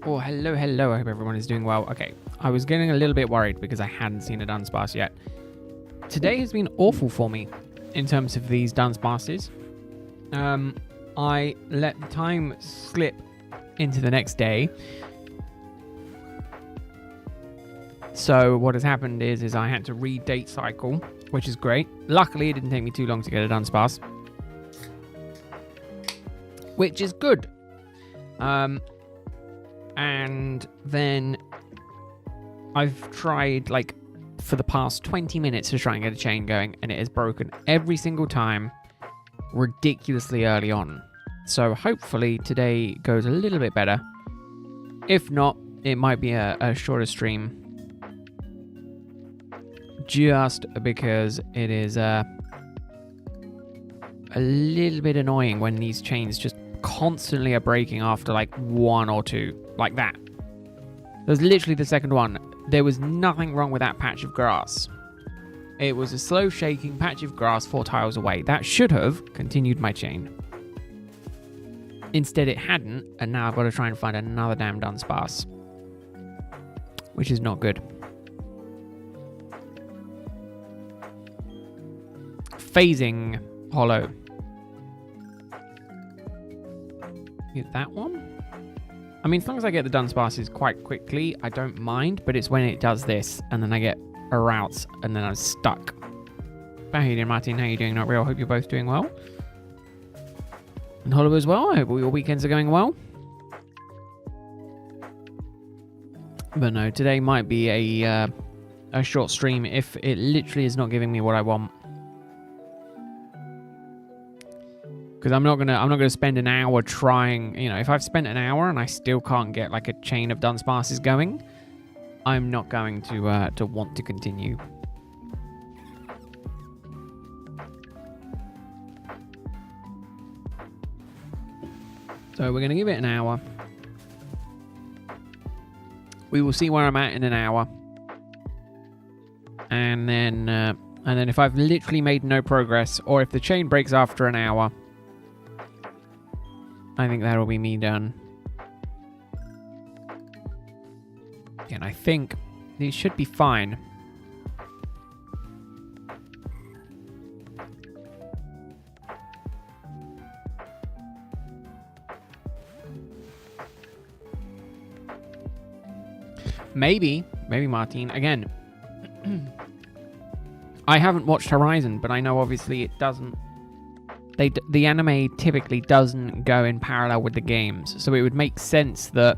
Oh, hello. I hope everyone is doing well. Okay, I was getting a little bit worried because I hadn't seen a Dunsparce yet. Today has been awful for me in terms of these Dunsparces. I let the time slip into the next day. So what has happened is I had to re-date cycle, which is great. Luckily, it didn't take me too long to get a Dunsparce, which is good. And then I've tried for the past 20 minutes to try and get a chain going, and it has broken every single time ridiculously early on. So hopefully today goes a little bit better. If not, it might be a shorter stream, just because it is a little bit annoying when these chains just constantly are breaking after one or two, like that. There's literally the second one. There was nothing wrong with that patch of grass. It was a slow shaking patch of grass 4 tiles away. That should have continued my chain. Instead it hadn't, and now I've got to try and find another damn Dunsparce, which is not good. Phasing hollow. Get that one. I mean, as long as I get the Dunsparces quite quickly, I don't mind, but it's when it does this, and then I get a route, and then I'm stuck. How you doing, Martin? How you doing, Not Real? Hope you're both doing well. And Hollow as well. I hope all your weekends are going well. But no, today might be a short stream if it literally is not giving me what I want. Because I'm not gonna spend an hour trying. If I've spent an hour and I still can't get a chain of Dunsparces going, I'm not going to want to continue. So we're gonna give it an hour. We will see where I'm at in an hour, and then if I've literally made no progress, or if the chain breaks after an hour, I think that'll be me done. And I think these should be fine. Maybe Martin, again, I haven't watched Horizon, but I know obviously it doesn't. The anime typically doesn't go in parallel with the games, so it would make sense that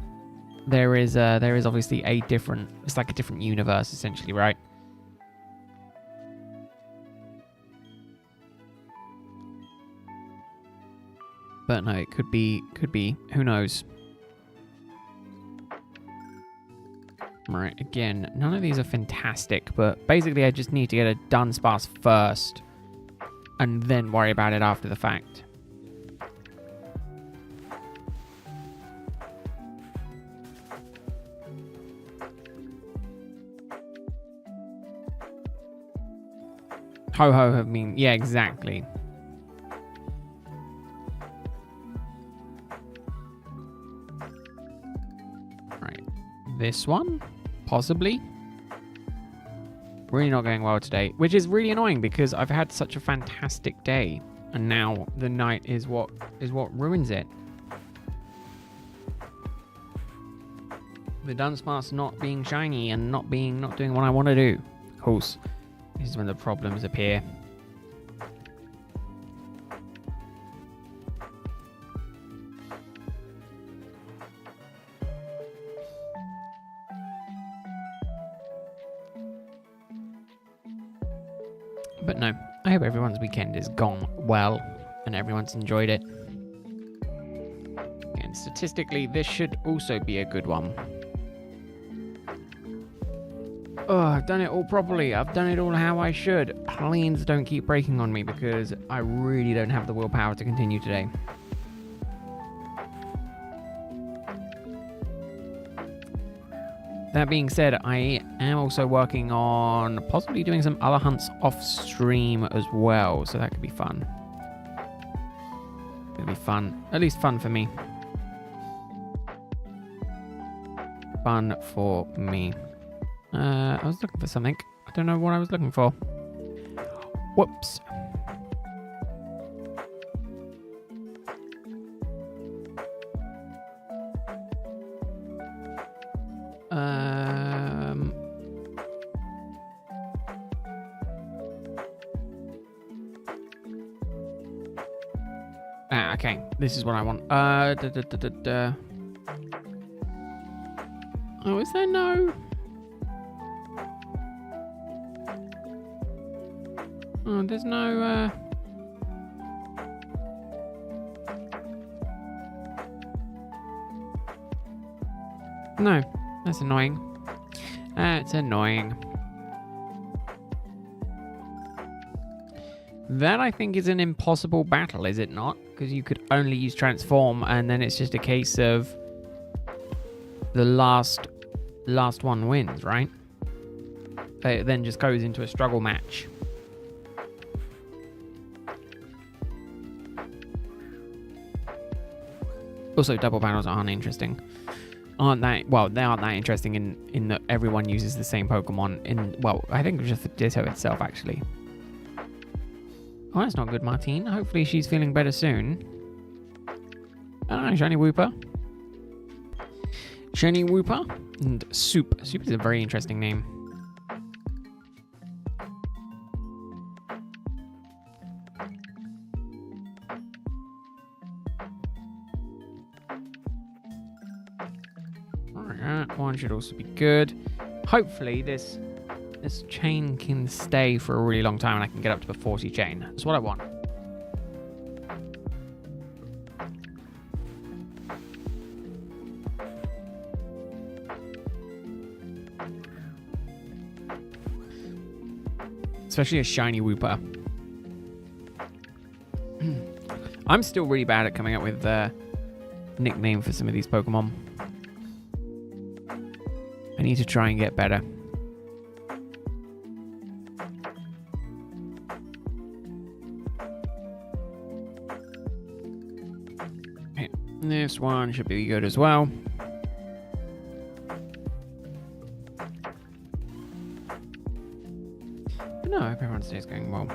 there is obviously it's like a different universe essentially, right? But no, it could be, who knows? Right, again, none of these are fantastic, but basically I just need to get a Dunsparce first, and then worry about it after the fact. Ho-ho have been... Yeah, exactly. Right. This one? Possibly? Really not going well today, which is really annoying because I've had such a fantastic day, and now the night is what ruins it. The Dunsparce not being shiny and not doing what I want to do. Of course, this is when the problems appear. But no, I hope everyone's weekend has gone well and everyone's enjoyed it. And statistically, this should also be a good one. Oh, I've done it all properly. I've done it all how I should. Please don't keep breaking on me because I really don't have the willpower to continue today. That being said, I am also working on possibly doing some other hunts off stream as well, so that could be fun. It'll be fun, at least fun for me. bun for me. I was looking for something. I don't know what I was looking for. Whoops. Okay, this is what I want. Oh, is there no? Oh, there's no, No, that's annoying. That's annoying. That, I think, is an impossible battle, is it not? Because you could only use transform, and then it's just a case of the last one wins, right? It then just goes into a struggle match. Also, double battles aren't interesting. Well, they aren't that interesting in that everyone uses the same Pokemon well, I think just the Ditto itself, actually. Oh, that's not good, Martine. Hopefully she's feeling better soon. Ah, Shiny Wooper. Shiny Wooper. And Soup. Soup is a very interesting name. Alright, one should also be good. Hopefully this chain can stay for a really long time and I can get up to the 40 chain. That's what I want. Especially a shiny Wooper. I'm still really bad at coming up with a nickname for some of these Pokemon. I need to try and get better. This one should be good as well. But no, I hope everyone's day's going well.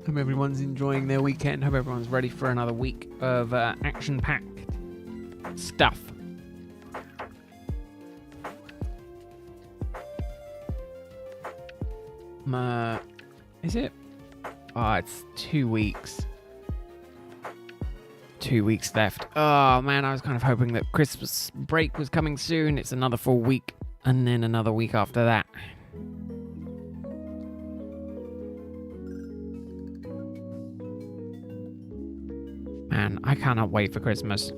Hope everyone's enjoying their weekend. Hope everyone's ready for another week of action-packed stuff. Is it? Oh, it's 2 weeks. 2 weeks left. Oh man, I was kind of hoping that Christmas break was coming soon. It's another full week and then another week after that. Man, I cannot wait for Christmas.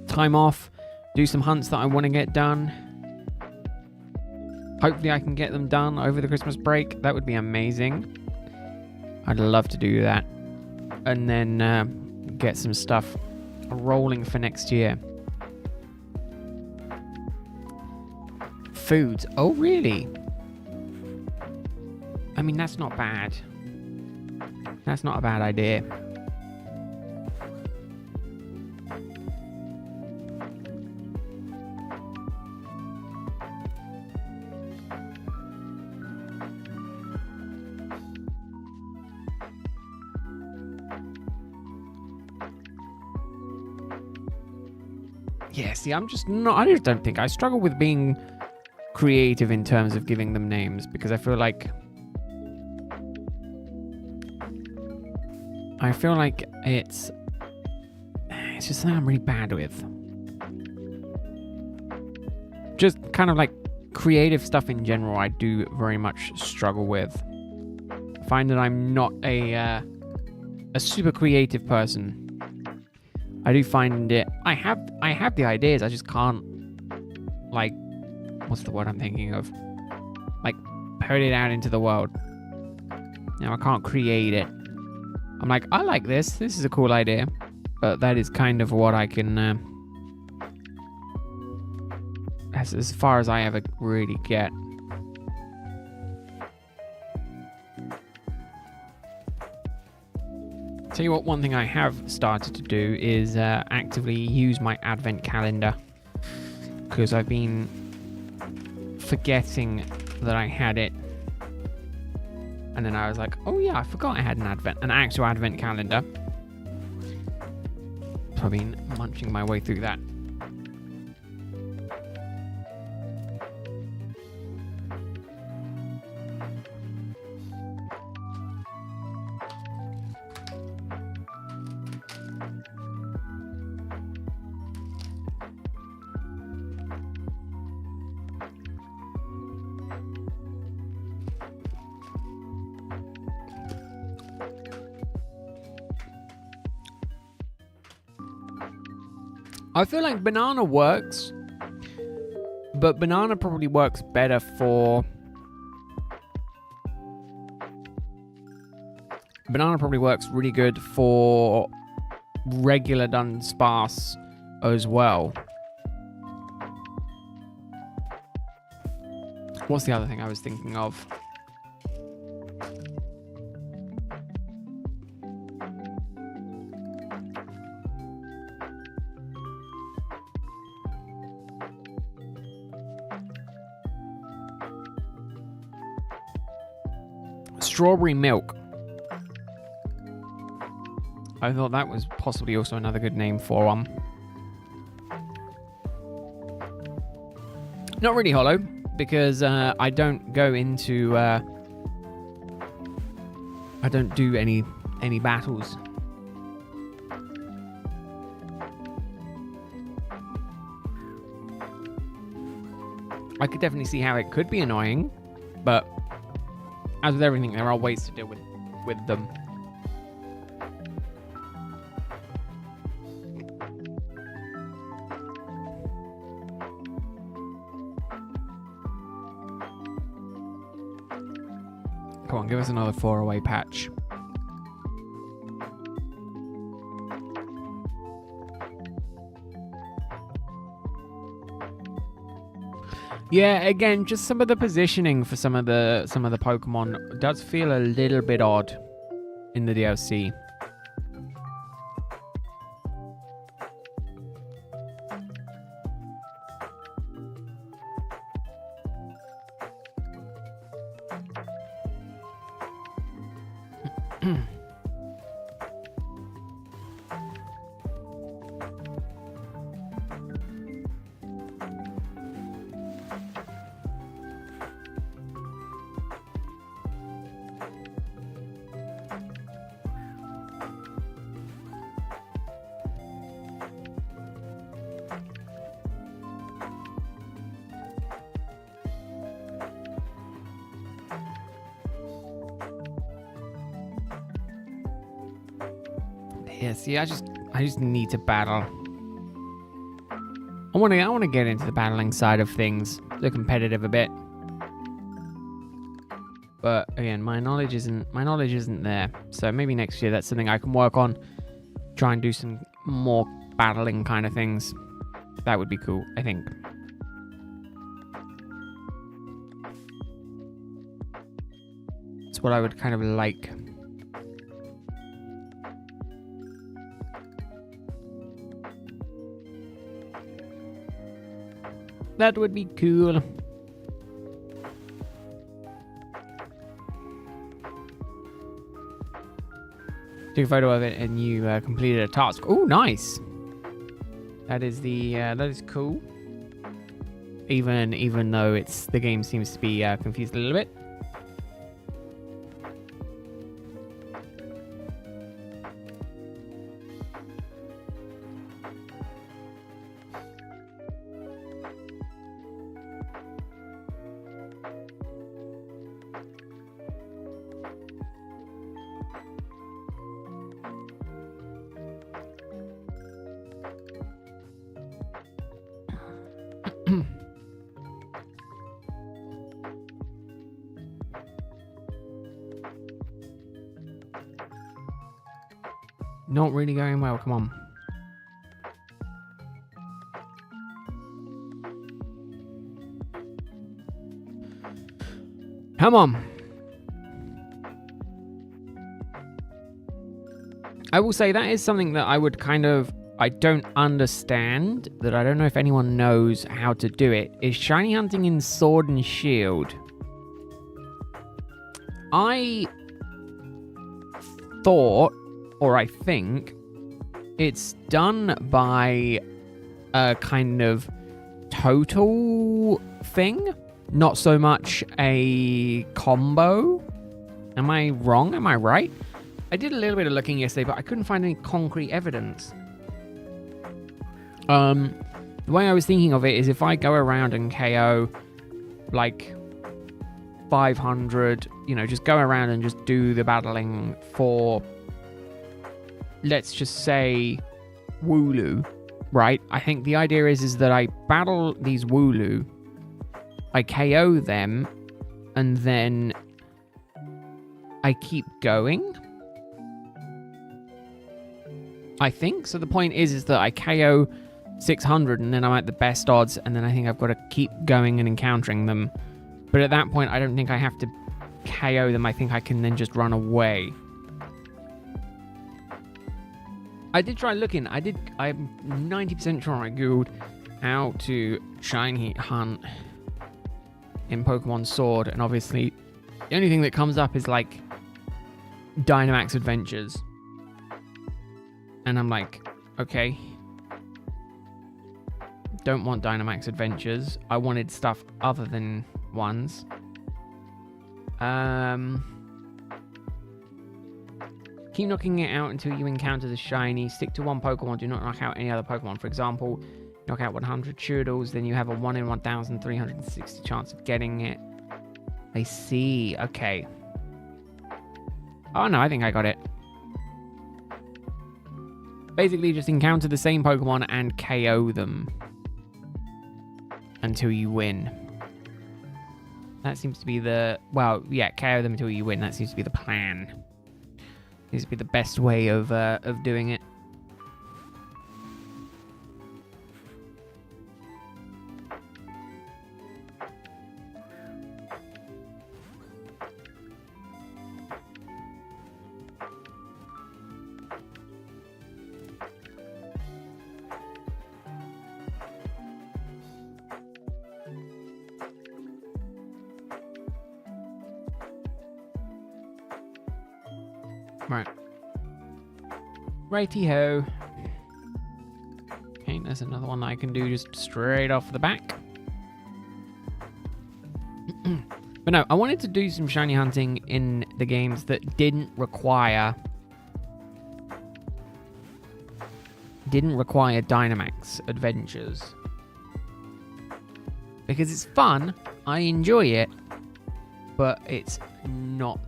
Time off, do some hunts that I want to get done. Hopefully I can get them done over the Christmas break. That would be amazing. I'd love to do that. And then get some stuff rolling for next year. Foods. Oh, really? I mean, that's not bad. That's not a bad idea. Yeah, see, I'm just not... I just don't think... I struggle with being creative in terms of giving them names because I feel like... it's just something I'm really bad with. Just kind of like creative stuff in general, I do very much struggle with. I find that I'm not a super creative person. I do find it... I have the ideas, I just can't, like... What's the word I'm thinking of? Like, put it out into the world. You know, I can't create it. I'm like, I like this. This is a cool idea. But that is kind of what I can... as far as I ever really get. Tell you what, one thing I have started to do is actively use my advent calendar. because I've been forgetting that I had it. And then I was like, oh yeah, I forgot I had an actual advent calendar. So I've been munching my way through that. I feel like banana works, but banana probably works better for... Banana probably works really good for regular Dunsparce as well. What's the other thing I was thinking of? Strawberry milk. I thought that was possibly also another good name for one. Not really hollow, because I don't go into... I don't do any battles. I could definitely see how it could be annoying, but as with everything, there are ways to deal with them. Come on, give us another 4-away patch. Yeah, again, just some of the positioning for some of the Pokemon does feel a little bit odd in the DLC. Yeah, see, I just need to battle. I want to get into the battling side of things, the competitive a bit. But again, my knowledge isn't there. So maybe next year that's something I can work on. Try and do some more battling kind of things. That would be cool, I think. That's what I would kind of like. That would be cool. Took a photo of it and you completed a task. Oh, nice. That is that is cool. Even though the game seems to be confused a little bit. Not really going well, come on. Come on. I will say that is something that I would kind of I don't understand, that I don't know if anyone knows how to do it, is shiny hunting in Sword and Shield. I thought, or I think, it's done by a kind of total thing, not so much a combo. Am I wrong? Am I right? I did a little bit of looking yesterday, but I couldn't find any concrete evidence. The way I was thinking of it is if I go around and KO like 500, just go around and just do the battling for, let's just say, Wooloo, right? I think the idea is that I battle these Wooloo, I KO them, and then I keep going. I think. So the point is that I KO 600 and then I'm at the best odds, and then I think I've got to keep going and encountering them. But at that point, I don't think I have to KO them. I think I can then just run away. I did try looking. I'm 90% sure I googled how to shiny hunt in Pokemon Sword, and obviously the only thing that comes up is like Dynamax Adventures. And I'm like, okay, don't want Dynamax Adventures. I wanted stuff other than ones. Keep knocking it out until you encounter the shiny. Stick to one Pokemon. Do not knock out any other Pokemon. For example, knock out 100 Turtles, then you have a 1 in 1,360 chance of getting it. I see. Okay. Oh no, I think I got it. Basically, just encounter the same Pokemon and KO them until you win. That seems to be the... Well, yeah, KO them until you win. That seems to be the plan. Seems to be the best way of doing it. Right. Righty-ho. Okay, there's another one that I can do just straight off the back. But no, I wanted to do some shiny hunting in the games that didn't require Dynamax Adventures. Because it's fun, I enjoy it, but it's not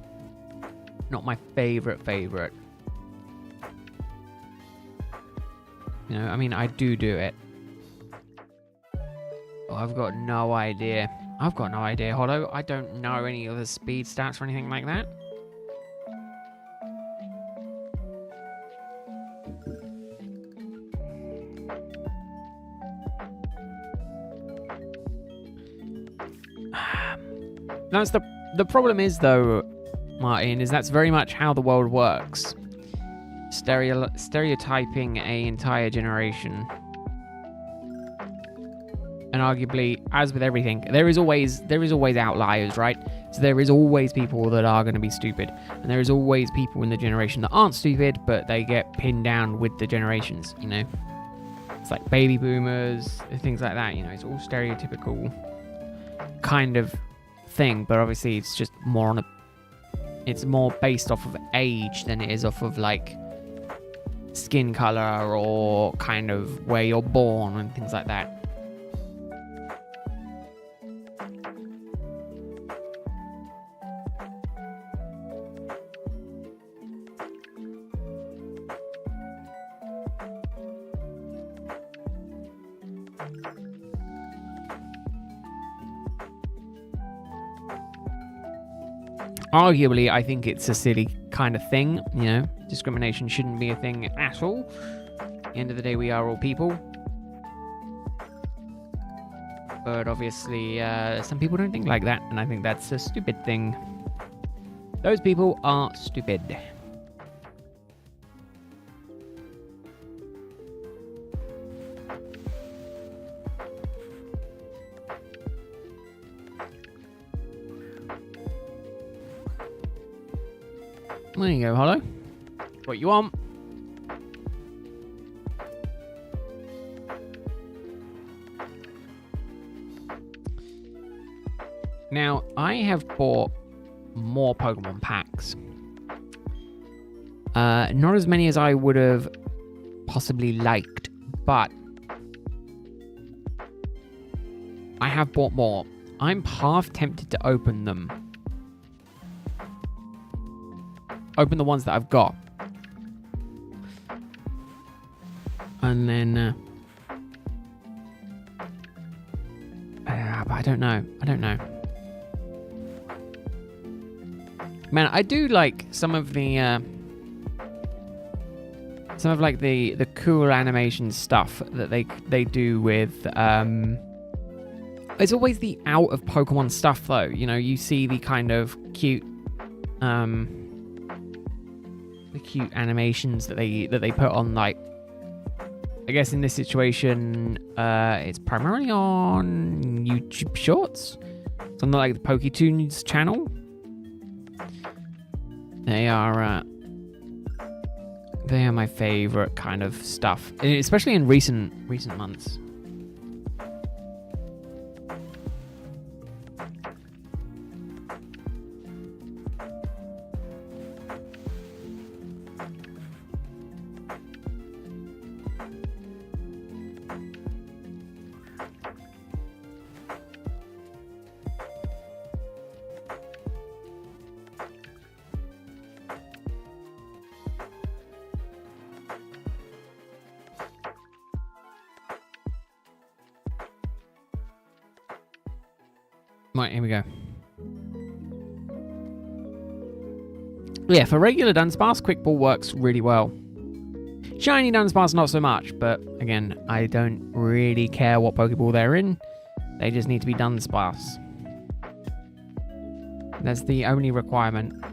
my favorite. I mean, I do it. Oh, I've got no idea. Hollow. I don't know any other speed stats or anything like that. That's the problem is, though, Martin, is that's very much how the world works. Stereotyping an entire generation. And arguably, as with everything, there is always outliers, right? So there is always people that are going to be stupid. And there is always people in the generation that aren't stupid, but they get pinned down with the generations, It's like baby boomers, things like that, It's all stereotypical kind of thing, but obviously it's just more it's more based off of age than it is off of like skin color or kind of where you're born and things like that. Arguably, I think it's a silly kind of thing, Discrimination shouldn't be a thing at all. At the end of the day, we are all people. But obviously, some people don't think like that, and I think that's a stupid thing. Those people are stupid. There you go, Hollow. What you want? Now, I have bought more Pokemon packs. Not as many as I would have possibly liked, but I have bought more. I'm half tempted to open them. Open the ones that I've got. And then... but I don't know. Man, I do like some of the... like the cool animation stuff that they do with... It's always the out of Pokemon stuff, though. You know, you see the kind of cute... the cute animations that they put on, like, I guess in this situation it's primarily on YouTube Shorts, something like the PokeTunes channel. They are my favorite kind of stuff, especially in recent months. Right, here we go. Yeah, for regular Dunsparce, Quick Ball works really well. Shiny Dunsparce, not so much, but again, I don't really care what Pokeball they're in. They just need to be Dunsparce. That's the only requirement.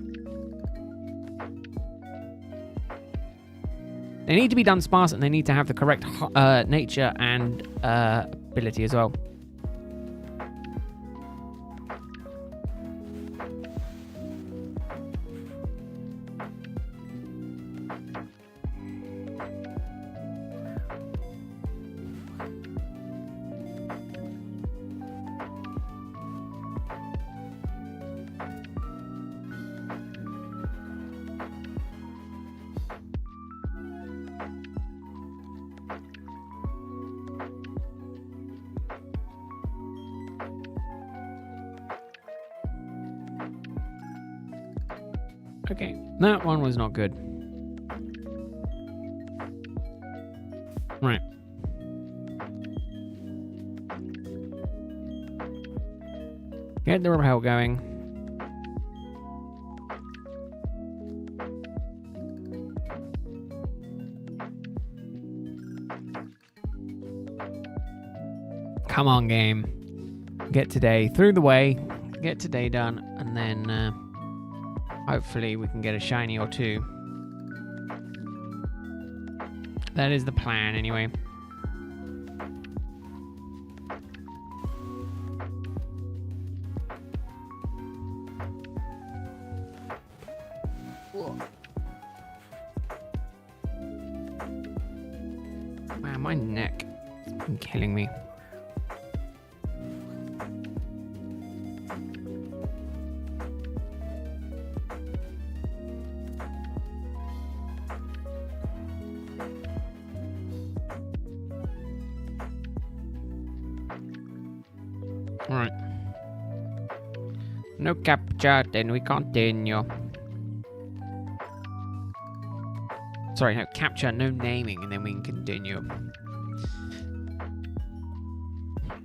They need to be Dunsparce, and they need to have the correct nature and ability as well. Okay, that one was not good. Right. Get the repel going. Come on, game. Get today through the way. Get today done, and then hopefully we can get a shiny or two. That is the plan, anyway. Man, my neck has been killing me. Alright. No capture, then we continue. Sorry, no capture, no naming, and then we can continue.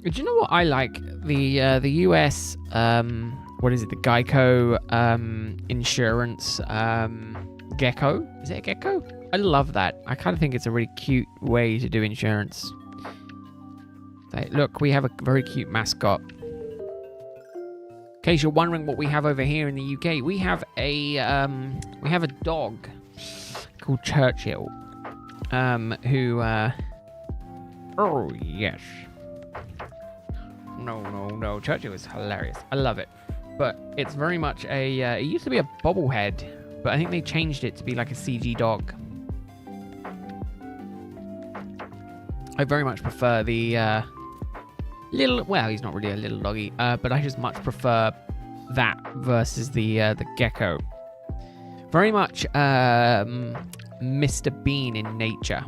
Do you know what I like? The US, what is it? The Geico insurance gecko? Is it a gecko? I love that. I kind of think it's a really cute way to do insurance. Like, look, we have a very cute mascot. In case you're wondering what we have over here in the UK, we have a dog called Churchill, who oh yes, no, Churchill is hilarious. I love it, but it's very much a it used to be a bobblehead But I think they changed it to be like a CG dog. I very much prefer the little... Well, he's not really a little doggy. But I just much prefer that versus the gecko. Very much Mr. Bean in nature.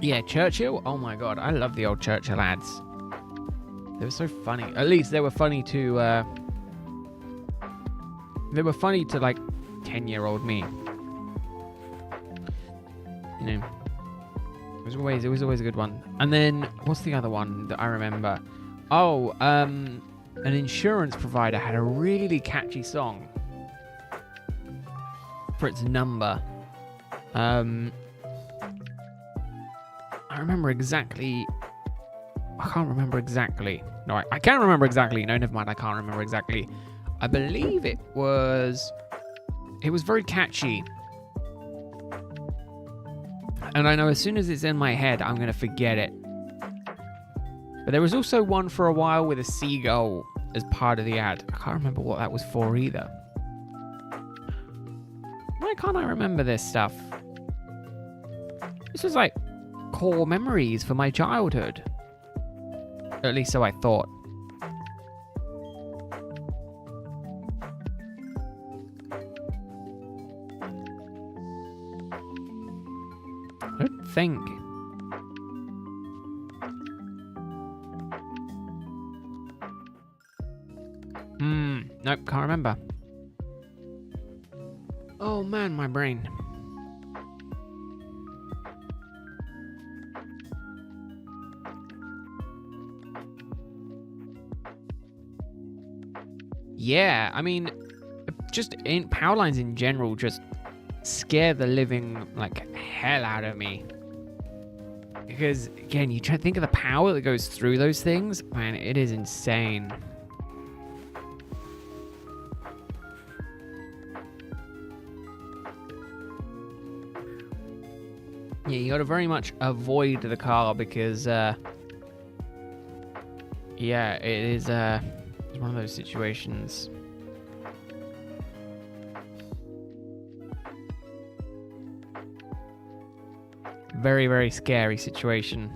Yeah, Churchill. Oh my god, I love the old Churchill ads. They were so funny. At least they were funny to. They were funny to like 10-year-old me. You know, it was always a good one. And then what's the other one that I remember? Oh, an insurance provider had a really catchy song for its number. I remember exactly. I can't remember exactly. No, I can't remember exactly. No, never mind. I can't remember exactly. I believe it was very catchy. And I know as soon as it's in my head, I'm going to forget it. But there was also one for a while with a seagull as part of the ad. I can't remember what that was for either. Why can't I remember this stuff? This was like core memories for my childhood. At least so I thought. I don't think. Nope, can't remember. Oh man, my brain. Yeah, I mean, just in power lines in general just scare the living like hell out of me. Because again, you try to think of the power that goes through those things, man, it is insane. Yeah, you got to very much avoid the car because, yeah, it is it's one of those situations. Very, very scary situation.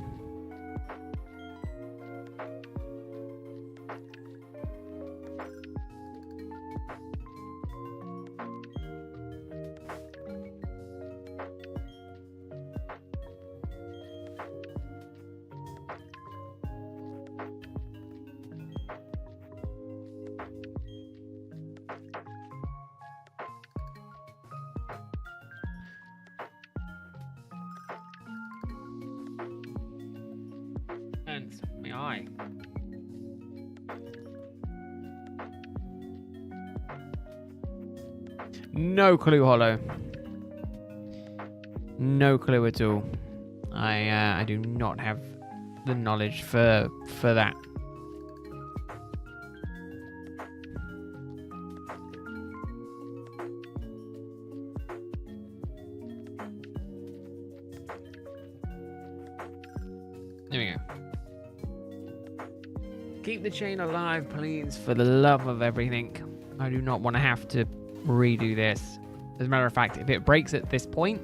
My eye. No clue, Hollow. No clue at all. I do not have the knowledge for that. There we go. Keep the chain alive, please, for the love of everything. I do not want to have to redo this. As a matter of fact, if it breaks at this point,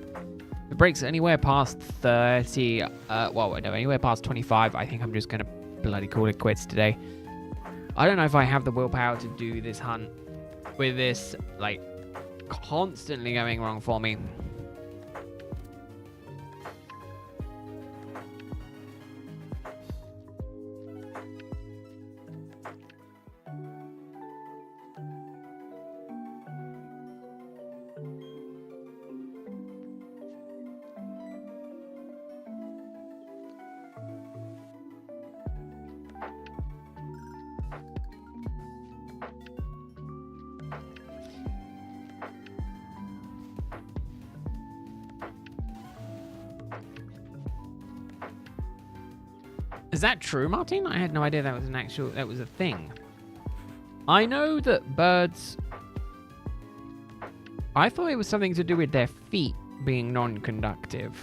if it breaks anywhere past 30, well, no, anywhere past 25, I think I'm just going to bloody call it quits today. I don't know if I have the willpower to do this hunt with this, like, constantly going wrong for me. Is that true, Martin? I had no idea that was a thing. I know that birds... I thought it was something to do with their feet being non-conductive.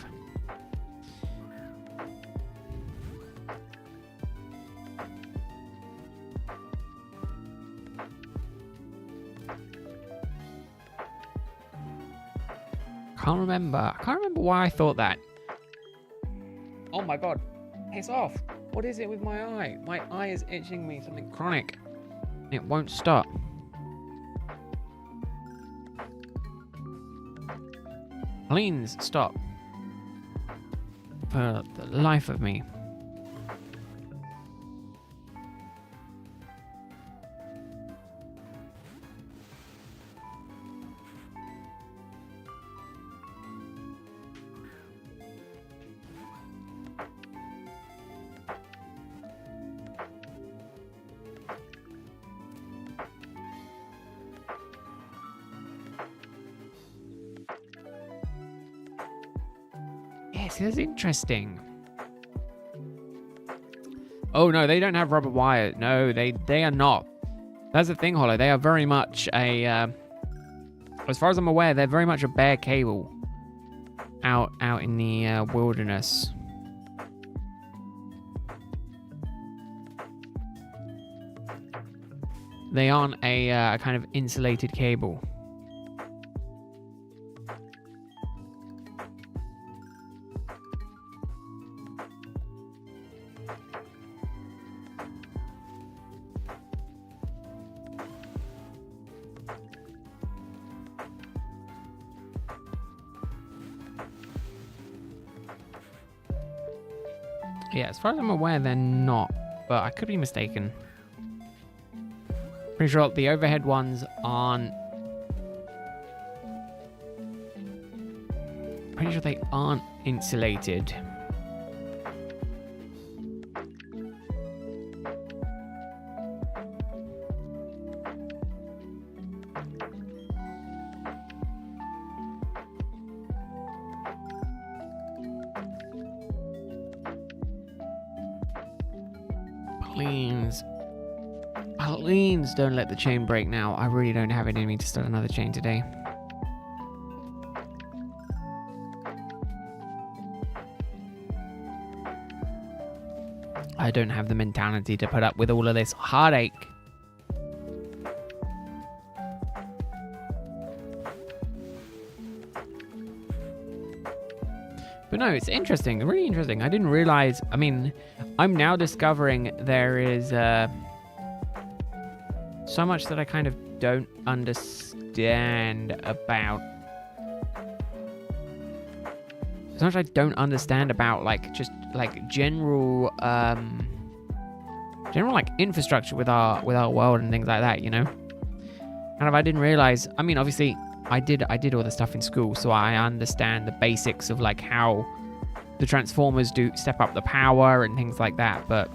Can't remember. I can't remember why I thought that. Oh my god. Piss off. What is it with my eye? My eye is itching me something chronic. It won't stop. Please stop. For the life of me. Yes, that's interesting. Oh no, they don't have rubber wire. No, they are not. That's the thing, Hollow. They are very much a, as far as I'm aware, they're very much a bare cable out in the wilderness. They aren't a kind of insulated cable. Yeah, as far as I'm aware, they're not, but I could be mistaken. Pretty sure the overhead ones aren't. Pretty sure they aren't insulated. Please don't let the chain break now. I really don't have it in me to start another chain today. I don't have the mentality to put up with all of this heartache. But no, it's interesting, really interesting. I didn't realize, I mean, I'm now discovering there is so much that I kind of don't understand about. So much I don't understand about, like, just like general like infrastructure with our world and things like that, you know. Kind of, I didn't realize. I mean, obviously, I did all the stuff in school, so I understand the basics of like how the Transformers do step up the power and things like that. But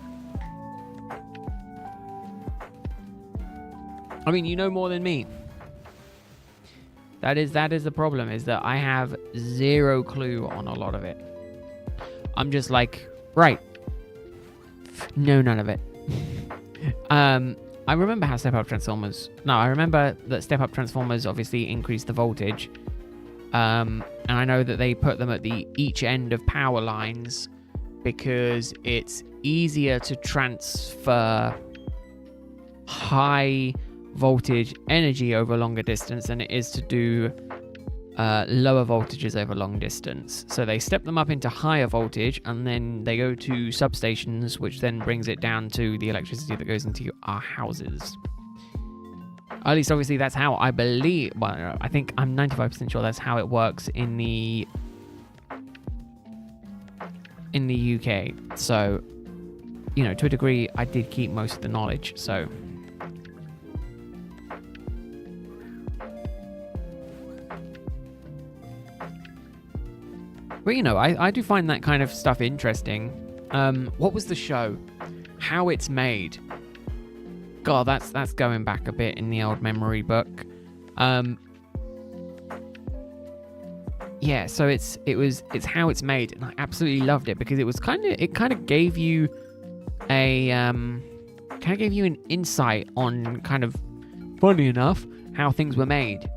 I mean, you know more than me. That is the problem, is that I have zero clue on a lot of it. I'm just like, right. No, none of it. I remember how step-up Transformers... No, I remember that step-up Transformers obviously increase the voltage. And I know that they put them at each end of power lines because it's easier to transfer high voltage energy over longer distance than it is to do lower voltages over long distance. So they step them up into higher voltage, and then they go to substations, which then brings it down to the electricity that goes into our houses. At least, obviously, that's how I believe. Well, I think I'm 95% sure that's how it works in the UK. So, you know, to a degree, I did keep most of the knowledge. So. But, you know, I do find that kind of stuff interesting. What was the show? How It's Made. God, that's going back a bit in the old memory book. Yeah, so it's How It's Made, and I absolutely loved it because it kind of gave you a kind of gave you an insight on kind of, funny enough, how things were made.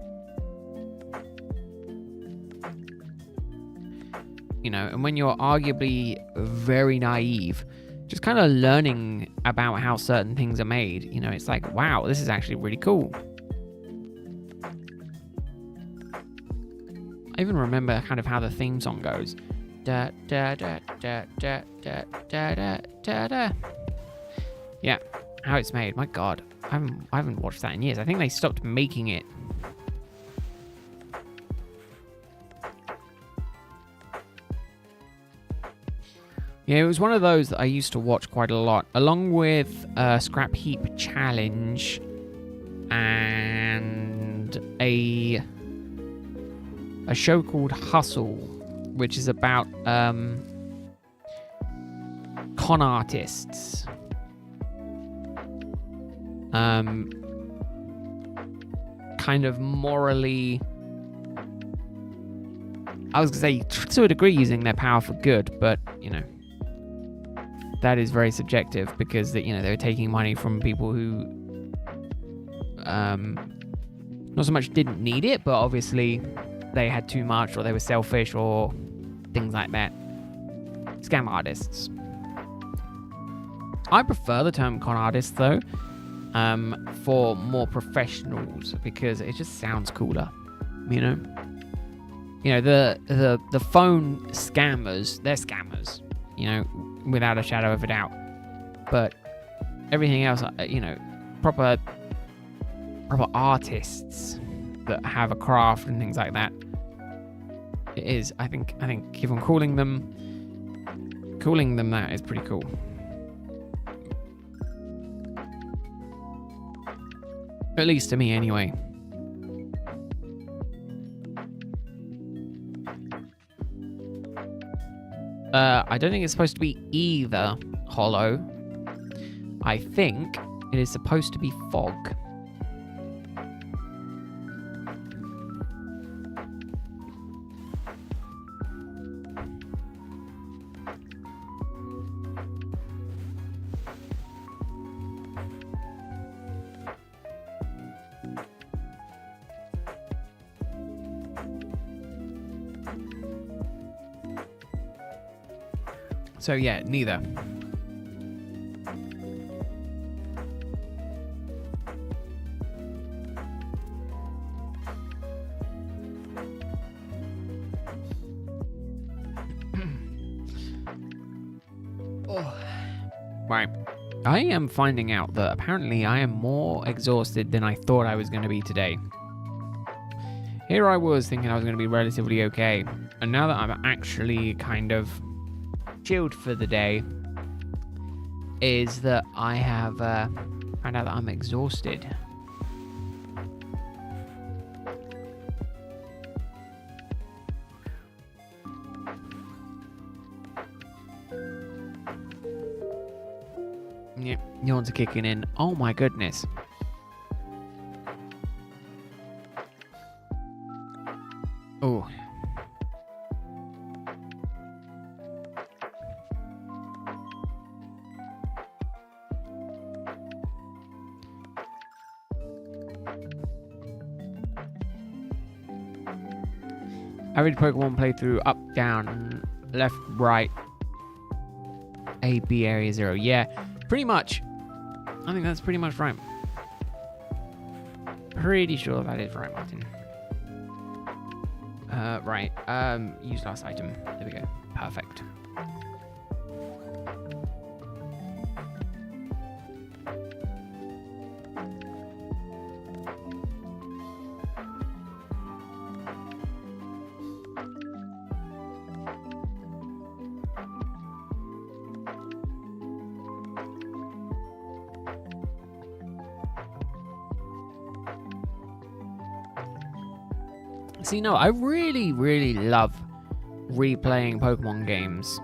You know, and when you're arguably very naive, just kind of learning about how certain things are made, you know, it's like, wow, this is actually really cool. I even remember kind of how the theme song goes. Da da da da da da da da da da. Yeah, how it's made. My God, I haven't watched that in years. I think they stopped making it. Yeah, it was one of those that I used to watch quite a lot, along with Scrap Heap Challenge and a show called Hustle, which is about con artists. Kind of morally, I was going to say, to a degree, using their power for good, but, you know, that is very subjective because, you know, they were taking money from people who not so much didn't need it, but obviously they had too much, or they were selfish, or things like that. Scam artists. I prefer the term con artist, though, for more professionals, because it just sounds cooler, you know? You know, the phone scammers, they're scammers, you know, without a shadow of a doubt. But everything else, you know, proper artists that have a craft and things like that, it is, I think if I'm calling them that is pretty cool. At least to me, anyway. I don't think it's supposed to be either hollow. I think it is supposed to be fog. So yeah, neither. Oh. Right. I am finding out that apparently I am more exhausted than I thought I was going to be today. Here I was thinking I was going to be relatively okay, and now that I'm actually kind of chilled for the day, is that I have found out that I'm exhausted. Yeah, yawns are kicking in. Oh my goodness. Oh. Average Pokemon playthrough: up, down, left, right, A, B, area 0. Yeah, pretty much. I think that's pretty much right. Pretty sure that is right, Martin. Right. Use last item. There we go. Perfect. See, no, I really, really love replaying Pokemon games.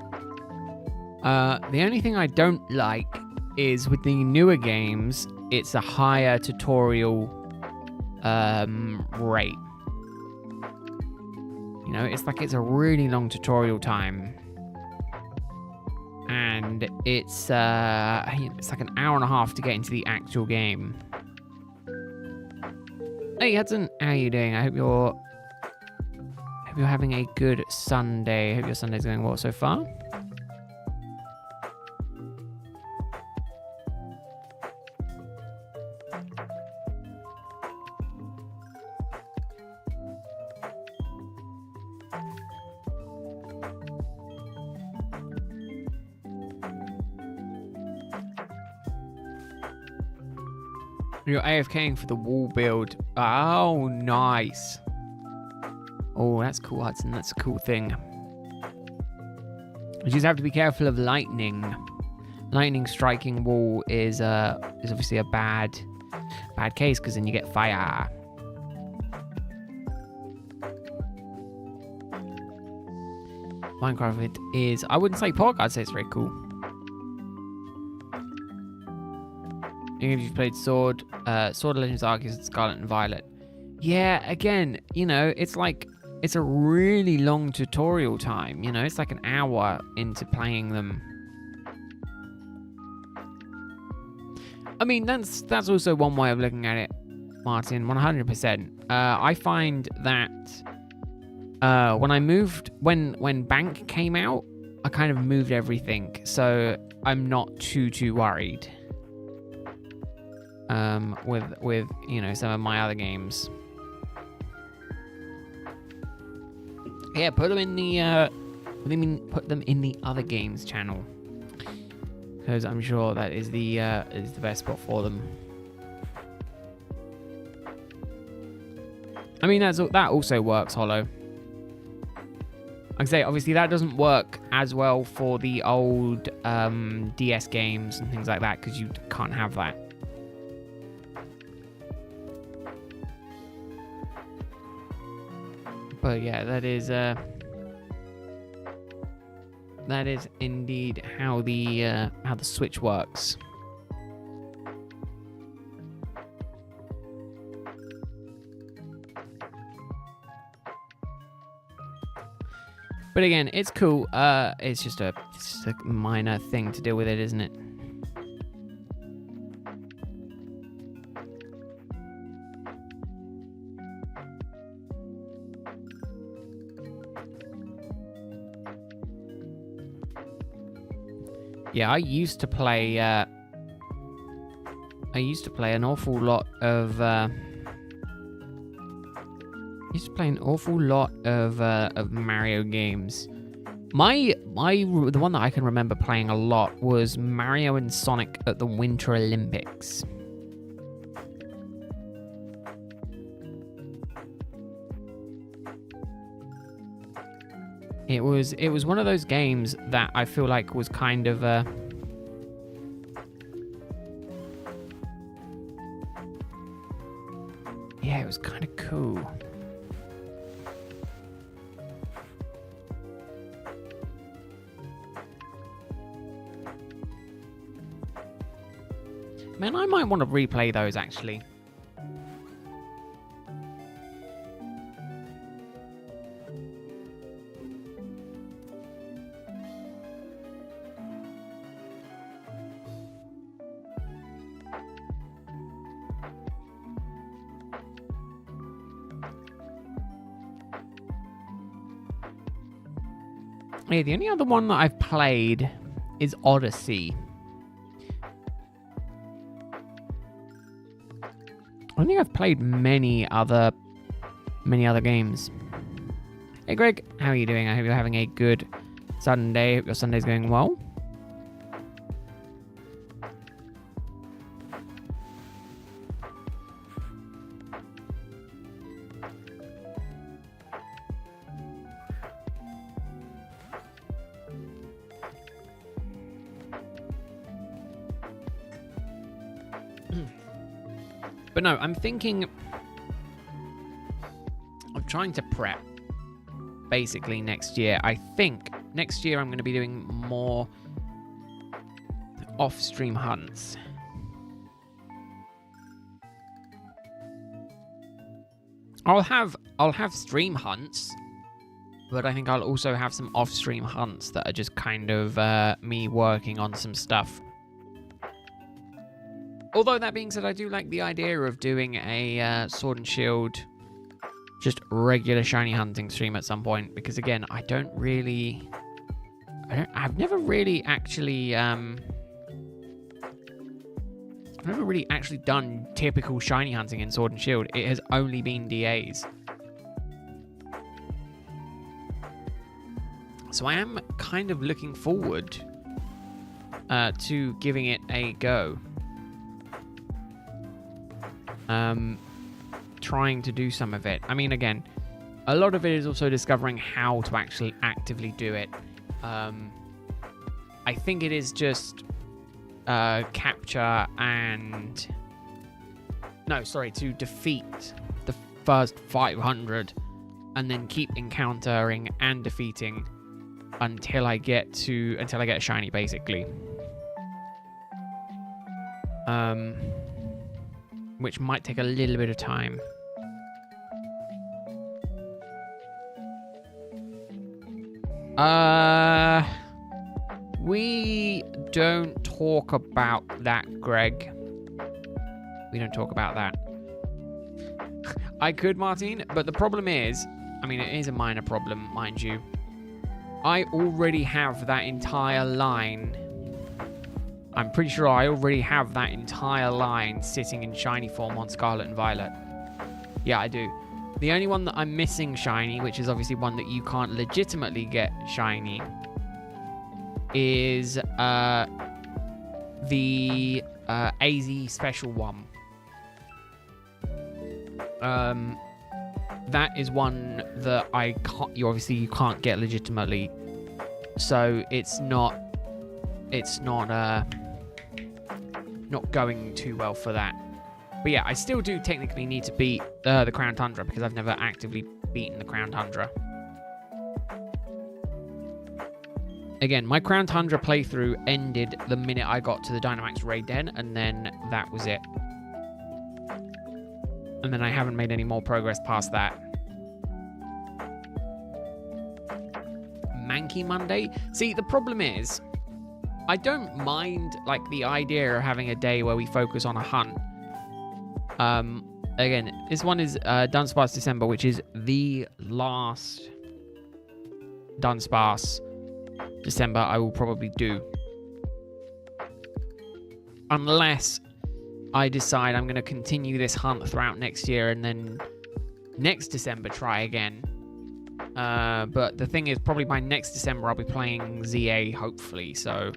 The only thing I don't like is with the newer games, it's a higher tutorial rate. You know, it's like it's a really long tutorial time. and it's like an hour and a half to get into the actual game. Hey Hudson, how are you doing? I hope you're having a good Sunday. I hope your Sunday's going well so far. You're AFKing for the wall build. Oh, nice. Oh, that's cool, Hudson. That's a cool thing. You just have to be careful of lightning. Lightning striking wall is obviously a bad case because then you get fire. Minecraft is, I wouldn't say POG, I'd say it's very cool. Even if you've played Sword of Legends Arceus, Scarlet and Violet. Yeah, again, you know, it's a really long tutorial time, you know, it's like an hour into playing them. I mean, that's also one way of looking at it, Martin, 100%. I find that when Bank came out, I kind of moved everything, so I'm not too worried. With you know, some of my other games. Yeah, put them in the put them in the other games channel, because I'm sure that is the best spot for them. I mean, that also works, Hollow. Like I say, obviously that doesn't work as well for the old DS games and things like that, because you can't have that. But yeah, that is indeed how the Switch works. But again, it's cool. It's just a minor thing to deal with it, isn't it? Yeah, I used to play an awful lot of Mario games. The one that I can remember playing a lot was Mario and Sonic at the Winter Olympics. It was one of those games that I feel like was kind of yeah, it was kind of cool. Man, I might want to replay those actually. Yeah, the only other one that I've played is Odyssey. I don't think I've played many other games. Hey Greg, how are you doing? I hope you're having a good Sunday. Hope your Sunday's going well. But no, I'm thinking of trying to prep basically next year. I think next year I'm going to be doing more off-stream hunts. I'll have stream hunts, But I think I'll also have some off-stream hunts that are just kind of me working on some stuff. Although that being said, I do like the idea of doing a Sword and Shield, just regular shiny hunting stream at some point. Because again, I've never really actually, I've never really actually done typical shiny hunting in Sword and Shield. It has only been DAs. So I am kind of looking forward to giving it a go. Trying to do some of it. I mean, again, a lot of it is also discovering how to actually actively do it. I think it is just capture and... No, sorry, to defeat the first 500 and then keep encountering and defeating until I get a shiny, basically. Which might take a little bit of time. We don't talk about that, Greg. We don't talk about that. I could, Martin, but the problem is, I mean, it is a minor problem, mind you. I already have that entire line. I'm pretty sure I already have that entire line sitting in shiny form on Scarlet and Violet. Yeah, I do. The only one that I'm missing shiny, which is obviously one that you can't legitimately get shiny, is the AZ special one. That is one that I can't. You can't get legitimately, so it's not going too well for that. But yeah, I still do technically need to beat the Crown Tundra because I've never actively beaten the Crown Tundra. Again, my Crown Tundra playthrough ended the minute I got to the Dynamax Raid Den, and then that was it. And then I haven't made any more progress past that. Manky Monday? See, the problem is, I don't mind like the idea of having a day where we focus on a hunt. Again, this one is Dunsparce December, which is the last Dunsparce December I will probably do. Unless I decide I'm going to continue this hunt throughout next year and then next December try again. But the thing is, probably by next December I'll be playing ZA, hopefully, so...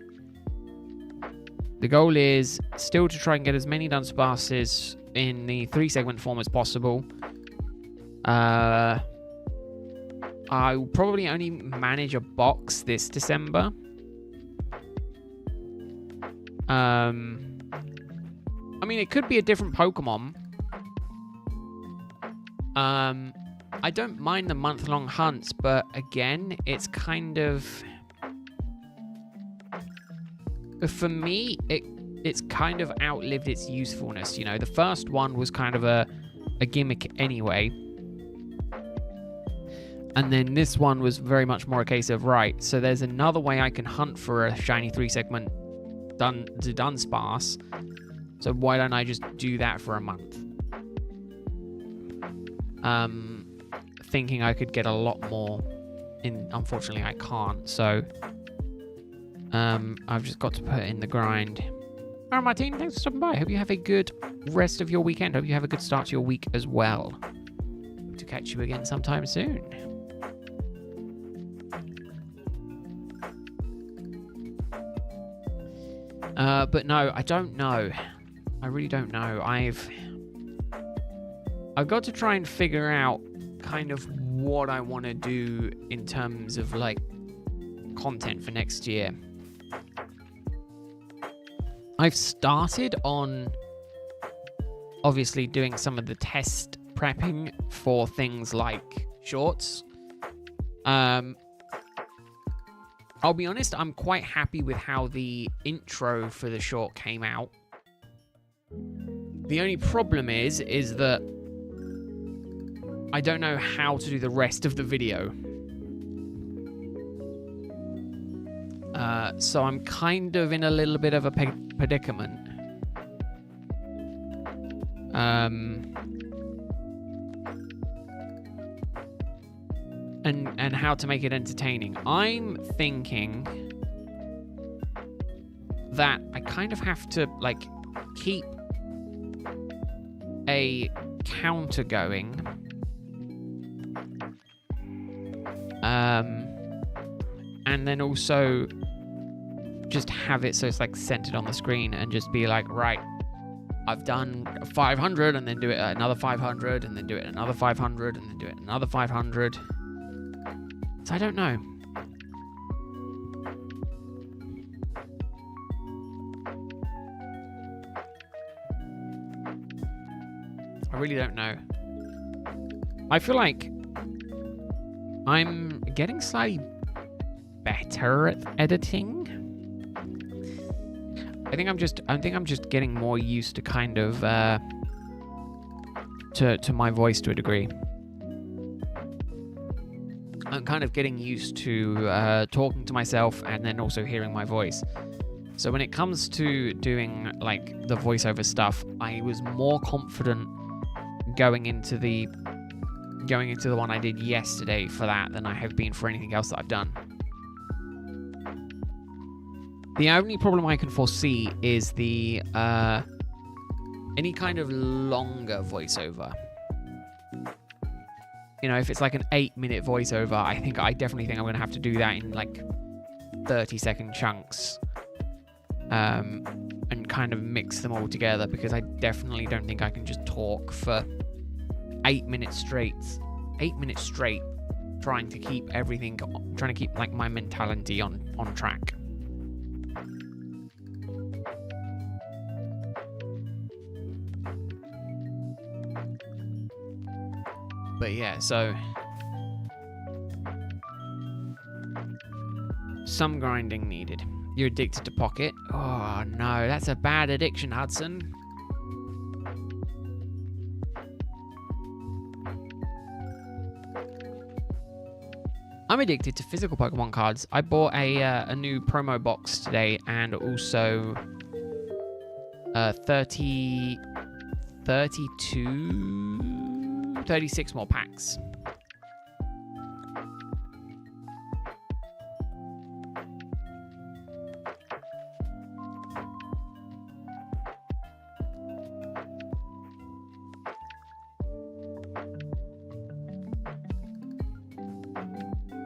The goal is still to try and get as many Dunsparces in the 3-segment form as possible. I will probably only manage a box this December. I mean, it could be a different Pokemon. I don't mind the month-long hunts, but again, it's kind of... For me, it's kind of outlived its usefulness, you know. The first one was kind of a gimmick anyway. And then this one was very much more a case of, right, so there's another way I can hunt for a shiny 3-segment Dunsparce. So why don't I just do that for a month? Thinking I could get a lot more. Unfortunately, I can't, so... I've just got to put in the grind. All right, Martin, thanks for stopping by. Hope you have a good rest of your weekend. Hope you have a good start to your week as well. Hope to catch you again sometime soon. But no, I don't know. I really don't know. I've got to try and figure out kind of what I want to do in terms of like content for next year. I've started on obviously doing some of the test prepping for things like shorts. I'll be honest, I'm quite happy with how the intro for the short came out. The only problem is that I don't know how to do the rest of the video. So I'm kind of in a little bit of a predicament. And how to make it entertaining. I'm thinking that I kind of have to like keep a counter going, and then also just have it so it's like centered on the screen and just be like, right, I've done 500 and then do it at another 500 and then do it at another 500 and then do it at another 500. So I don't know. I really don't know. I feel like I'm getting slightly better at editing. I think I'm just getting more used to kind of to my voice to a degree. I'm kind of getting used to talking to myself and then also hearing my voice. So when it comes to doing like the voiceover stuff, I was more confident going into the one I did yesterday for that than I have been for anything else that I've done. The only problem I can foresee is the any kind of longer voiceover. You know, if it's like an 8-minute voiceover, I definitely think I'm going to have to do that in like 30-second chunks, and kind of mix them all together, because I definitely don't think I can just talk for 8 minutes straight. 8 minutes straight, trying to keep like my mentality on track. But yeah, so some grinding needed. You're addicted to Pocket. Oh no, that's a bad addiction, Hudson. I'm addicted to physical Pokemon cards. I bought a new promo box today, and also 36 more packs.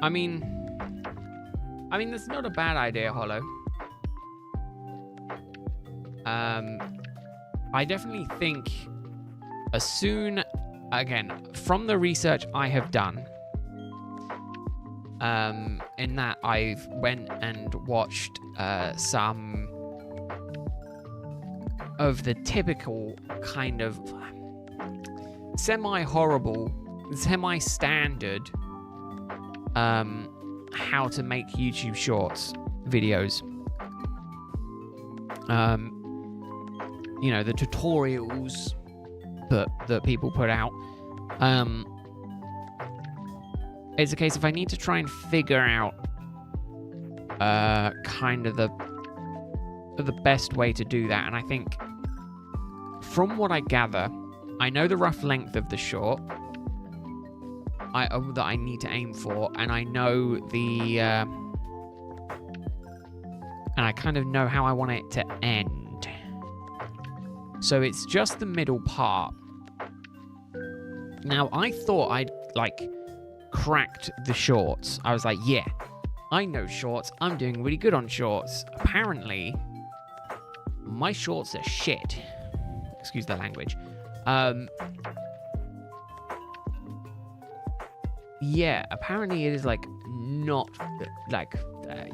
I mean, that's not a bad idea, Hollow. I definitely think again, from the research I have done, in that I've went and watched some of the typical kind of semi-horrible, semi-standard how to make YouTube Shorts videos. You know, the tutorials that people put out. It's a case if I need to try and figure out kind of the best way to do that. And I think from what I gather, I know the rough length of the short that I need to aim for, and I know and I kind of know how I want it to end. So it's just the middle part. Now, I thought I'd like cracked the shorts. I was like, yeah, I know shorts. I'm doing really good on shorts. Apparently, my shorts are shit. Excuse the language. Yeah, apparently it is like not like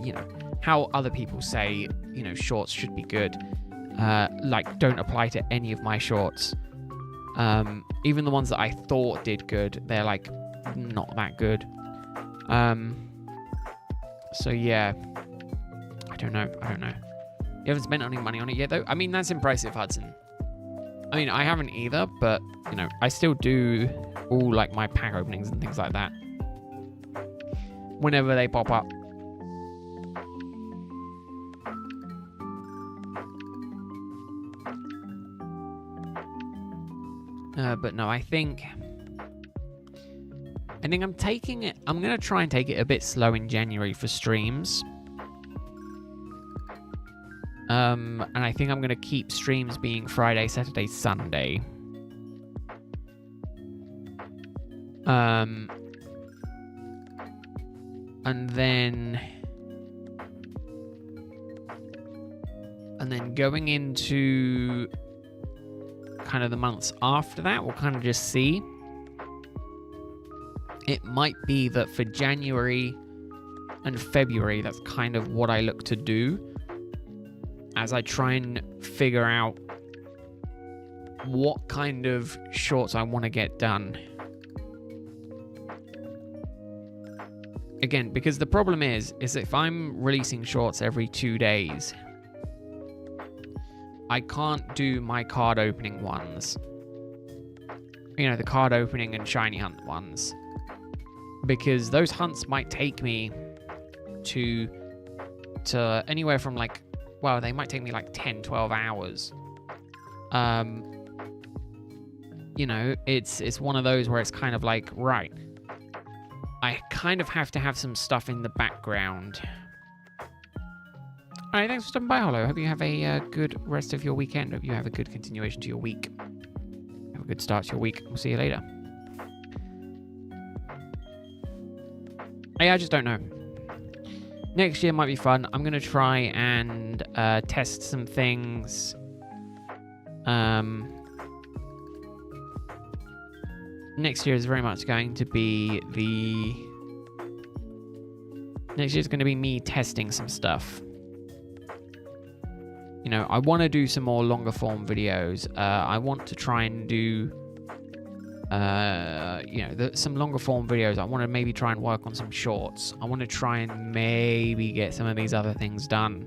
you know how other people say, you know, shorts should be good. Like don't apply to any of my shorts. Even the ones that I thought did good, they're like not that good. So yeah, I don't know. You haven't spent any money on it yet, though. I mean, that's impressive, Hudson. I mean, I haven't either, but you know, I still do all like my pack openings and things like that whenever they pop up. But no, I think I'm taking it. I'm gonna try and take it a bit slow in January for streams. And I think I'm gonna keep streams being Friday, Saturday, Sunday. And then going into kind of the months after that, we'll kind of just see. It might be that for January and February, that's kind of what I look to do as I try and figure out what kind of shorts I want to get done. Again, because the problem is if I'm releasing shorts every 2 days, I can't do my card opening ones. You know, the card opening and shiny hunt ones. Because those hunts might take me to anywhere from like, well, they might take me like 10, 12 hours. You know, it's one of those where it's kind of like, right, I kind of have to have some stuff in the background. All right, thanks for stopping by, Hollow. Hope you have a good rest of your weekend. Hope you have a good continuation to your week. Have a good start to your week. We'll see you later. I just don't know. Next year might be fun. I'm going to try and test some things. Next year is very much going to be Next year is going to be me testing some stuff. You know, I want to do some more longer form videos. I want to try and do, you know, some longer form videos. I want to maybe try and work on some shorts. I want to try and maybe get some of these other things done.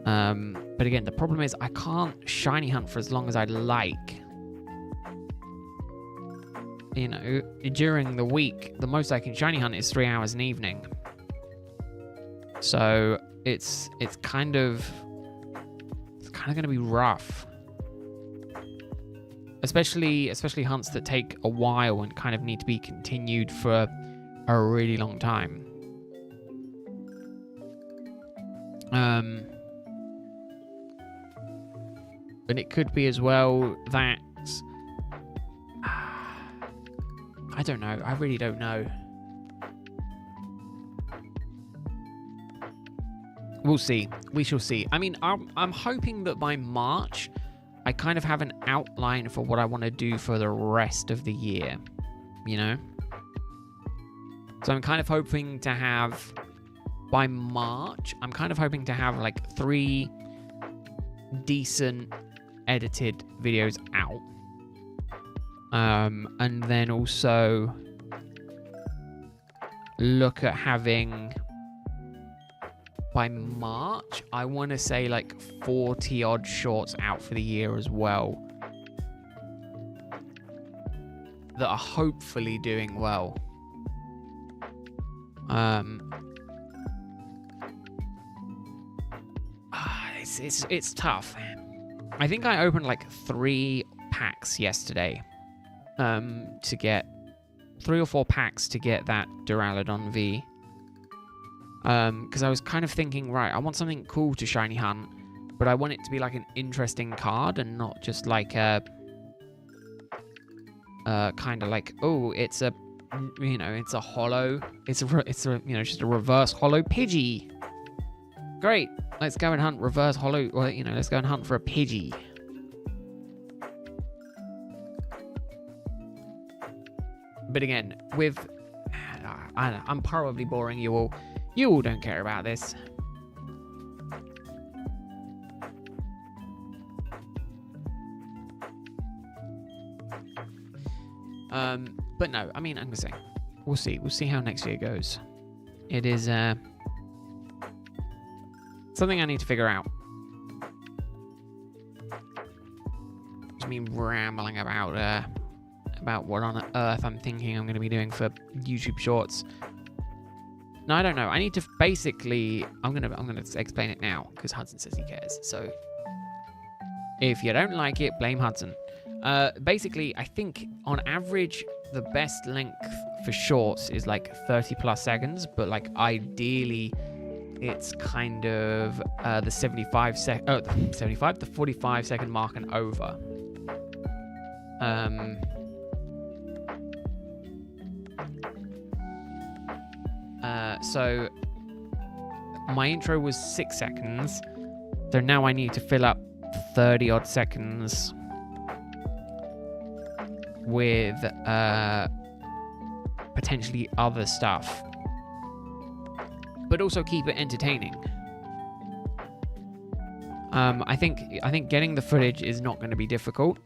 But again, the problem is I can't shiny hunt for as long as I'd like. You know, during the week, the most I can shiny hunt is 3 hours an evening. So it's kind of going to be rough. Especially hunts that take a while and kind of need to be continued for a really long time. But it could be as well that I don't know. I really don't know. We'll see. We shall see. I mean, I'm hoping that by March, I kind of have an outline for what I want to do for the rest of the year. You know? So I'm kind of hoping to have, by March, I'm kind of hoping to have like 3 decent edited videos out. And then also look at having, by March, I want to say like 40 odd shorts out for the year as well, that are hopefully doing well. It's tough. I think I opened like 3 packs yesterday. To get 3 or 4 packs to get that Duraludon V. Because I was kind of thinking, right, I want something cool to shiny hunt, but I want it to be like an interesting card and not just like a kind of like, oh, it's a, you know, it's a holo, it's a you know, just a reverse holo Pidgey. Great, let's go and hunt reverse holo, or you know, let's go and hunt for a Pidgey. But again, with, I don't know, I'm probably boring you all. You all don't care about this. But no, I mean, I'm gonna say, we'll see. We'll see how next year goes. It is something I need to figure out. Just me rambling about what on earth I'm thinking I'm going to be doing for YouTube Shorts. No, I don't know. I need to basically, I'm gonna explain it now because Hudson says he cares. So if you don't like it, blame Hudson. Basically, I think on average, the best length for shorts is like 30 plus seconds, but like ideally, it's kind of the 45 second mark and over. So my intro was 6 seconds, so now I need to fill up 30 odd seconds with potentially other stuff, but also keep it entertaining. I think getting the footage is not going to be difficult.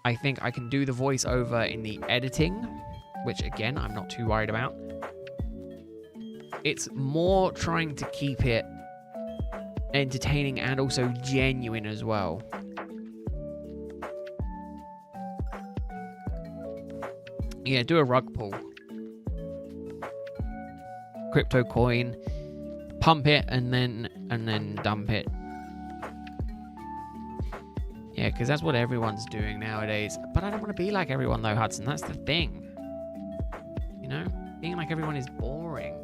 I think I can do the voiceover in the editing, which again I'm not too worried about. It's more trying to keep it entertaining and also genuine as well. Yeah, do a rug pull. Crypto coin, pump it and then dump it. Yeah, because that's what everyone's doing nowadays. But I don't want to be like everyone though, Hudson. That's the thing. You know, being like everyone is boring.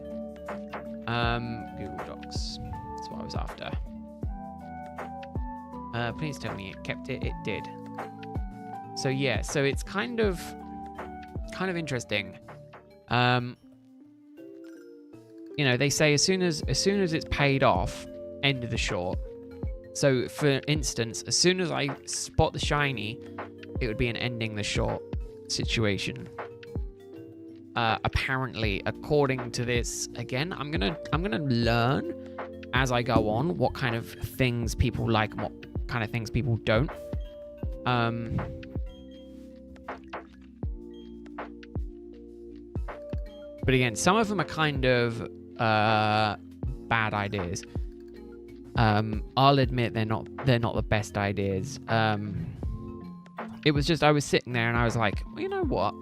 Google Docs. That's what I was after. Please tell me it kept it. It did. So yeah, so it's kind of interesting. You know, they say as soon as it's paid off, end of the short. So for instance, as soon as I spot the shiny, it would be an ending the short situation. Apparently, according to this, again, I'm gonna learn as I go on what kind of things people like and what kind of things people don't. But again, some of them are kind of bad ideas. I'll admit they're not the best ideas. It was just I was sitting there and I was like, well, you know what?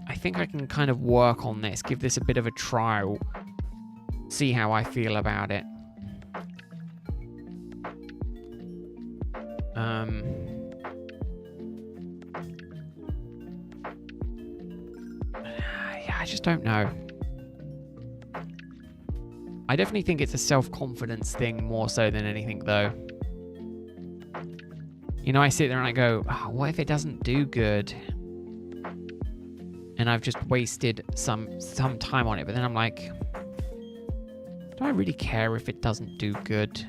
I think I can kind of work on this, give this a bit of a trial, see how I feel about it. Yeah, I just don't know. I definitely think it's a self-confidence thing more so than anything, though. You know, I sit there and I go, oh, what if it doesn't do good? And I've just wasted some time on it. But then I'm like, do I really care if it doesn't do good?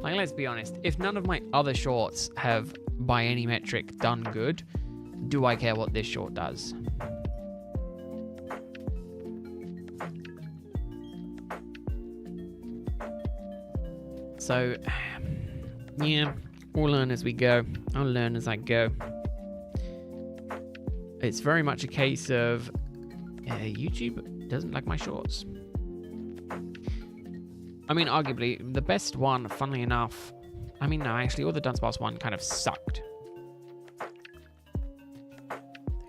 Like, let's be honest. If none of my other shorts have, by any metric, done good, do I care what this short does? So, yeah, we'll learn as we go. I'll learn as I go. It's very much a case of YouTube doesn't like my shorts. I mean, arguably, the best one, funnily enough, I mean, no, actually, all the Dunsparce one kind of sucked.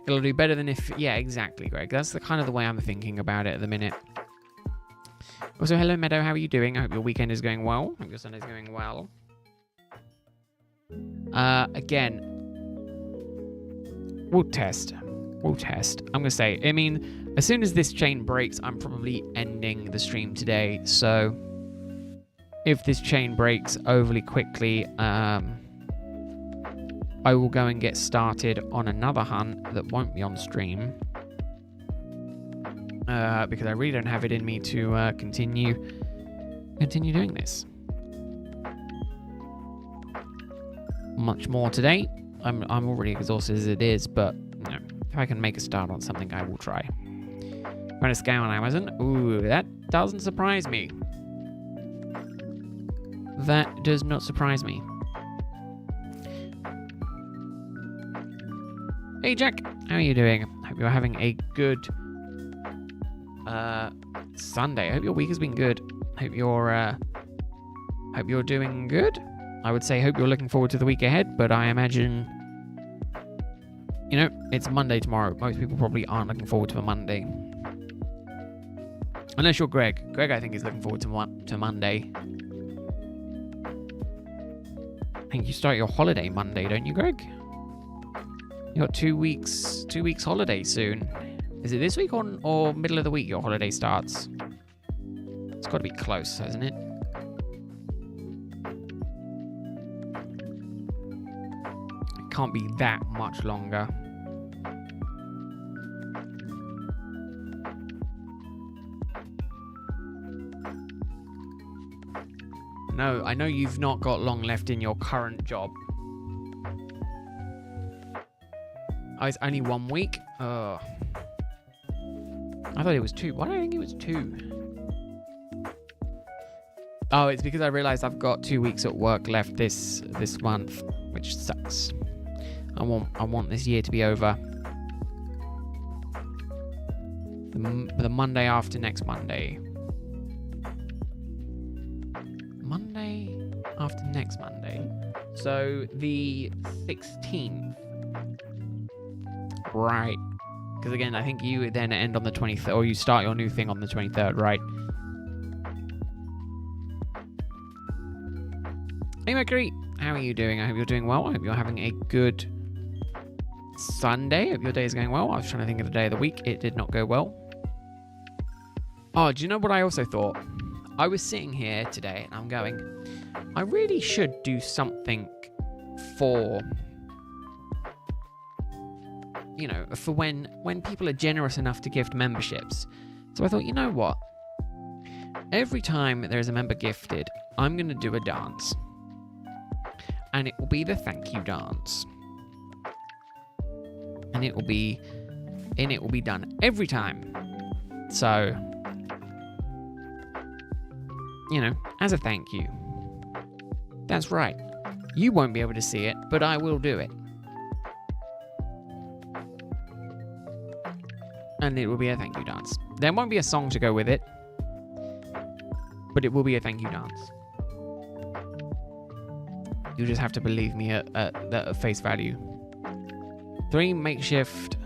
It'll do better than if... Yeah, exactly, Greg. That's the kind of the way I'm thinking about it at the minute. Also, hello, Meadow. How are you doing? I hope your weekend is going well. I hope your Sunday's going well. Again, we'll test. I'm going to say, I mean, as soon as this chain breaks, I'm probably ending the stream today. So, if this chain breaks overly quickly, I will go and get started on another hunt that won't be on stream. Because I really don't have it in me to continue doing this. Much more today. I'm already exhausted as it is, but you know, if I can make a start on something, I will try. Run a scan on Amazon. Ooh, that doesn't surprise me. That does not surprise me. Hey Jack, how are you doing? Hope you're having a good Sunday. I hope your week has been good. Hope you're doing good. I would say hope you're looking forward to the week ahead, but I imagine, you know, it's Monday tomorrow. Most people probably aren't looking forward to a Monday. Unless you're Greg. Greg, I think, is looking forward to Monday. I think you start your holiday Monday, don't you, Greg? You got 2 weeks holiday soon. Is it this week or middle of the week your holiday starts? It's got to be close, hasn't it? It can't be that much longer. No, I know you've not got long left in your current job. Oh, it's only 1 week? Oh. I thought it was 2. Why do I think it was 2? Oh, it's because I realized I've got 2 weeks at work left this month, which sucks. I want this year to be over. The Monday after next Monday. Monday after next Monday. So the 16th. Right. Because again, I think you then end on the 23rd, or you start your new thing on the 23rd, right? Hey Mercury, how are you doing? I hope you're doing well. I hope you're having a good Sunday. I hope your day is going well. I was trying to think of the day of the week. It did not go well. Oh, do you know what I also thought? I was sitting here today and I'm going, I really should do something for, you know, for when people are generous enough to gift memberships. So I thought, you know what? Every time there's a member gifted, I'm going to do a dance. And it will be the thank you dance. And it will be done every time. So, you know, as a thank you. That's right. You won't be able to see it, but I will do it. And it will be a thank you dance. There won't be a song to go with it, but it will be a thank you dance. You just have to believe me at face value. 3 makeshift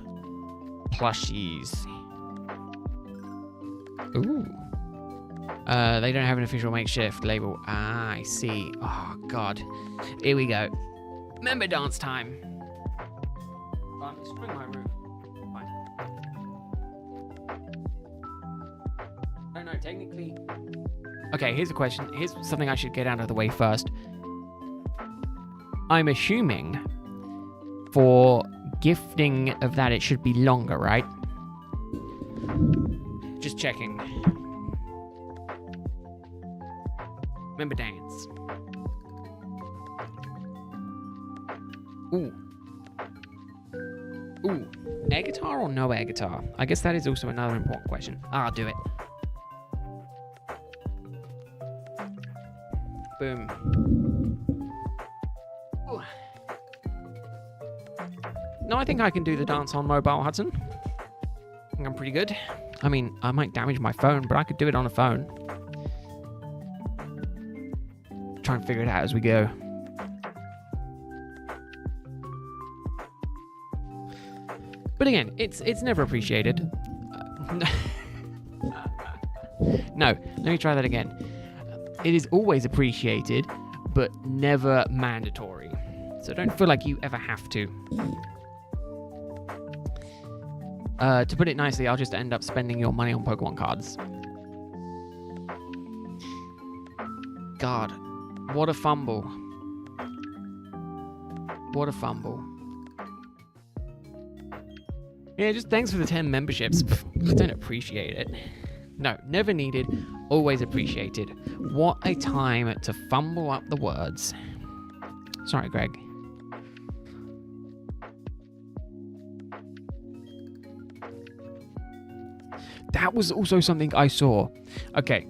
plushies. Ooh. They don't have an official makeshift label. Ah, I see. Oh, God. Here we go. Member dance time. I'm screwing my room. Fine. No, technically... Okay, here's a question. Here's something I should get out of the way first. I'm assuming for gifting of that, it should be longer, right? Just checking. Member dance. Ooh. Ooh. Air guitar or no air guitar? I guess that is also another important question. I'll do it. Boom. Ooh. No, I think I can do the dance on mobile, Hudson. I think I'm pretty good. I mean, I might damage my phone, but I could do it on a phone. Try and figure it out as we go. But again, it's never appreciated. No, let me try that again. It is always appreciated, but never mandatory. So don't feel like you ever have to. To put it nicely, I'll just end up spending your money on Pokemon cards. God, what a fumble. What a fumble. Yeah, just thanks for the 10 memberships. I don't appreciate it. No, never needed, always appreciated. What a time to fumble up the words. Sorry, Greg. That was also something I saw. Okay,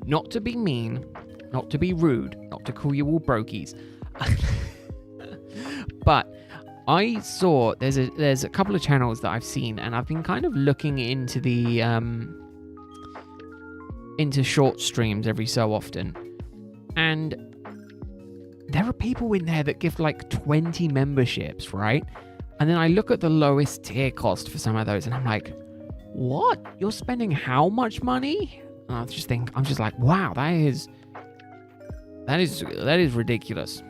not to be mean, not to be rude, not to call you all brokies. But I saw there's a couple of channels that I've seen, and I've been kind of looking into the into short streams every so often, and there are people in there that give like 20 memberships, right? And then I look at the lowest tier cost for some of those, and I'm like, what? You're spending how much money? And I'm just like, wow, that is ridiculous.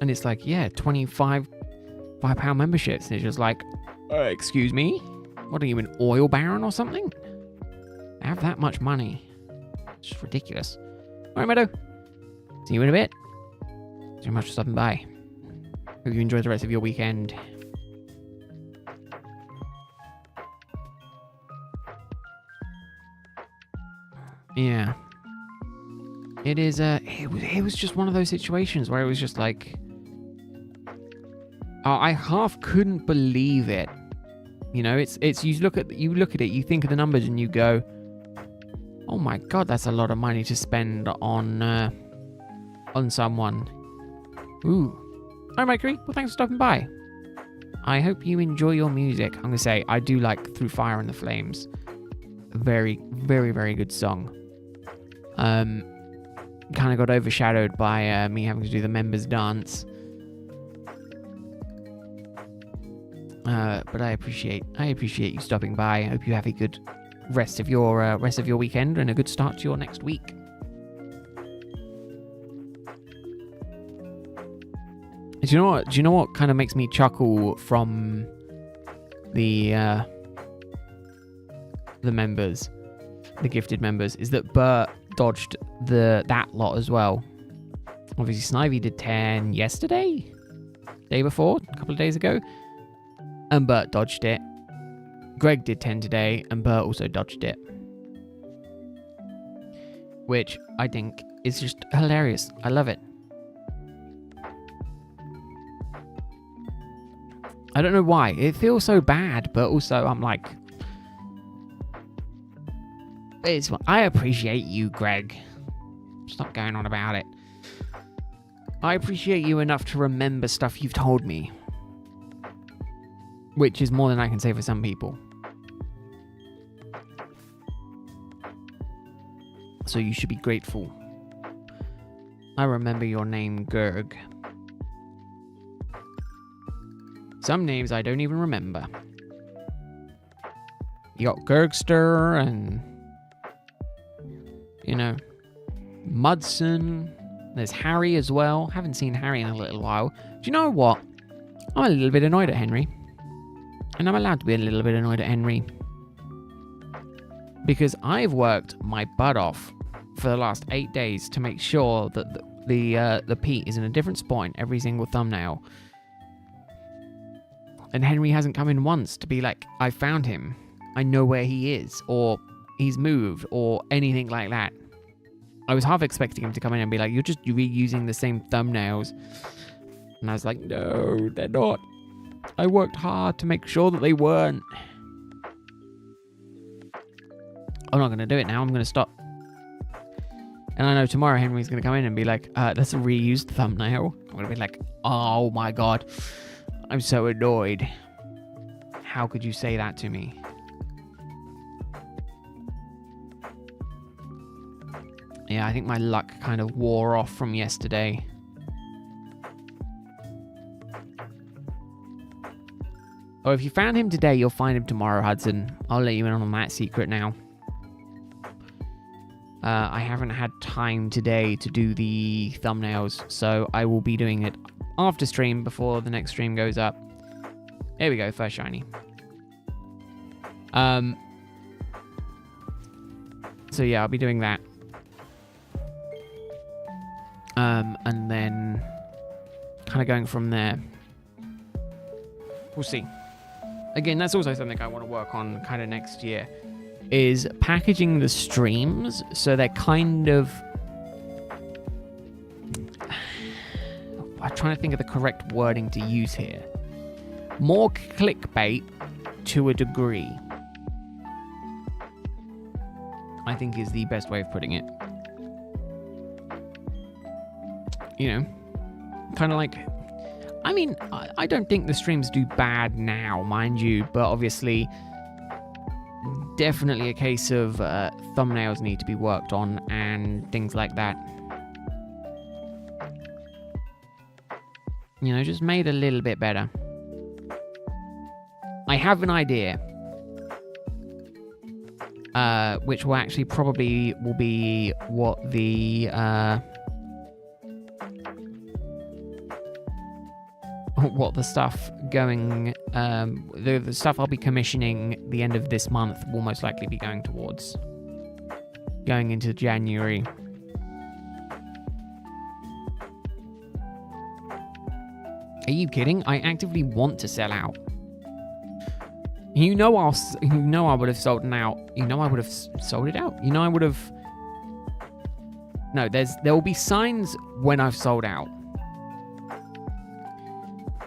And it's like, yeah, 25 £5 memberships. And it's just like, excuse me? What are you, an oil baron or something? I have that much money. It's just ridiculous. All right, Meadow. See you in a bit. Thanks very much for stopping by. Hope you enjoy the rest of your weekend. Yeah. It is, it was just one of those situations where it was just like, I half couldn't believe it. You know, it's you look at it, you think of the numbers and you go, oh my god, that's a lot of money to spend on someone. Ooh. All right, Mercury. Well, thanks for stopping by. I hope you enjoy your music. I'm gonna say I do like Through Fire and the Flames. A very, very, very good song. Kind of got overshadowed by me having to do the members dance. But I appreciate you stopping by. I hope you have a good rest of your weekend and a good start to your next week. Do you know what kind of makes me chuckle from the members, the gifted members, is that Bert dodged that lot as well. Obviously, Snivy did 10 yesterday, day before, a couple of days ago, and Bert dodged it. Greg did 10 today, and Bert also dodged it, which I think is just hilarious. I love it. I don't know why. It feels so bad, but also I'm like, I appreciate you, Greg. Stop going on about it. I appreciate you enough to remember stuff you've told me, which is more than I can say for some people. So you should be grateful. I remember your name, Gerg. Some names I don't even remember. You got Gergster and, you know, Mudson. There's Harry as well. Haven't seen Harry in a little while. Do you know what? I'm a little bit annoyed at Henry. And I'm allowed to be a little bit annoyed at Henry. Because I've worked my butt off for the last 8 days to make sure that the Pete is in a different spot in every single thumbnail. And Henry hasn't come in once to be like, I found him. I know where he is. Or he's moved. Or anything like that. I was half expecting him to come in and be like, you're just reusing the same thumbnails. And I was like, no, they're not. I worked hard to make sure that they weren't. I'm not going to do it now. I'm going to stop. And I know tomorrow Henry's going to come in and be like, that's a reused thumbnail. I'm going to be like, oh my god. I'm so annoyed. How could you say that to me? Yeah, I think my luck kind of wore off from yesterday. Oh, if you found him today, you'll find him tomorrow, Hudson. I'll let you in on that secret now. I haven't had time today to do the thumbnails, so I will be doing it after stream before the next stream goes up. There we go, first shiny. So yeah, I'll be doing that. And then kind of going from there. We'll see. Again, that's also something I want to work on kind of next year, is packaging the streams so they're kind of... I'm trying to think of the correct wording to use here. More clickbait to a degree, I think, is the best way of putting it. You know, kind of like... I mean, I don't think the streams do bad now, mind you, but obviously definitely a case of thumbnails need to be worked on and things like that. You know, just made a little bit better. I have an idea, which will actually probably will be what the what the stuff going, the stuff I'll be commissioning the end of this month will most likely be going towards. Going into January. Are you kidding? I actively want to sell out. You know I would have sold it out. You know I would have sold it out. You know I would have. No, there will be signs when I've sold out.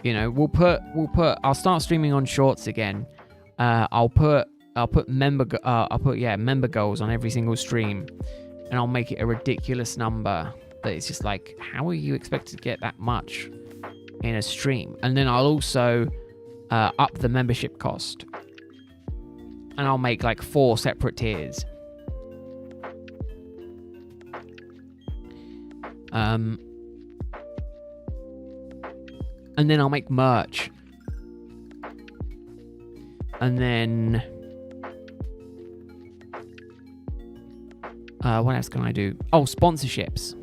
You know, we'll put. I'll start streaming on Shorts again. I'll put member goals on every single stream, and I'll make it a ridiculous number that it's just like, how are you expected to get that much in a stream? And then I'll also up the membership cost, and I'll make like 4 separate tiers. And then I'll make merch, and then what else can I do? Oh, sponsorships.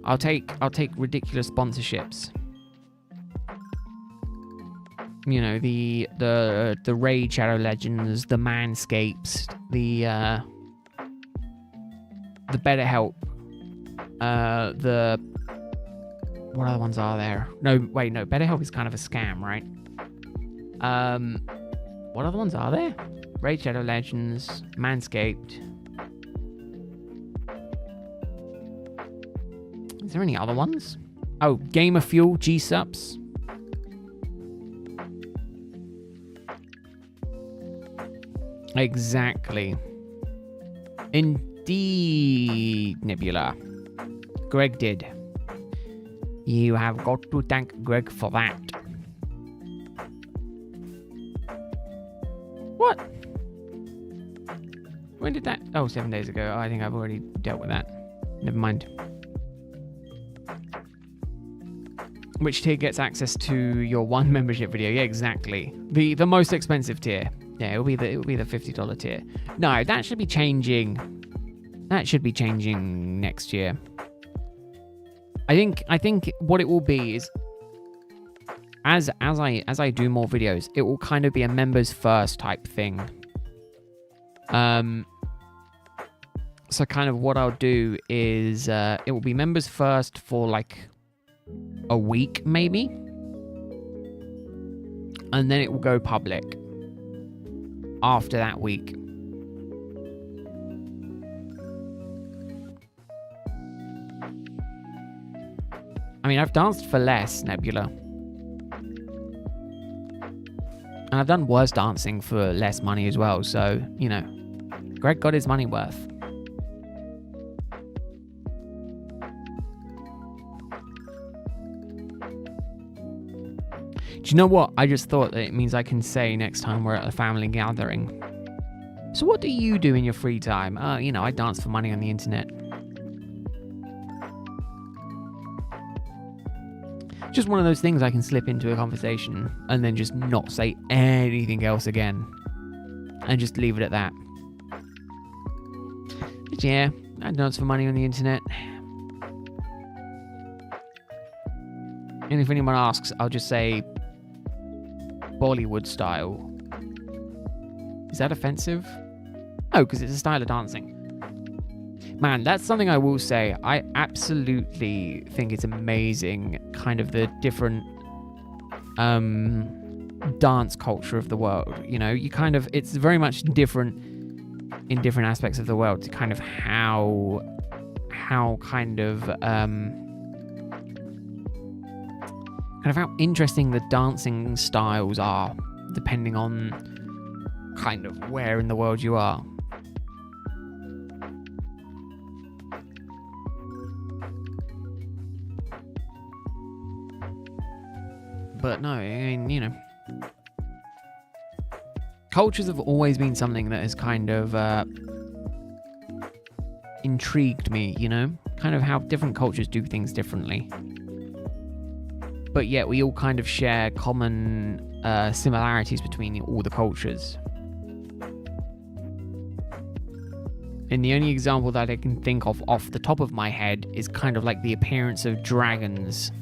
I'll take ridiculous sponsorships. You know, the Raid Shadow Legends, the Manscapes, the BetterHelp, what other ones are there? No, wait, no, BetterHelp is kind of a scam, right? What other ones are there? Raid Shadow Legends, Manscaped. Is there any other ones? Oh, Gamer Fuel, G-Subs. Exactly. Indeed, Nebula. Greg did. You have got to thank Greg for that. What? When did that? Oh, 7 days ago. Oh, I think I've already dealt with that. Never mind. Which tier gets access to your one membership video? Yeah, exactly. The most expensive tier. Yeah, it'll be the $50 tier. No, that should be changing. That should be changing next year. I think what it will be is as I do more videos, it will kind of be a members first type thing. So kind of what I'll do is it will be members first for like a week maybe, and then it will go public after that week. I mean, I've danced for less, Nebula. And I've done worse dancing for less money as well, so, you know, Greg got his money worth. Do you know what? I just thought that it means I can say next time we're at a family gathering. So what do you do in your free time? You know, I dance for money on the internet. Just one of those things I can slip into a conversation and then just not say anything else again. And just leave it at that. But yeah, I dance for money on the internet. And if anyone asks, I'll just say Bollywood style. Is that offensive? Oh, because it's a style of dancing. Man, that's something I will say. I absolutely think it's amazing, kind of the different dance culture of the world. You know, you kind of, it's very much different in different aspects of the world to kind of how kind of how interesting the dancing styles are, depending on kind of where in the world you are. But no, I mean, you know, cultures have always been something that has kind of intrigued me, you know, kind of how different cultures do things differently. But yet we all kind of share common similarities between all the cultures. And the only example that I can think of off the top of my head is kind of like the appearance of dragons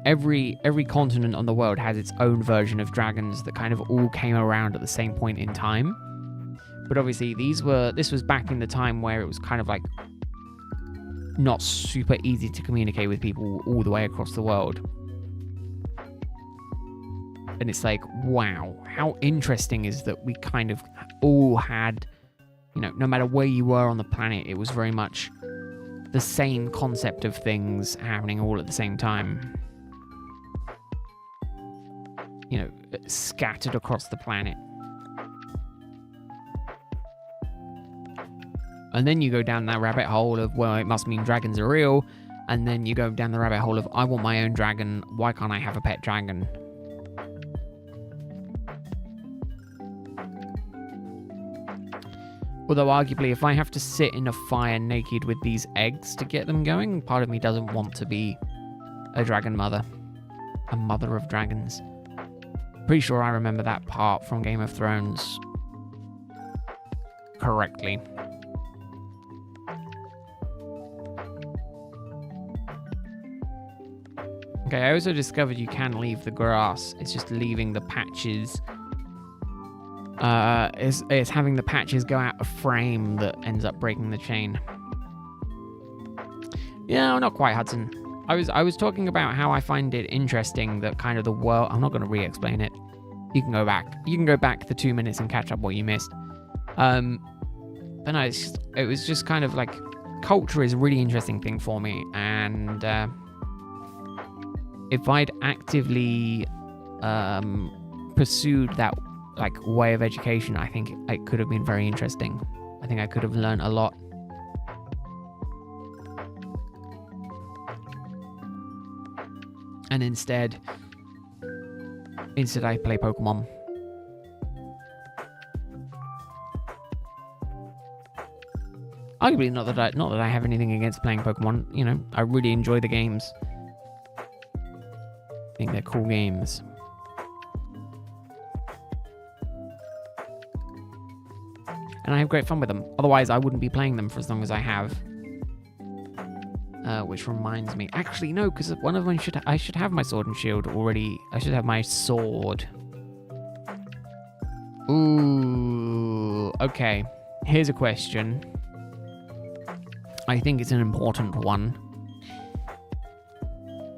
every continent on the world has its own version of dragons that kind of all came around at the same point in time. But obviously this was back in the time where it was kind of like not super easy to communicate with people all the way across the world. And it's like, wow, how interesting is that we kind of all had, no matter where you were on the planet, it was very much the same concept of things happening all at the same time. Scattered across the planet. And then you go down that rabbit hole of, well, it must mean dragons are real. And then you go down the rabbit hole of, I want my own dragon. Why can't I have a pet dragon? Although arguably, if I have to sit in a fire naked with these eggs to get them going, part of me doesn't want to be a dragon mother. A mother of dragons. Pretty sure I remember that part from Game of Thrones correctly. Okay, I also discovered you can leave the grass. It's just leaving the patches. It's having the patches go out of frame that ends up breaking the chain. Yeah, not quite, Hudson. I was talking about how I find it interesting that kind of the world. I'm not going to re-explain it. You can go back. You can go back the 2 minutes and catch up what you missed. But no, it was just kind of like culture is a really interesting thing for me, and if I'd actively pursued that like way of education, I think it could have been very interesting. I think I could have learned a lot. And instead I play Pokemon. Arguably, not that I have anything against playing Pokemon. I really enjoy the games. I think they're cool games. And I have great fun with them. Otherwise, I wouldn't be playing them for as long as I have. Which reminds me, actually no, because one of them I should have my sword and shield already. I should have my sword. Ooh, okay. Here's a question. I think it's an important one.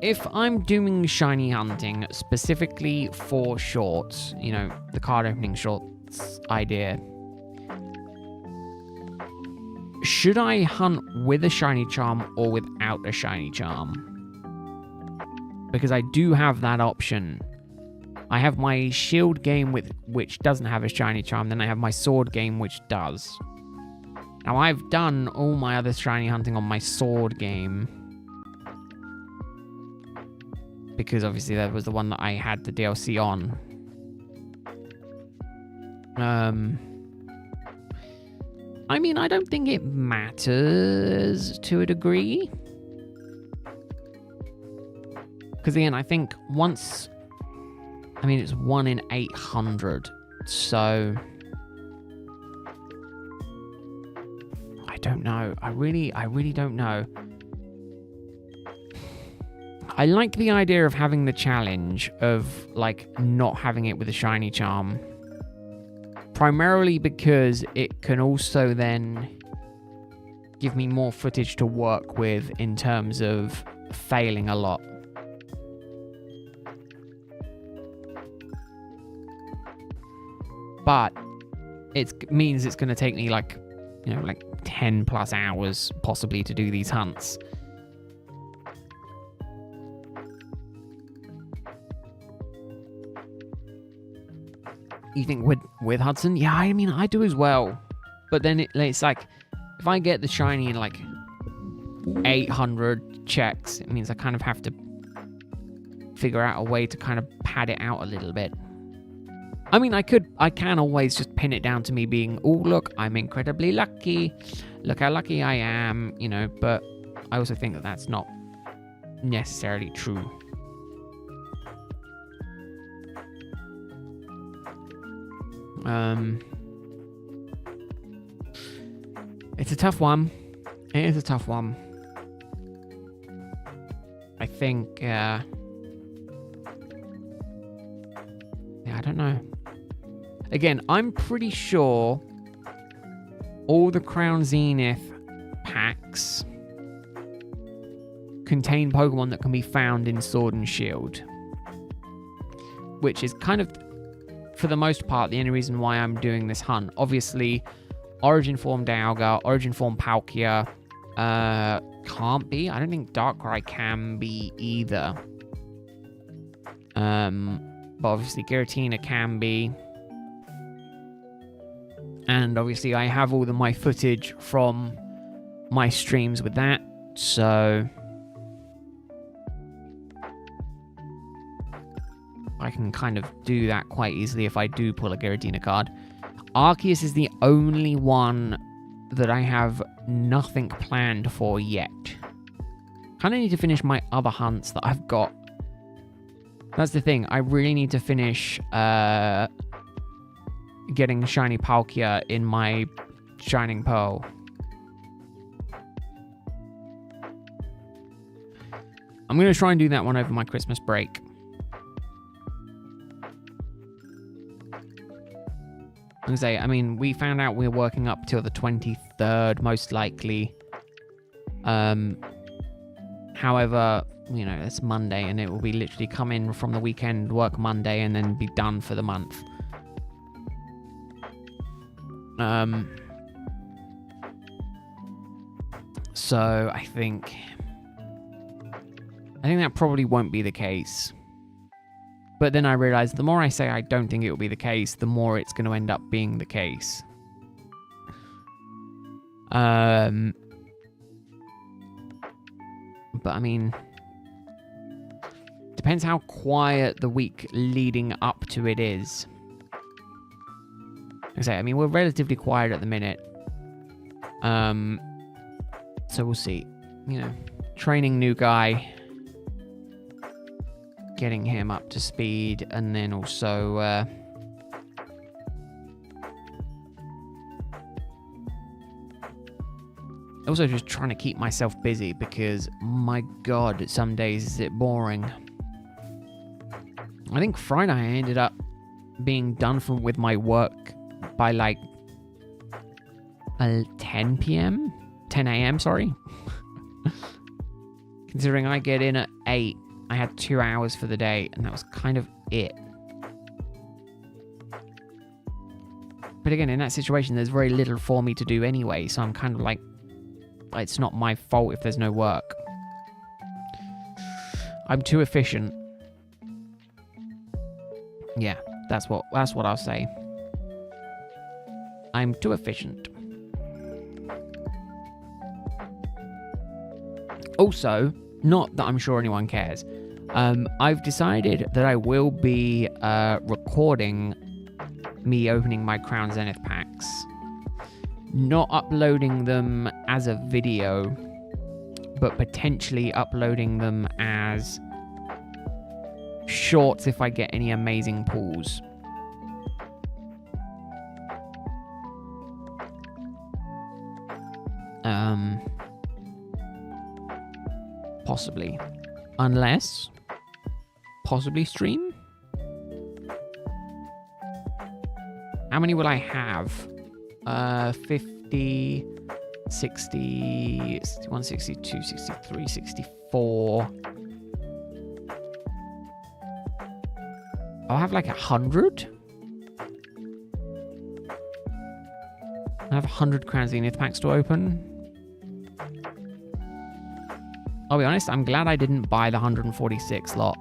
If I'm doing shiny hunting specifically for shorts, the card opening shorts idea, should I hunt with a shiny charm or without a shiny charm? Because I do have that option. I have my shield game which doesn't have a shiny charm, then I have my sword game which does. Now I've done all my other shiny hunting on my sword game, because obviously that was the one that I had the DLC on. I mean, I don't think it matters to a degree. Because again, I think it's 1 in 800. So I don't know. I really don't know. I like the idea of having the challenge of like not having it with a shiny charm. Primarily because it can also then give me more footage to work with in terms of failing a lot. But it means it's going to take me like 10 plus hours possibly to do these hunts. You think with Hudson? Yeah, I mean, I do as well. But then it's like, if I get the shiny in like 800 checks, it means I kind of have to figure out a way to kind of pad it out a little bit. I mean, I can always just pin it down to me being, oh, look, I'm incredibly lucky. Look how lucky I am, but I also think that that's not necessarily true. It's a tough one. It is a tough one. I think don't know. Again, I'm pretty sure all the Crown Zenith packs contain Pokemon that can be found in Sword and Shield. Which is kind of, for the most part, the only reason why I'm doing this hunt. Obviously, Origin Form Dialga, Origin Form Palkia, can't be. I don't think Darkrai can be either. But obviously Giratina can be. And obviously I have all my footage from my streams with that, so I can kind of do that quite easily if I do pull a Giratina card. Arceus is the only one that I have nothing planned for yet. Kind of need to finish my other hunts that I've got. That's the thing. I really need to finish getting Shiny Palkia in my Shining Pearl. I'm going to try and do that one over my Christmas break. I mean, we found out we're working up till the 23rd, most likely. However, you know, it's Monday, and it will be literally come in from the weekend, work Monday, and then be done for the month. So I think that probably won't be the case. But then I realized the more I say I don't think it will be the case, the more it's going to end up being the case. But I mean, depends how quiet the week leading up to it is. I mean, we're relatively quiet at the minute. So we'll see. You know, training new guy, getting him up to speed, and then also just trying to keep myself busy, because my god, some days is it boring. I think Friday I ended up being done with my work by like 10 p.m. 10 a.m. sorry. Considering I get in at 8, I had 2 hours for the day, and that was kind of it. But again, in that situation, there's very little for me to do anyway, so I'm kind of like, it's not my fault if there's no work. I'm too efficient. Yeah, that's what I'll say. I'm too efficient. Also, not that I'm sure anyone cares, I've decided that I will be recording me opening my Crown Zenith packs. Not uploading them as a video, but potentially uploading them as shorts if I get any amazing pulls. Possibly. Unless, possibly stream? How many will I have? 50, 60, 61, 62, 63, 64. I'll have like 100? I have 100 Crown Zenith packs to open. I'll be honest, I'm glad I didn't buy the 146 lot.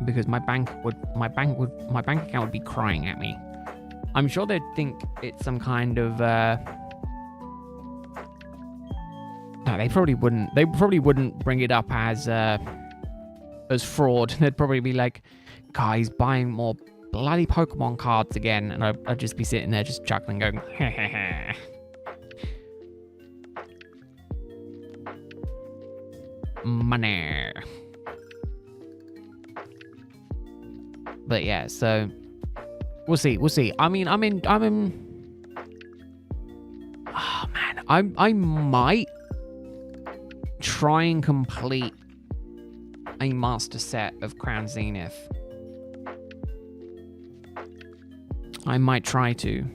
Because my bank account would be crying at me. I'm sure they'd think it's some kind of no, they probably wouldn't. They probably wouldn't bring it up as fraud. They'd probably be like, guys, buying more bloody Pokemon cards again, and I'd just be sitting there just chuckling, going, ha ha ha. Money. But yeah, so we'll see. I mean, I'm in. Oh man, I might try and complete a master set of Crown Zenith. I might try to.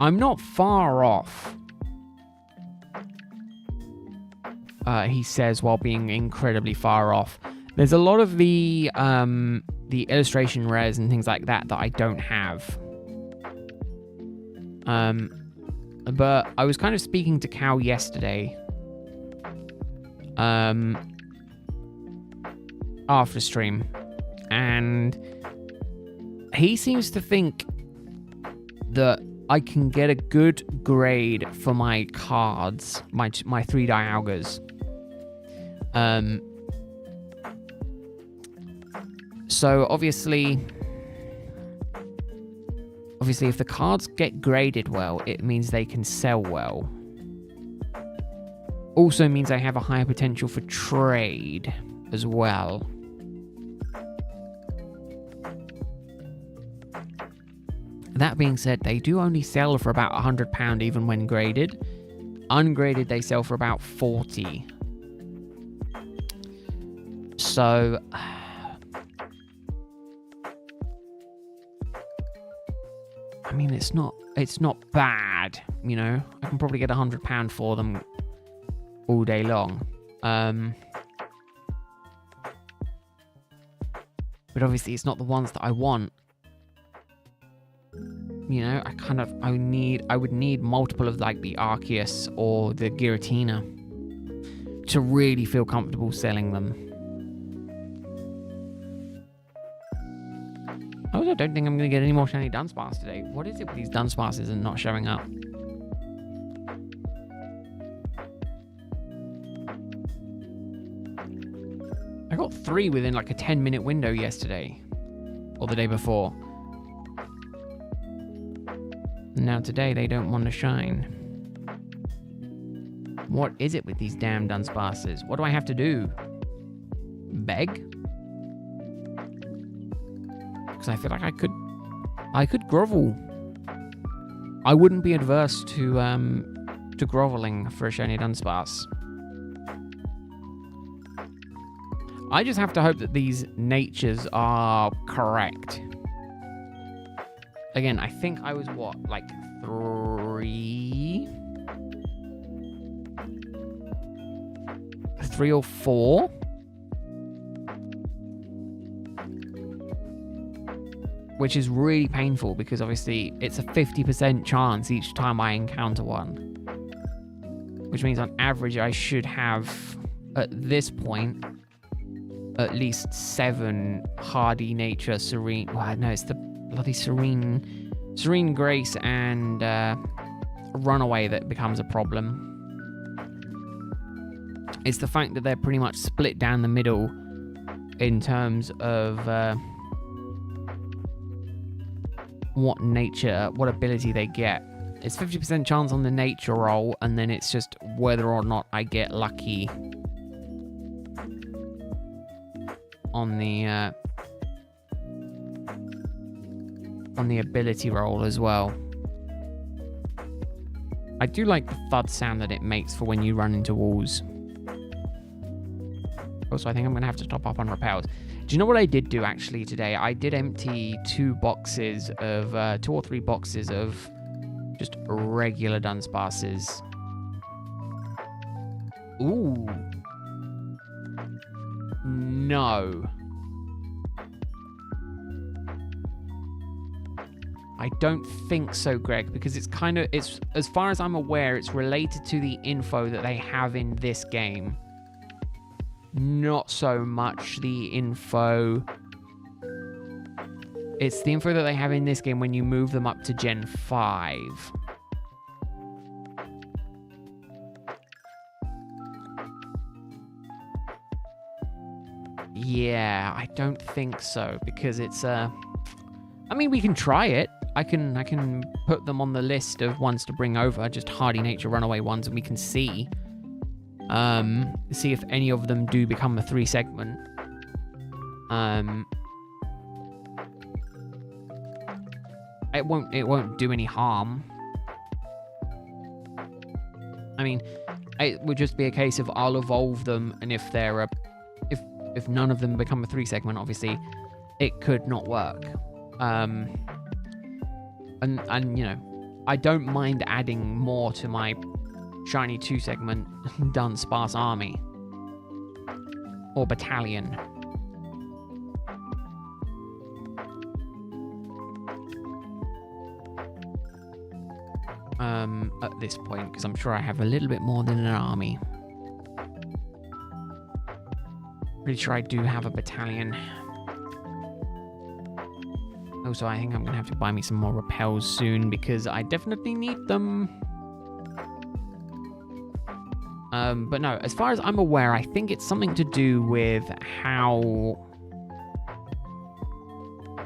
I'm not far off, he says, while being incredibly far off. There's a lot of the illustration rares and things like that I don't have. But I was kind of speaking to Cal yesterday, after stream, and he seems to think that I can get a good grade for my cards, my 3 Dialgas. So obviously if the cards get graded well, it means they can sell well. Also means I have a higher potential for trade as well. That being said, they do only sell for about £100 even when graded. Ungraded, they sell for about 40. So I mean, it's not bad, you know. I can probably get £100 for them all day long. But obviously it's not the ones that I want. You know, I would need multiple of like the Arceus or the Giratina to really feel comfortable selling them. I also don't think I'm going to get any more shiny Dunsparce today. What is it with these Dunsparces and not showing up? I got 3 within like a 10-minute window yesterday. Or the day before. And now today they don't want to shine. What is it with these damn Dunsparces? What do I have to do? Beg? Because I feel like I could grovel. I wouldn't be adverse to groveling for a shiny Dunsparce. I just have to hope that these natures are correct. Again, I think I was what, like 3 or 4? Which is really painful because obviously it's a 50% chance each time I encounter one. Which means on average I should have, at this point, at least 7 hardy nature serene. Well, no, it's the bloody serene grace and runaway that becomes a problem. It's the fact that they're pretty much split down the middle in terms of what ability they get. It's 50% chance on the nature roll, and then it's just whether or not I get lucky on the ability roll as well. I do like the thud sound that it makes for when you run into walls. Also, I think I'm going to have to top up on repels. Do you know what I did do actually today? I did empty 2 or 3 boxes of just regular Dunsparces. Ooh. No. I don't think so, Greg, because it's as far as I'm aware, it's related to the info that they have in this game. Not so much the info. It's the info that they have in this game when you move them up to Gen 5. Yeah, I don't think so, because it's I mean, we can try it. I can put them on the list of ones to bring over, just hardy nature runaway ones, and we can see if any of them do become a 3 segment. It won't do any harm. I mean, it would just be a case of I'll evolve them, and if they're if none of them become a 3-segment, obviously, it could not work. And you know, I don't mind adding more to my shiny 2-segment Dunsparce army or battalion. At this point, because I'm sure I have a little bit more than an army. Pretty sure I do have a battalion. Also, I think I'm going to have to buy me some more repels soon because I definitely need them. But no, as far as I'm aware, I think it's something to do with how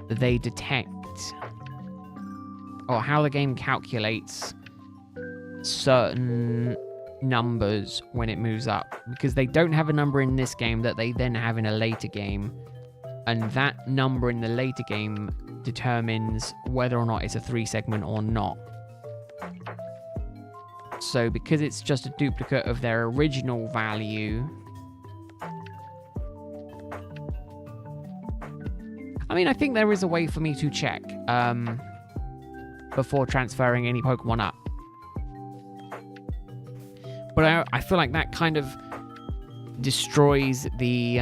they detect or how the game calculates certain numbers when it moves up, because they don't have a number in this game that they then have in a later game, and that number in the later game determines whether or not it's a 3-segment or not. So because it's just a duplicate of their original value, I mean, I think there is a way for me to check before transferring any Pokemon up. But I feel like that kind of destroys the...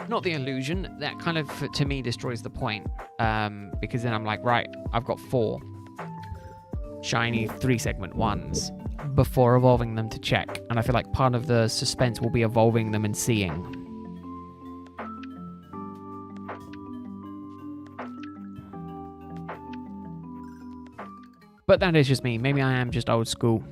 not the illusion, that kind of, to me, destroys the point. Because then I'm like, right, I've got 4 shiny 3-segment ones before evolving them to check. And I feel like part of the suspense will be evolving them and seeing. But that is just me. Maybe I am just old school.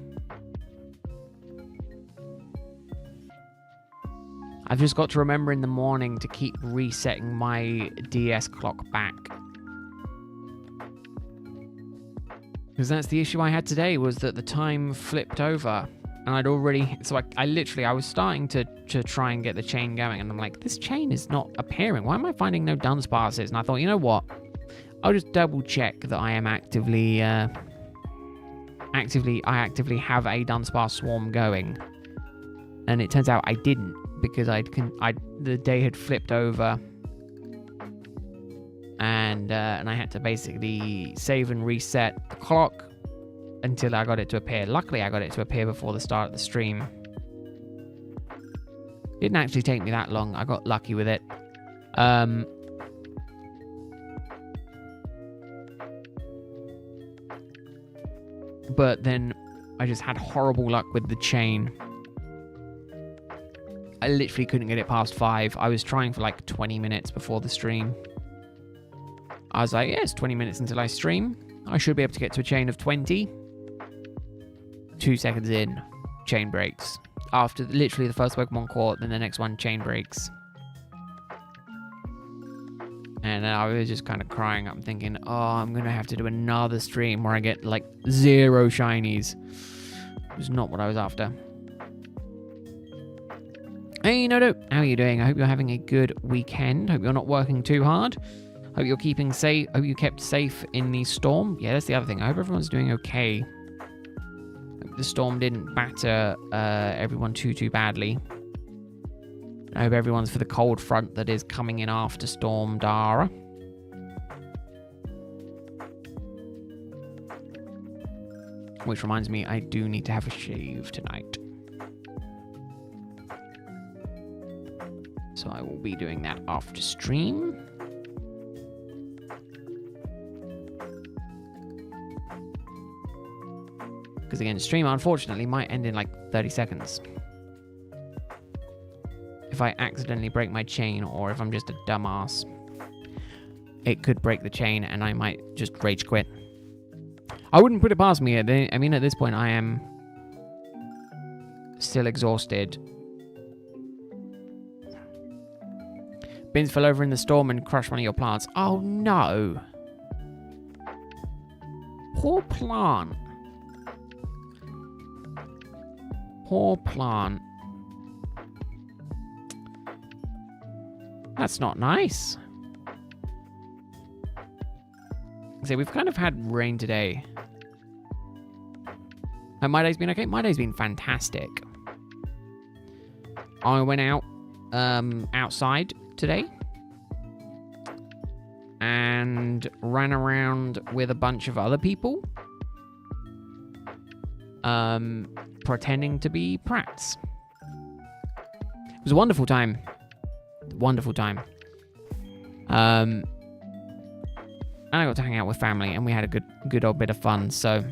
I've just got to remember in the morning to keep resetting my DS clock back. Because that's the issue I had today, was that the time flipped over. And I'd already... So I was starting to try and get the chain going. And I'm like, this chain is not appearing. Why am I finding no Dunsparces? And I thought, you know what? I'll just double check that I am actively... I actively have a Dunsparce swarm going. And it turns out I didn't. Because the day had flipped over, and I had to basically save and reset the clock until I got it to appear. Luckily, I got it to appear before the start of the stream. Didn't actually take me that long. I got lucky with it. But then I just had horrible luck with the chain. I literally couldn't get it past 5. I was trying for like 20 minutes before the stream. I was like, yeah, it's 20 minutes until I stream. I should be able to get to a chain of 20. 2 seconds in, chain breaks. After literally the first Pokemon caught, then the next one, chain breaks. And I was just kind of crying. I'm thinking, oh, I'm going to have to do another stream where I get like 0 shinies. It was not what I was after. Hey, Nodo, how are you doing? I hope you're having a good weekend. Hope you're not working too hard. Hope you're keeping safe. Hope you kept safe in the storm. Yeah, that's the other thing. I hope everyone's doing okay. Hope the storm didn't batter everyone too badly. I hope everyone's for the cold front that is coming in after Storm Dara. Which reminds me, I do need to have a shave tonight. So I will be doing that after stream. Because again, stream unfortunately might end in like 30 seconds. If I accidentally break my chain, or if I'm just a dumbass, it could break the chain and I might just rage quit. I wouldn't put it past me. I mean, at this point I am still exhausted. Bins fell over in the storm and crushed one of your plants. Oh no. Poor plant. Poor plant. That's not nice. So we've kind of had rain today. And my day's been okay? My day's been fantastic. I went out outside today and ran around with a bunch of other people pretending to be prats. It was a wonderful time. Wonderful time. And I got to hang out with family and we had a good old bit of fun, so...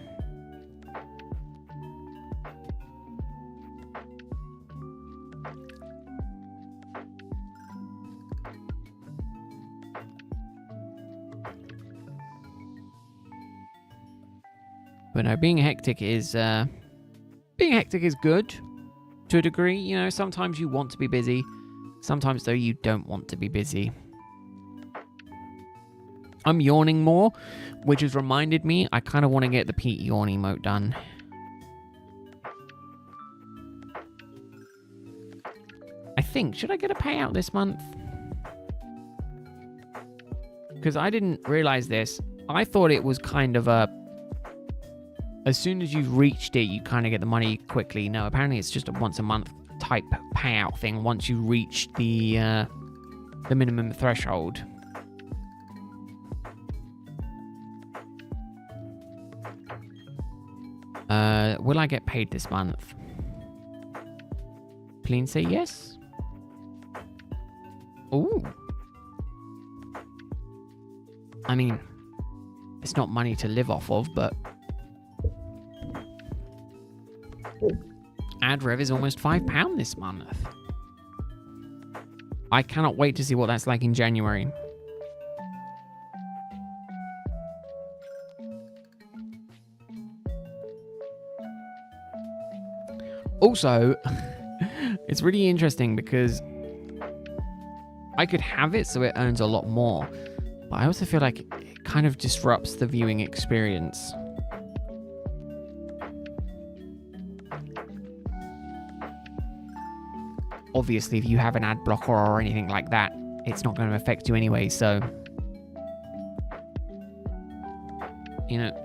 But no, being hectic is good to a degree. You know, sometimes you want to be busy. Sometimes, though, you don't want to be busy. I'm yawning more, which has reminded me I kind of want to get the Pete yawn emote done. I think, should I get a payout this month? Because I didn't realize this. I thought it was kind of a... As soon as you've reached it, you kind of get the money quickly. No, apparently it's just a once a month type payout thing once you reach the minimum threshold. Will I get paid this month? Please say yes. Ooh. I mean, it's not money to live off of, but... Ad rev is almost £5 this month. I cannot wait to see what that's like in January. Also, it's really interesting because I could have it so it earns a lot more, but I also feel like it kind of disrupts the viewing experience. Obviously, if you have an ad blocker or anything like that, it's not going to affect you anyway, so... You know...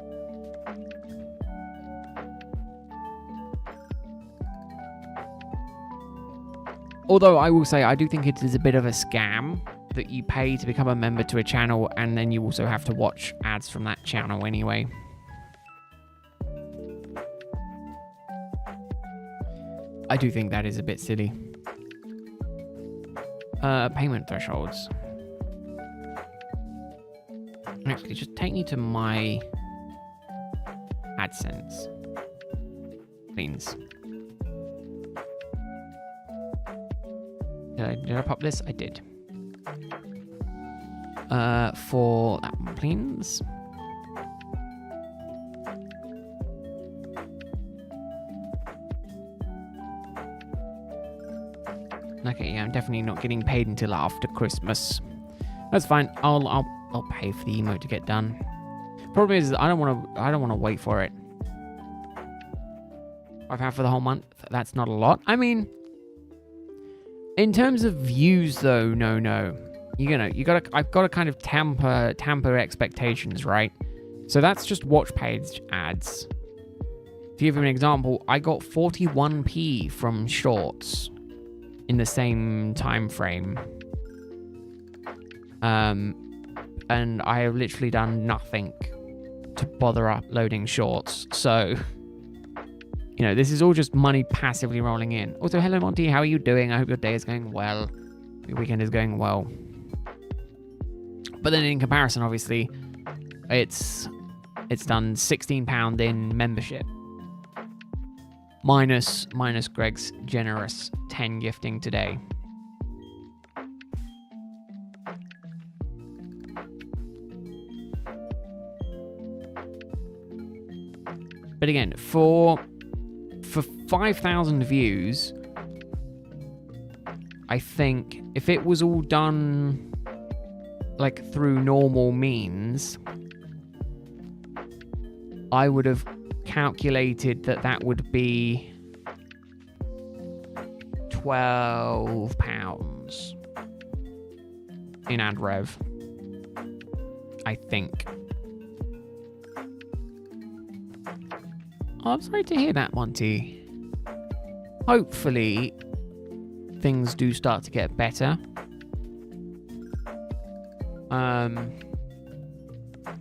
Although, I will say, I do think it is a bit of a scam that you pay to become a member to a channel, and then you also have to watch ads from that channel anyway. I do think that is a bit silly. Payment thresholds. Actually, just take me to my AdSense. Please. Did I pop this? I did. For that one, please. Okay, yeah, I'm definitely not getting paid until after Christmas. That's fine. I'll pay for the emote to get done. Problem is, I don't want to wait for it. I've had for the whole month. That's not a lot. I mean, in terms of views, though, no. I've got to kind of tamper expectations, right? So that's just watch page ads. To give you an example, I got 41p from shorts in the same time frame. And I have literally done nothing to bother uploading shorts. So, you know, this is all just money passively rolling in. Also, hello Monty, how are you doing? I hope your day is going well. Your weekend is going well. But then in comparison, obviously, it's done £16 in membership. Minus Greg's generous 10 gifting today. But again, for 5,000 views, I think if it was all done like through normal means, I would have calculated that would be £12 in ad rev, I think. Oh, I'm sorry to hear that, Monty. Hopefully, things do start to get better.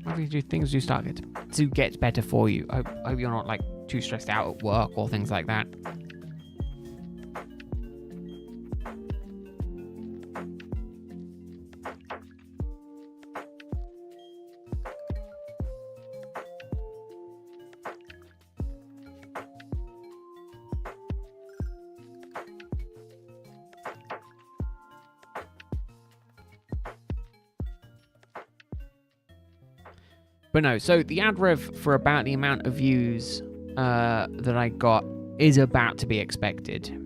Hopefully things do start to get better for you. I hope you're not like too stressed out at work or things like that. But no, so the ad rev for about the amount of views that I got is about to be expected.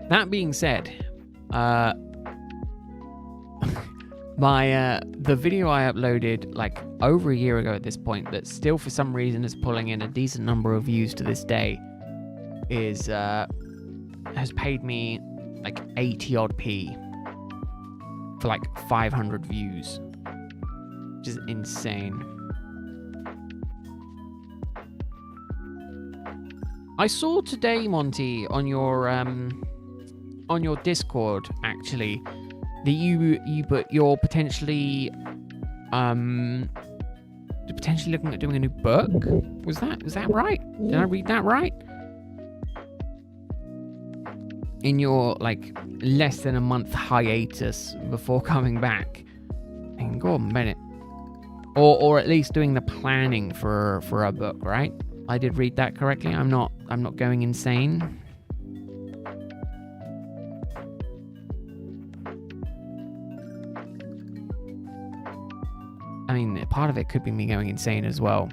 That being said, the video I uploaded like over a year ago at this point that still for some reason is pulling in a decent number of views to this day is has paid me like 80 odd p for like 500 views, which is insane. I saw today, Monty, on your Discord actually, that you're potentially looking at doing a new book. Was that right? Did I read that right? In your like less than a month hiatus before coming back. And go on a minute. Or at least doing the planning for a book, right? I did read that correctly. I'm not going insane. I mean, part of it could be me going insane as well.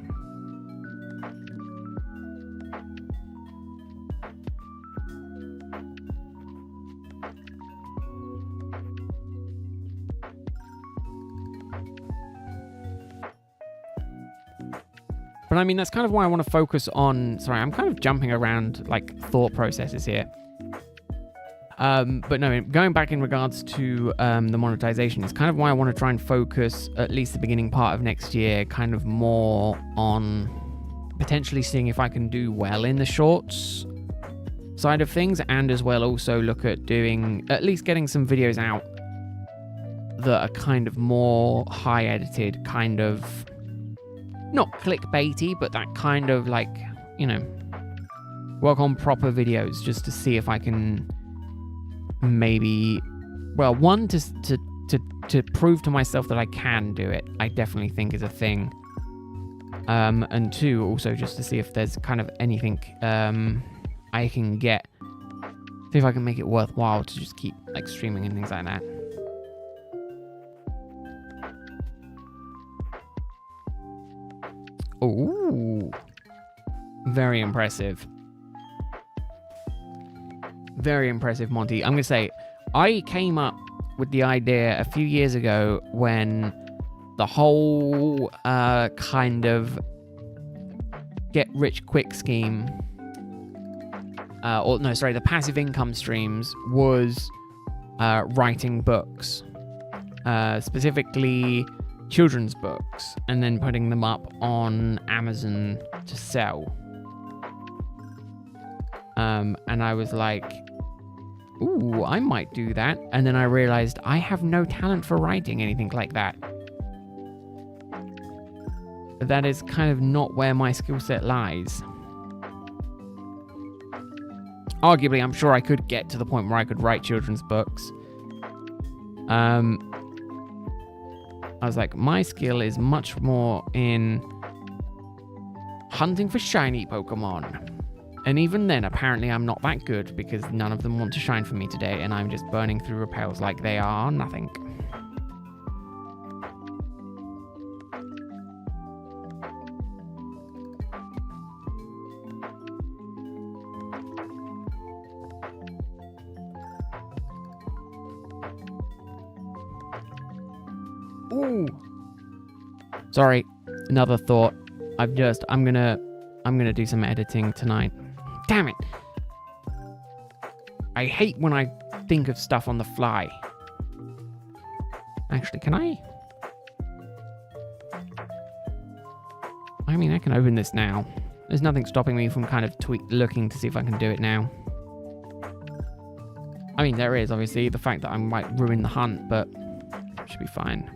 But I mean, that's kind of why I want to focus on... Sorry, I'm kind of jumping around, like, thought processes here. But no, going back in regards to the monetization, it's kind of why I want to try and focus, at least the beginning part of next year, kind of more on potentially seeing if I can do well in the shorts side of things, and as well also look at doing, at least getting some videos out that are kind of more high edited, kind of not clickbaity, but that kind of like, you know, work on proper videos just to see if I can maybe, well, one, to prove to myself that I can do it, I definitely think is a thing. And two, also just to see if there's kind of anything I can get, see if I can make it worthwhile to just keep like streaming and things like that. Ooh, very impressive. Very impressive, Monty. I'm going to say, I came up with the idea a few years ago when the whole kind of get-rich-quick scheme, the passive income streams was writing books, specifically children's books, and then putting them up on Amazon to sell. And I was like, ooh, I might do that. And then I realized I have no talent for writing anything like that. That is kind of not where my skill set lies. Arguably, I'm sure I could get to the point where I could write children's books. I was like, my skill is much more in hunting for shiny Pokemon. And even then, apparently I'm not that good because none of them want to shine for me today, and I'm just burning through repels like they are nothing. Ooh. Sorry, another thought. I'm gonna do some editing tonight. Damn it! I hate when I think of stuff on the fly. Actually, can I? I mean, I can open this now. There's nothing stopping me from kind of looking to see if I can do it now. I mean, there is obviously the fact that I might ruin the hunt, but it should be fine.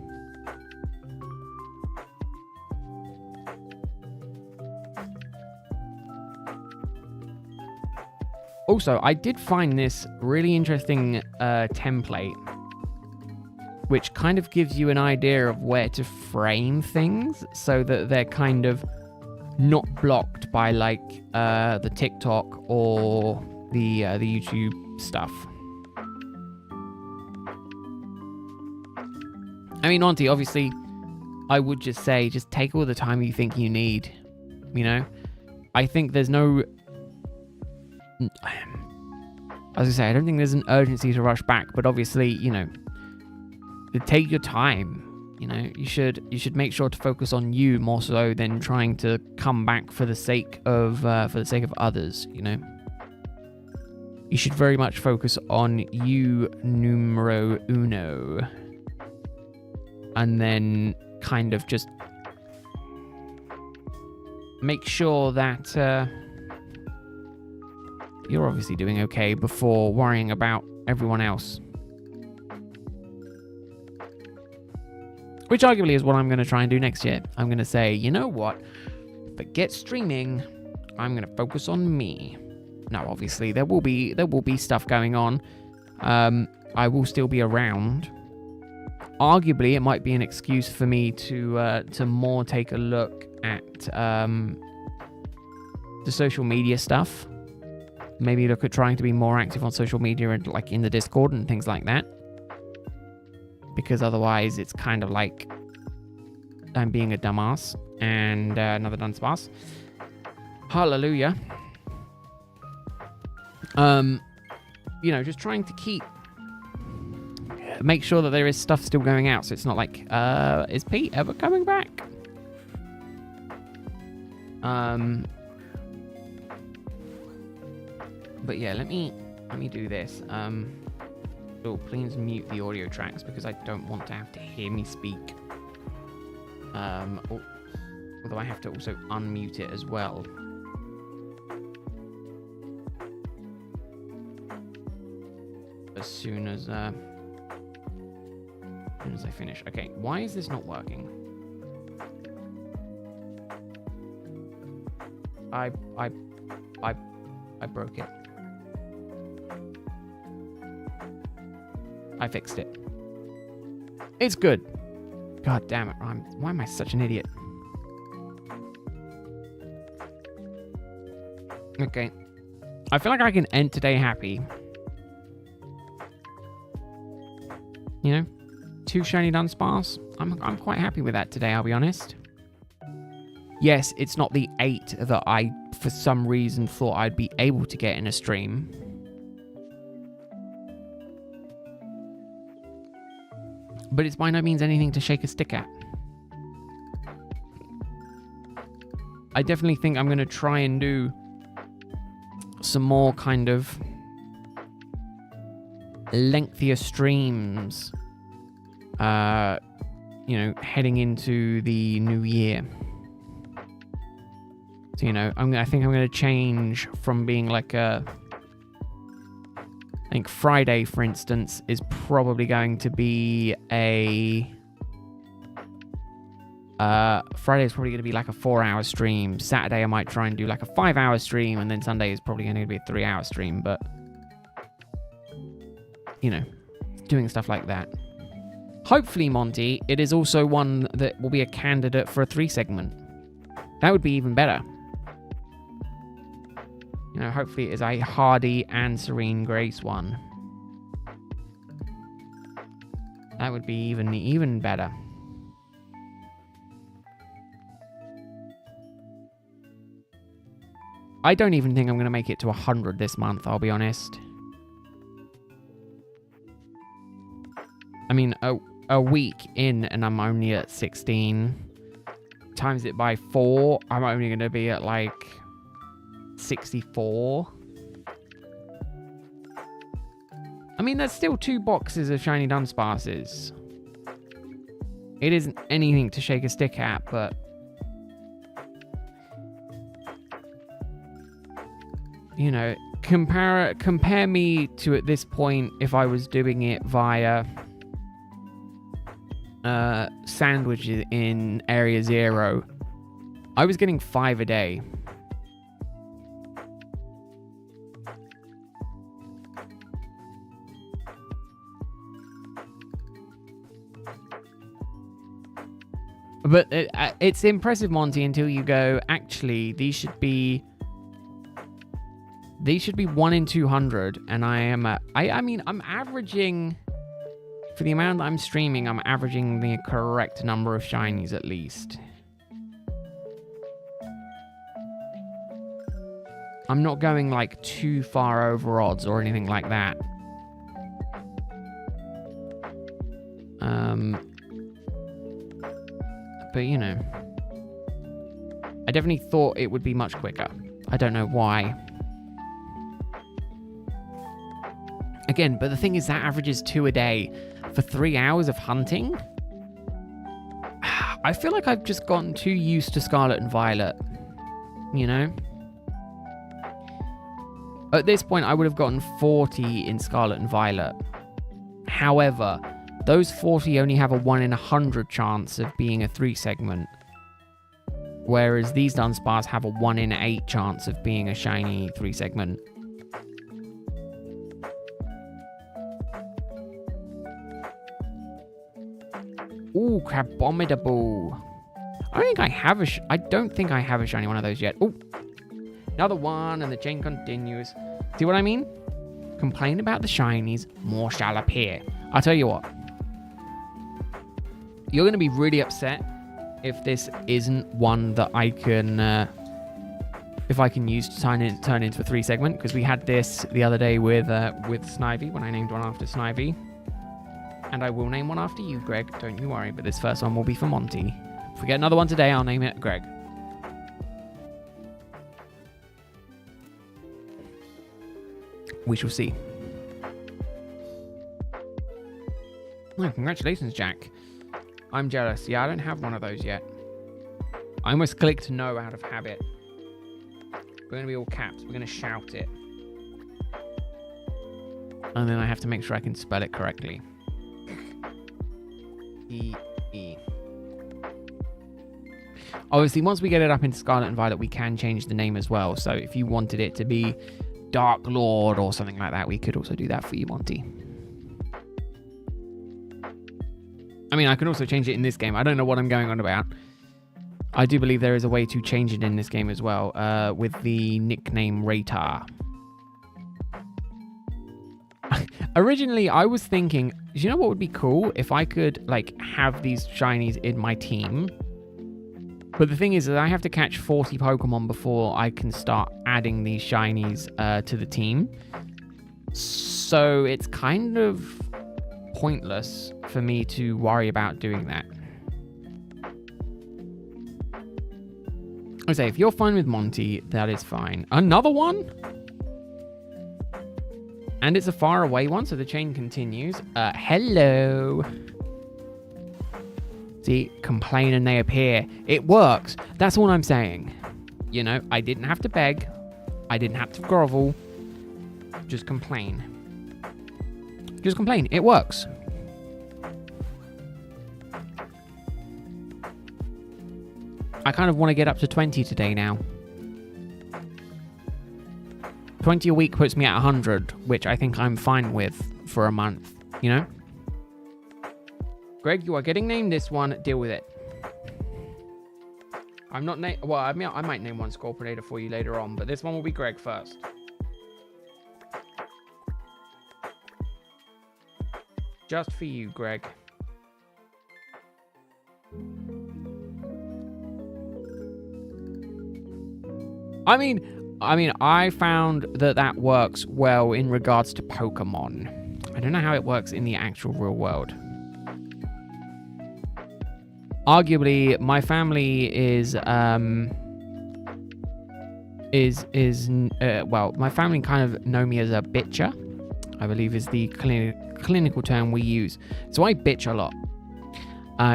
Also, I did find this really interesting template, which kind of gives you an idea of where to frame things so that they're kind of not blocked by like the TikTok or the YouTube stuff. I mean, Monty, obviously, I would just say, just take all the time you think you need, you know? I think there's no... As I say, I don't think there's an urgency to rush back, but obviously, you know, take your time. You know, you should make sure to focus on you more so than trying to come back for the sake of others. You know, you should very much focus on you numero uno, and then kind of just make sure that you're obviously doing okay before worrying about everyone else. Which arguably is what I'm going to try and do next year. I'm going to say, you know what? Forget streaming. I'm going to focus on me. Now, obviously, there will be stuff going on. I will still be around. Arguably, it might be an excuse for me to more take a look at the social media stuff. Maybe look at trying to be more active on social media and like in the Discord and things like that. Because otherwise it's kind of like I'm being a dumbass. And another Dunsparce. Hallelujah. You know, just trying to make sure that there is stuff still going out. So it's not like, is Pete ever coming back? But yeah, let me do this. Oh, please mute the audio tracks because I don't want to have to hear me speak. Although I have to also unmute it as well. As soon as I finish. Okay, why is this not working? I broke it. I fixed it. It's good. God damn it, why am I such an idiot? Okay. I feel like I can end today happy. You know? 2 shiny Dunsparce. I'm quite happy with that today, I'll be honest. Yes, it's not the 8 that I, for some reason, thought I'd be able to get in a stream. But it's by no means anything to shake a stick at. I definitely think I'm going to try and do some more kind of lengthier streams, you know, heading into the new year. So, you know, I think I'm going to change from being like I think Friday, for instance, is probably going to be Friday is probably going to be like a 4-hour stream. Saturday, I might try and do like a 5-hour stream, and then Sunday is probably going to be a 3-hour stream. But, you know, doing stuff like that. Hopefully, Monty, it is also one that will be a candidate for a 3 segment. That would be even better. You know, hopefully it is a Hardy and Serene Grace one. That would be even better. I don't even think I'm going to make it to 100 this month, I'll be honest. I mean, a week in and I'm only at 16. times it by 4, I'm only going to be at like 64. I mean, that's still 2 boxes of shiny Dunsparces. It isn't anything to shake a stick at, but... You know, compare me to at this point if I was doing it via sandwiches in Area 0. I was getting 5 a day. But it's impressive, Monty, until you go, actually, these should be 1 in 200, and I mean, I'm averaging, for the amount that I'm streaming, I'm averaging the correct number of shinies at least. I'm not going like too far over odds or anything like that. But you know, I definitely thought it would be much quicker. I don't know why. Again, but the thing is that averages 2 a day for 3 hours of hunting. I feel like I've just gotten too used to Scarlet and Violet, you know? At this point, I would have gotten 40 in Scarlet and Violet. However, those 40 only have a 1 in 100 chance of being a 3 segment. Whereas these Dunsparce have a 1 in 8 chance of being a shiny 3 segment. Ooh, Crabominable. I don't think I have a shiny one of those yet. Ooh. Another one, and the chain continues. See what I mean? Complain about the shinies, more shall appear. I'll tell you what. You're going to be really upset if this isn't one that I can... if I can use to turn into a 3 segment, because we had this the other day with Snivy, when I named one after Snivy. And I will name one after you, Greg. Don't you worry, but this first one will be for Monty. If we get another one today, I'll name it Greg. We shall see. Oh, congratulations, Jack. I'm jealous. Yeah, I don't have one of those yet. I almost clicked no out of habit. We're going to be all caps. We're going to shout it. And then I have to make sure I can spell it correctly. E. Obviously, once we get it up into Scarlet and Violet, we can change the name as well. So if you wanted it to be Dark Lord or something like that, we could also do that for you, Monty. I mean, I can also change it in this game. I don't know what I'm going on about. I do believe there is a way to change it in this game as well, with the nickname Ratar. Originally, I was thinking, do you know what would be cool? If I could, like, have these shinies in my team. But the thing is that I have to catch 40 Pokemon before I can start adding these shinies to the team. So it's kind of pointless for me to worry about doing that. I say, if you're fine with Monty, that is fine. Another one? And it's a far away one, so the chain continues. Hello. See, complain and they appear. It works. That's all I'm saying. You know, I didn't have to beg. I didn't have to grovel. Just complain. Just complain. It works. I kind of want to get up to 20 today now. 20 a week puts me at 100, which I think I'm fine with for a month, you know? Greg, you are getting named this one. Deal with it. I'm not well, I mean, I might name one Skull Predator for you later on, but this one will be Greg first. Just for you, Greg. I mean, I found that works well in regards to Pokemon. I don't know how it works in the actual real world. arguably my family is well, my family kind of know me as a bitcher, I believe is the clinical term we use. So I bitch a lot,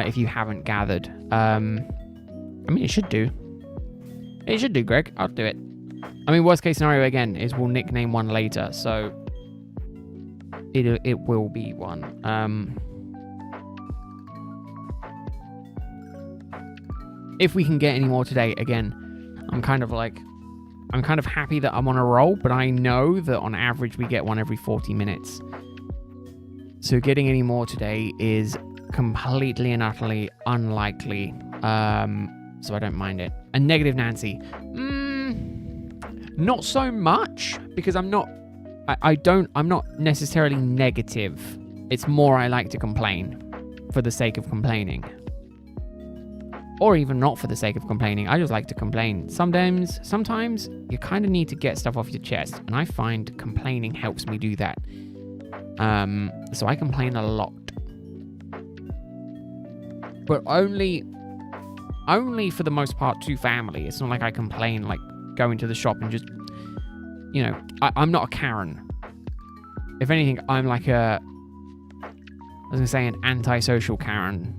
if you haven't gathered. I mean, it should do. It should do, Greg. I'll do it. I mean, worst case scenario, again, is we'll nickname one later, so it will be one. If we can get any more today, again, I'm kind of happy that I'm on a roll, but I know that on average we get one every 40 minutes. So getting any more today is completely and utterly unlikely. So I don't mind it. And negative Nancy. Not so much, because I'm not necessarily negative. It's more I like to complain for the sake of complaining. Or even not for the sake of complaining. I just like to complain. Sometimes you kind of need to get stuff off your chest, and I find complaining helps me do that. So I complain a lot. But only for the most part to family. It's not like I complain like going to the shop and just, I'm not a Karen. If anything, I'm like an antisocial Karen.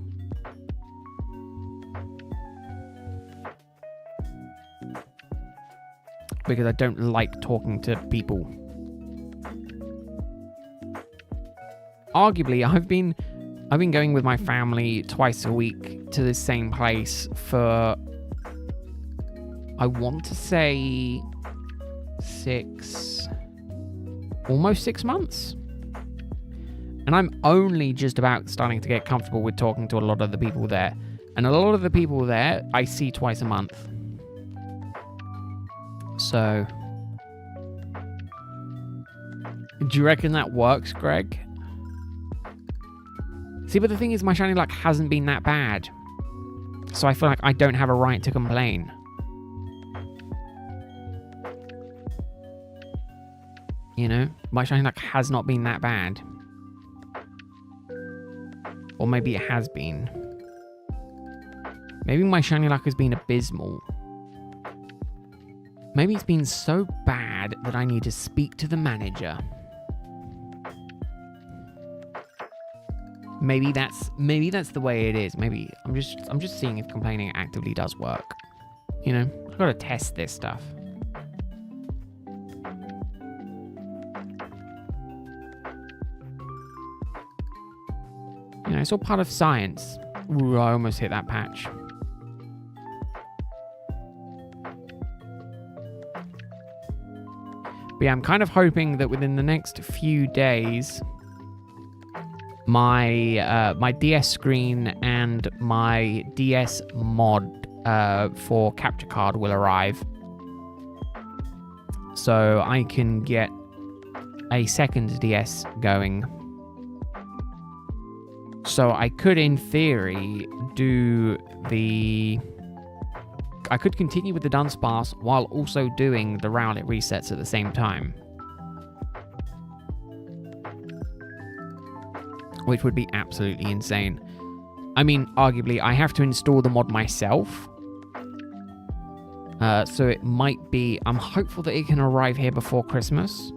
Because I don't like talking to people. Arguably, I've been going with my family twice a week to the same place for, I want to say, almost 6 months. And I'm only just about starting to get comfortable with talking to a lot of the people there. And a lot of the people there I see twice a month. So, do you reckon that works, Greg? See, but the thing is, my shiny luck hasn't been that bad. So I feel like I don't have a right to complain. My shiny luck has not been that bad. Or maybe it has been. Maybe my shiny luck has been abysmal. Maybe it's been so bad that I need to speak to the manager. Maybe that's the way it is. Maybe I'm just seeing if complaining actively does work. I've got to test this stuff. It's all part of science. Ooh, I almost hit that patch. But yeah, I'm kind of hoping that within the next few days, my DS screen and my DS mod for capture card will arrive, so I can get a second DS going. So I could, in theory, I could continue with the Dunsparce while also doing the Rowlet resets at the same time. Which would be absolutely insane. I mean, arguably, I have to install the mod myself. So it might be... I'm hopeful that it can arrive here before Christmas.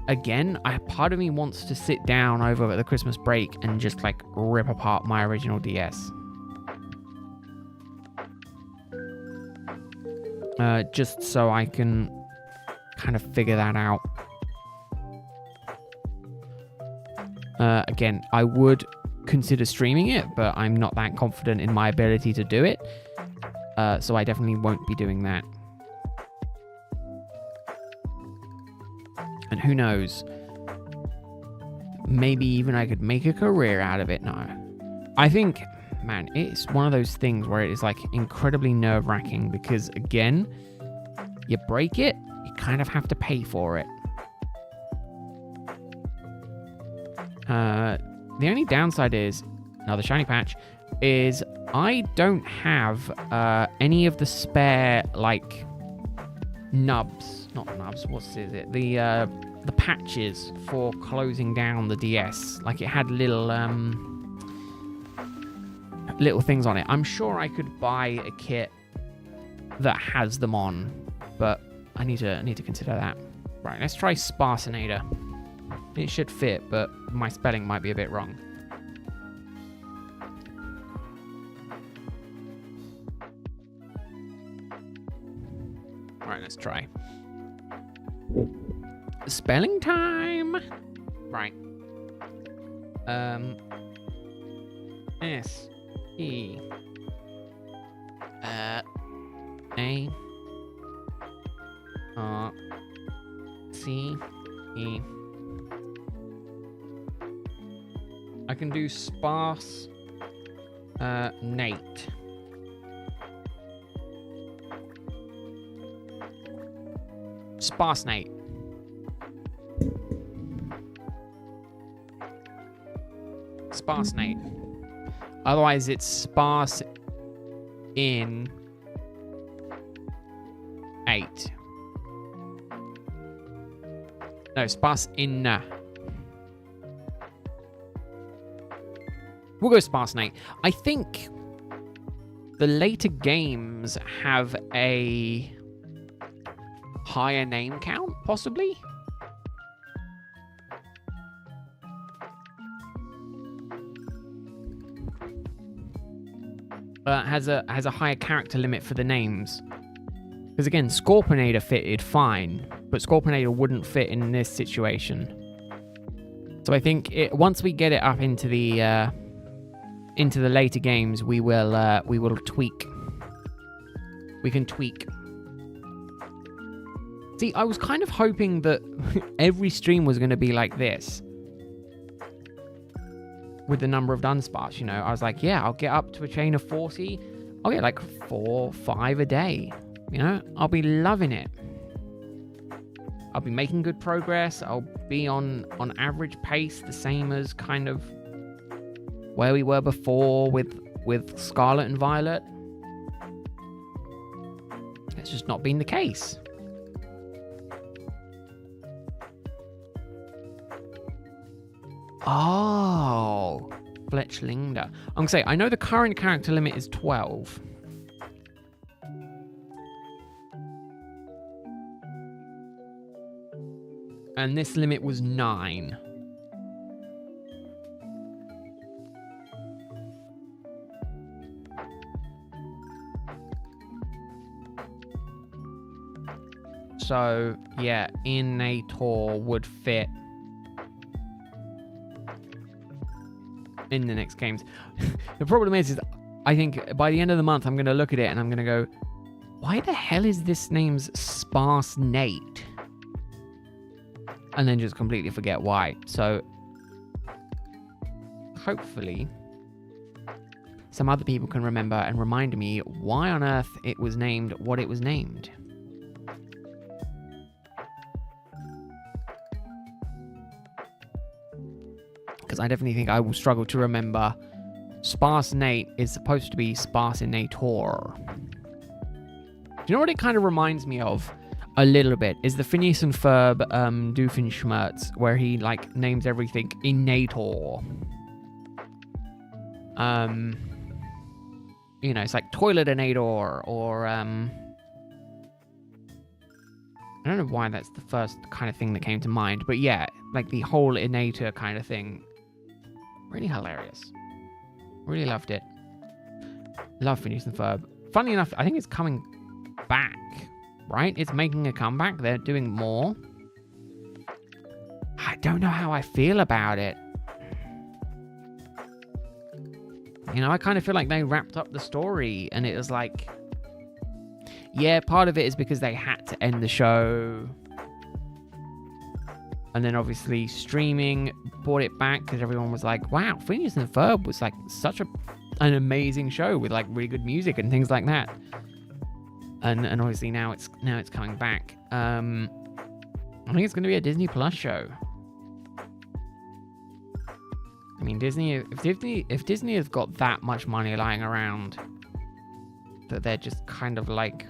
Again, part of me wants to sit down over the Christmas break and just, rip apart my original DS. Just so I can kind of figure that out. Again, I would consider streaming it, but I'm not that confident in my ability to do it. So I definitely won't be doing that. And who knows? Maybe even I could make a career out of it. No. I think, man, it's one of those things where it is incredibly nerve-wracking because, again, you break it, you kind of have to pay for it. The only downside is, another shiny patch, is I don't have any of the spare, nubs. Not nubs, what is it? The patches for closing down the DS. It had little, little things on it. I'm sure I could buy a kit that has them on, but I need to consider that. Right, let's try Sparcinator. It should fit, but my spelling might be a bit wrong. Alright, let's try. Spelling time! Right. S E A R C E. I can do sparse Nate. Sparse Nate. Sparse Nate. Otherwise, it's sparse in 8. No, sparse in. We'll go Sparcinate. I think the later games have a higher name count, possibly. Has a higher character limit for the names. Because again, Scorpionator fitted fine, but Scorpionator wouldn't fit in this situation. So I think once we get it up into the later games, we will tweak. We can tweak. See, I was kind of hoping that every stream was going to be like this. With the number of Dunsparce, you know. I was like, yeah, I'll get up to a chain of 40. I'll get like 4, 5 a day. You know, I'll be loving it. I'll be making good progress. I'll be on average pace, the same as kind of where we were before with Scarlet and Violet. It's just not been the case. Oh, Fletchlinger. I'm going to say, I know the current character limit is 12. And this limit was 9. So, yeah, Innator would fit in the next games. The problem is I think by the end of the month, I'm going to look at it and I'm going to go, why the hell is this name's Sparse Nate? And then just completely forget why. So, hopefully, some other people can remember and remind me why on earth it was named what it was named. Because I definitely think I will struggle to remember. Sparse Nate is supposed to be Sparcinator. Do you know what it kind of reminds me of? A little bit is the Phineas and Ferb Doofenshmirtz, where he like names everything Innator. You know, it's like Toiletinator or I don't know why that's the first kind of thing that came to mind, but yeah, like the whole Innator kind of thing. Really hilarious. Really loved it. Love Phineas and Ferb. Funny enough, I think it's coming back. Right? It's making a comeback. They're doing more. I don't know how I feel about it. You know, I kind of feel like they wrapped up the story and it was like... Yeah, part of it is because they had to end the show. And then obviously streaming brought it back because everyone was like, wow, Phineas and Ferb was like such an amazing show with like really good music and things like that. And obviously now it's coming back. I think it's going to be a Disney Plus show. I mean, if Disney has got that much money lying around, that they're just kind of like,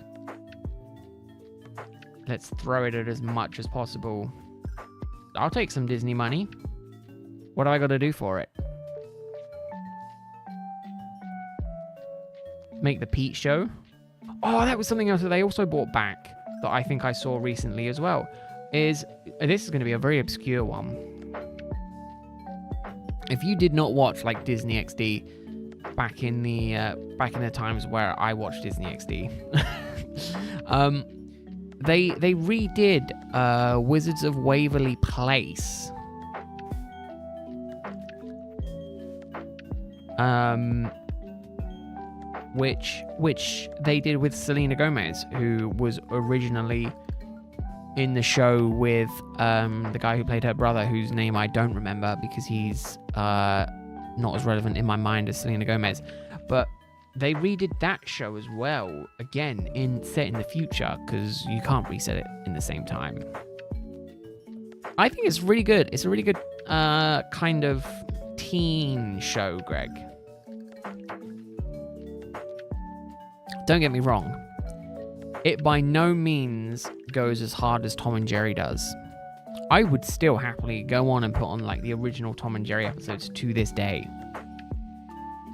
let's throw it at as much as possible. I'll take some Disney money. What do I got to do for it? make the Pete Show. Oh, that was something else that they also brought back that I think I saw recently as well. This is going to be a very obscure one. If you did not watch like Disney XD back in the times where I watched Disney XD, they redid Wizards of Waverly Place. Which they did with Selena Gomez, who was originally in the show with the guy who played her brother, whose name I don't remember because he's not as relevant in my mind as Selena Gomez. But they redid that show as well, again, set in the future, because you can't reset it in the same time. I think it's really good. It's a really good kind of teen show, Greg. Don't get me wrong. It by no means goes as hard as Tom and Jerry does. I would still happily go on and put on like the original Tom and Jerry episodes to this day.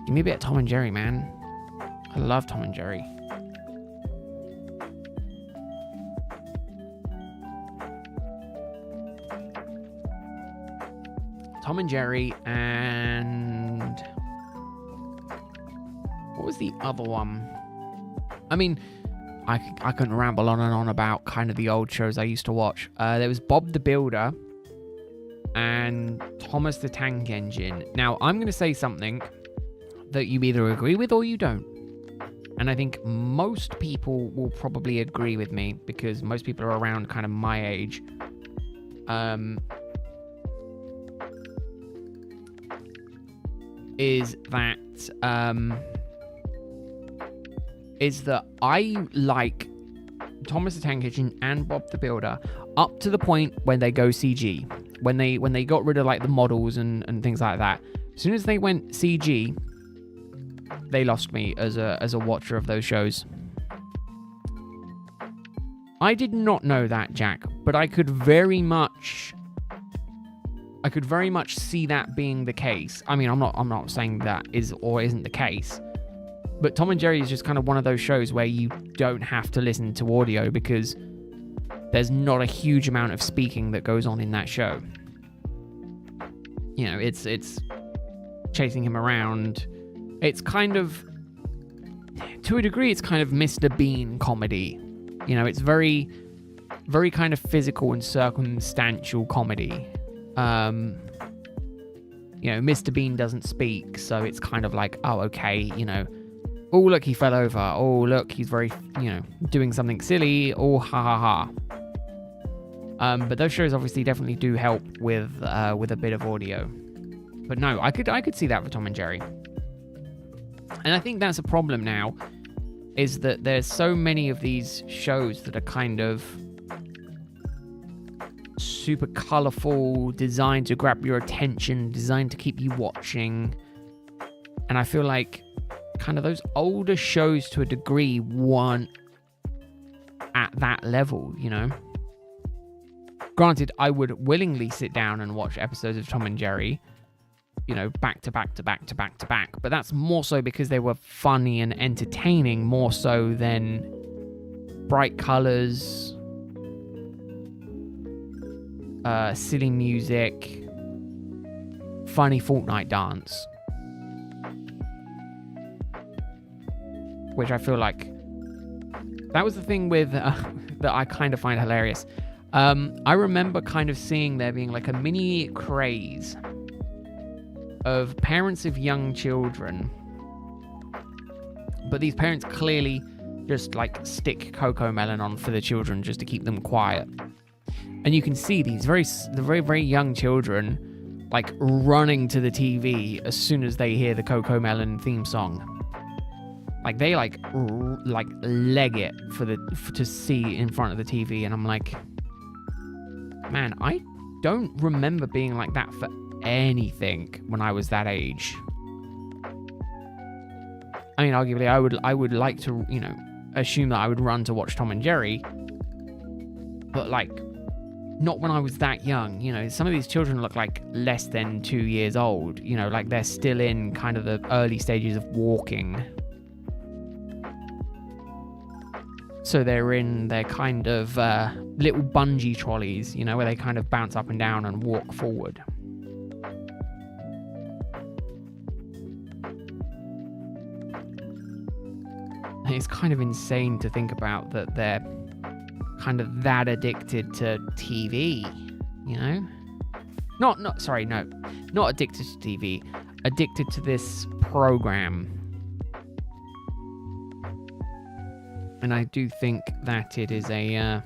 Give me a bit of Tom and Jerry, man. I love Tom and Jerry. Tom and Jerry and... what was the other one? I mean, I couldn't ramble on and on about kind of the old shows I used to watch. There was Bob the Builder and Thomas the Tank Engine. Now, I'm going to say something that you either agree with or you don't. And I think most people will probably agree with me because most people are around kind of my age. Is that I like Thomas the Tank Engine and Bob the Builder up to the point when they go CG. When they got rid of like the models and things like that. As soon as they went CG, they lost me as a watcher of those shows. I did not know that, Jack, but I could very much see that being the case. I mean, I'm not saying that is or isn't the case. But Tom and Jerry is just kind of one of those shows where you don't have to listen to audio because there's not a huge amount of speaking that goes on in that show. You know, it's chasing him around. It's kind of, to a degree, it's kind of Mr. Bean comedy. You know, it's very, very kind of physical and circumstantial comedy. You know, Mr. Bean doesn't speak, so it's kind of like, oh, okay, you know, oh, look, he fell over. Oh, look, he's very, you know, doing something silly. Oh, ha, ha, ha. But those shows obviously definitely do help with a bit of audio. But no, I could see that for Tom and Jerry. And I think that's a problem now, is that there's so many of these shows that are kind of super colourful, designed to grab your attention, designed to keep you watching. And I feel like kind of those older shows to a degree weren't at that level, you know? Granted, I would willingly sit down and watch episodes of Tom and Jerry, you know, back to back to back to back to back, but that's more so because they were funny and entertaining, more so than bright colours, silly music, funny Fortnite dance. Which I feel like that was the thing with that I kind of find hilarious. I remember kind of seeing there being like a mini craze of parents of young children, but these parents clearly just like stick Coco Melon on for the children just to keep them quiet. And you can see these the very, very young children like running to the TV as soon as they hear the Coco Melon theme song. Like they like leg it to see in front of the TV, and I'm like, man, I don't remember being like that for anything when I was that age. I mean, arguably, I would like to, you know, assume that I would run to watch Tom and Jerry, but like, not when I was that young. You know, some of these children look like less than 2 years old. You know, like they're still in kind of the early stages of walking. So they're in their kind of little bungee trolleys, you know, where they kind of bounce up and down and walk forward. It's kind of insane to think about that they're kind of that addicted to TV, you know? Not addicted to TV, addicted to this program. And I do think that it is a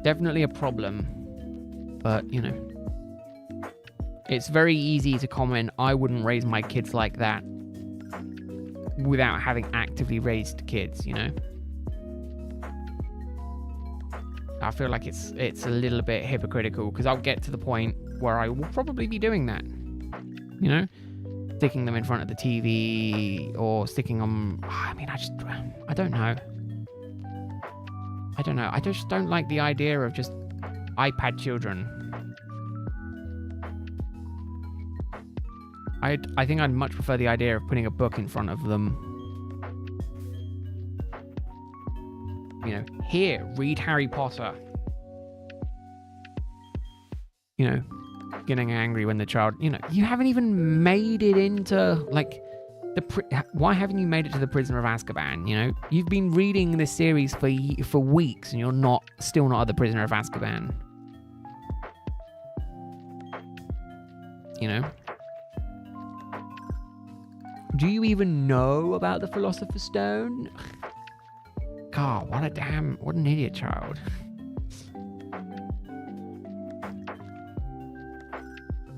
definitely a problem. But, you know, it's very easy to comment, I wouldn't raise my kids like that, without having actively raised kids, you know? I feel like it's a little bit hypocritical, because I'll get to the point where I will probably be doing that, you know? Sticking them in front of the TV or sticking them... I mean, I don't know. I just don't like the idea of just iPad children. I think I'd much prefer the idea of putting a book in front of them. You know, here, read Harry Potter. You know, getting angry when the child, you know, you haven't even made it into, like, why haven't you made it to the Prisoner of Azkaban, you know? You've been reading this series for weeks and you're still not at the Prisoner of Azkaban. You know? Do you even know about the Philosopher's Stone? God, what an idiot child.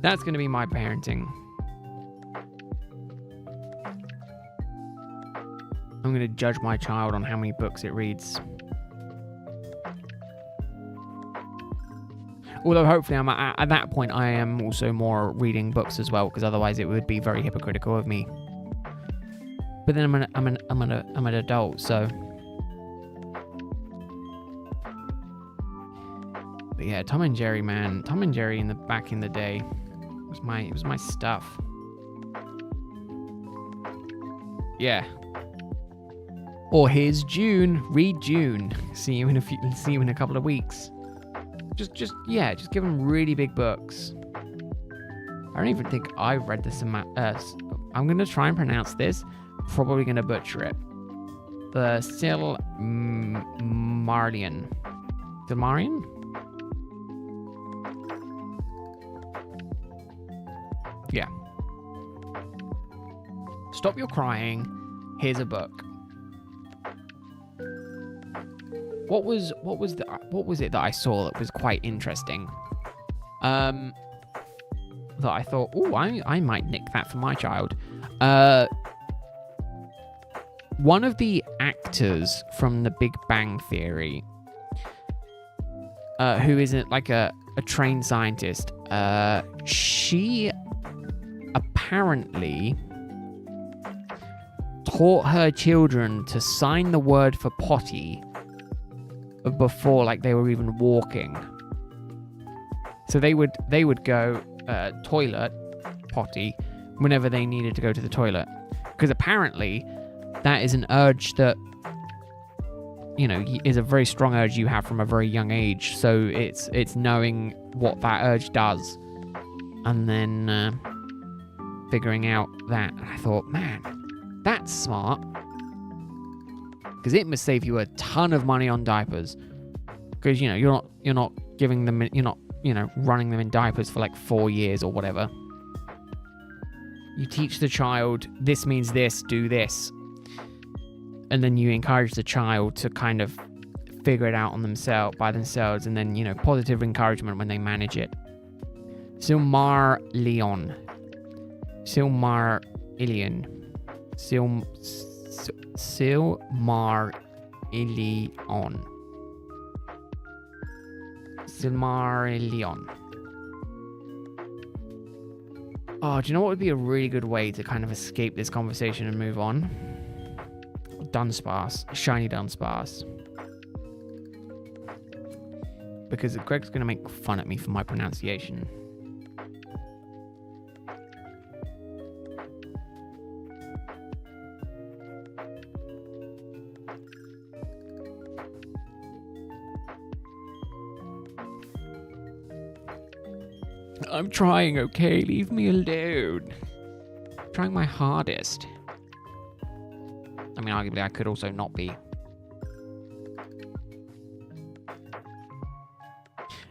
That's going to be my parenting. I'm going to judge my child on how many books it reads. Although hopefully I'm at that point I am also more reading books as well, because otherwise it would be very hypocritical of me. But then I'm an adult, so. But yeah, Tom and Jerry, man. Tom and Jerry back in the day was my stuff. Yeah. Or here's June. Read June. See you in a couple of weeks. Just give them really big books. I don't even think I've read this amount. I'm gonna try and pronounce this. Probably gonna butcher it. The Silmarillion. Silmarillion? Yeah. Stop your crying. Here's a book. What was it that I saw that was quite interesting? That I thought, oh, I might nick that for my child. One of the actors from The Big Bang Theory, who isn't like a trained scientist, she apparently taught her children to sign the word for potty before, like, they were even walking. So they would go toilet, potty, whenever they needed to go to the toilet, because apparently that is an urge that, you know, is a very strong urge you have from a very young age. So it's knowing what that urge does, and then figuring out that. And I thought, man, that's smart, because it must save you a ton of money on diapers. Because, you know, you're not giving them, you're not, you know, running them in diapers for like 4 years or whatever. You teach the child, this means this, do this. And then you encourage the child to kind of figure it out by themselves, and then, you know, positive encouragement when they manage it. Silmarillion. Silmarillion. Oh, do you know what would be a really good way to kind of escape this conversation and move on? Dunsparce. Shiny Dunsparce. Because Greg's going to make fun at me for my pronunciation. I'm trying, okay? Leave me alone. I'm trying my hardest. I mean, arguably, I could also not be.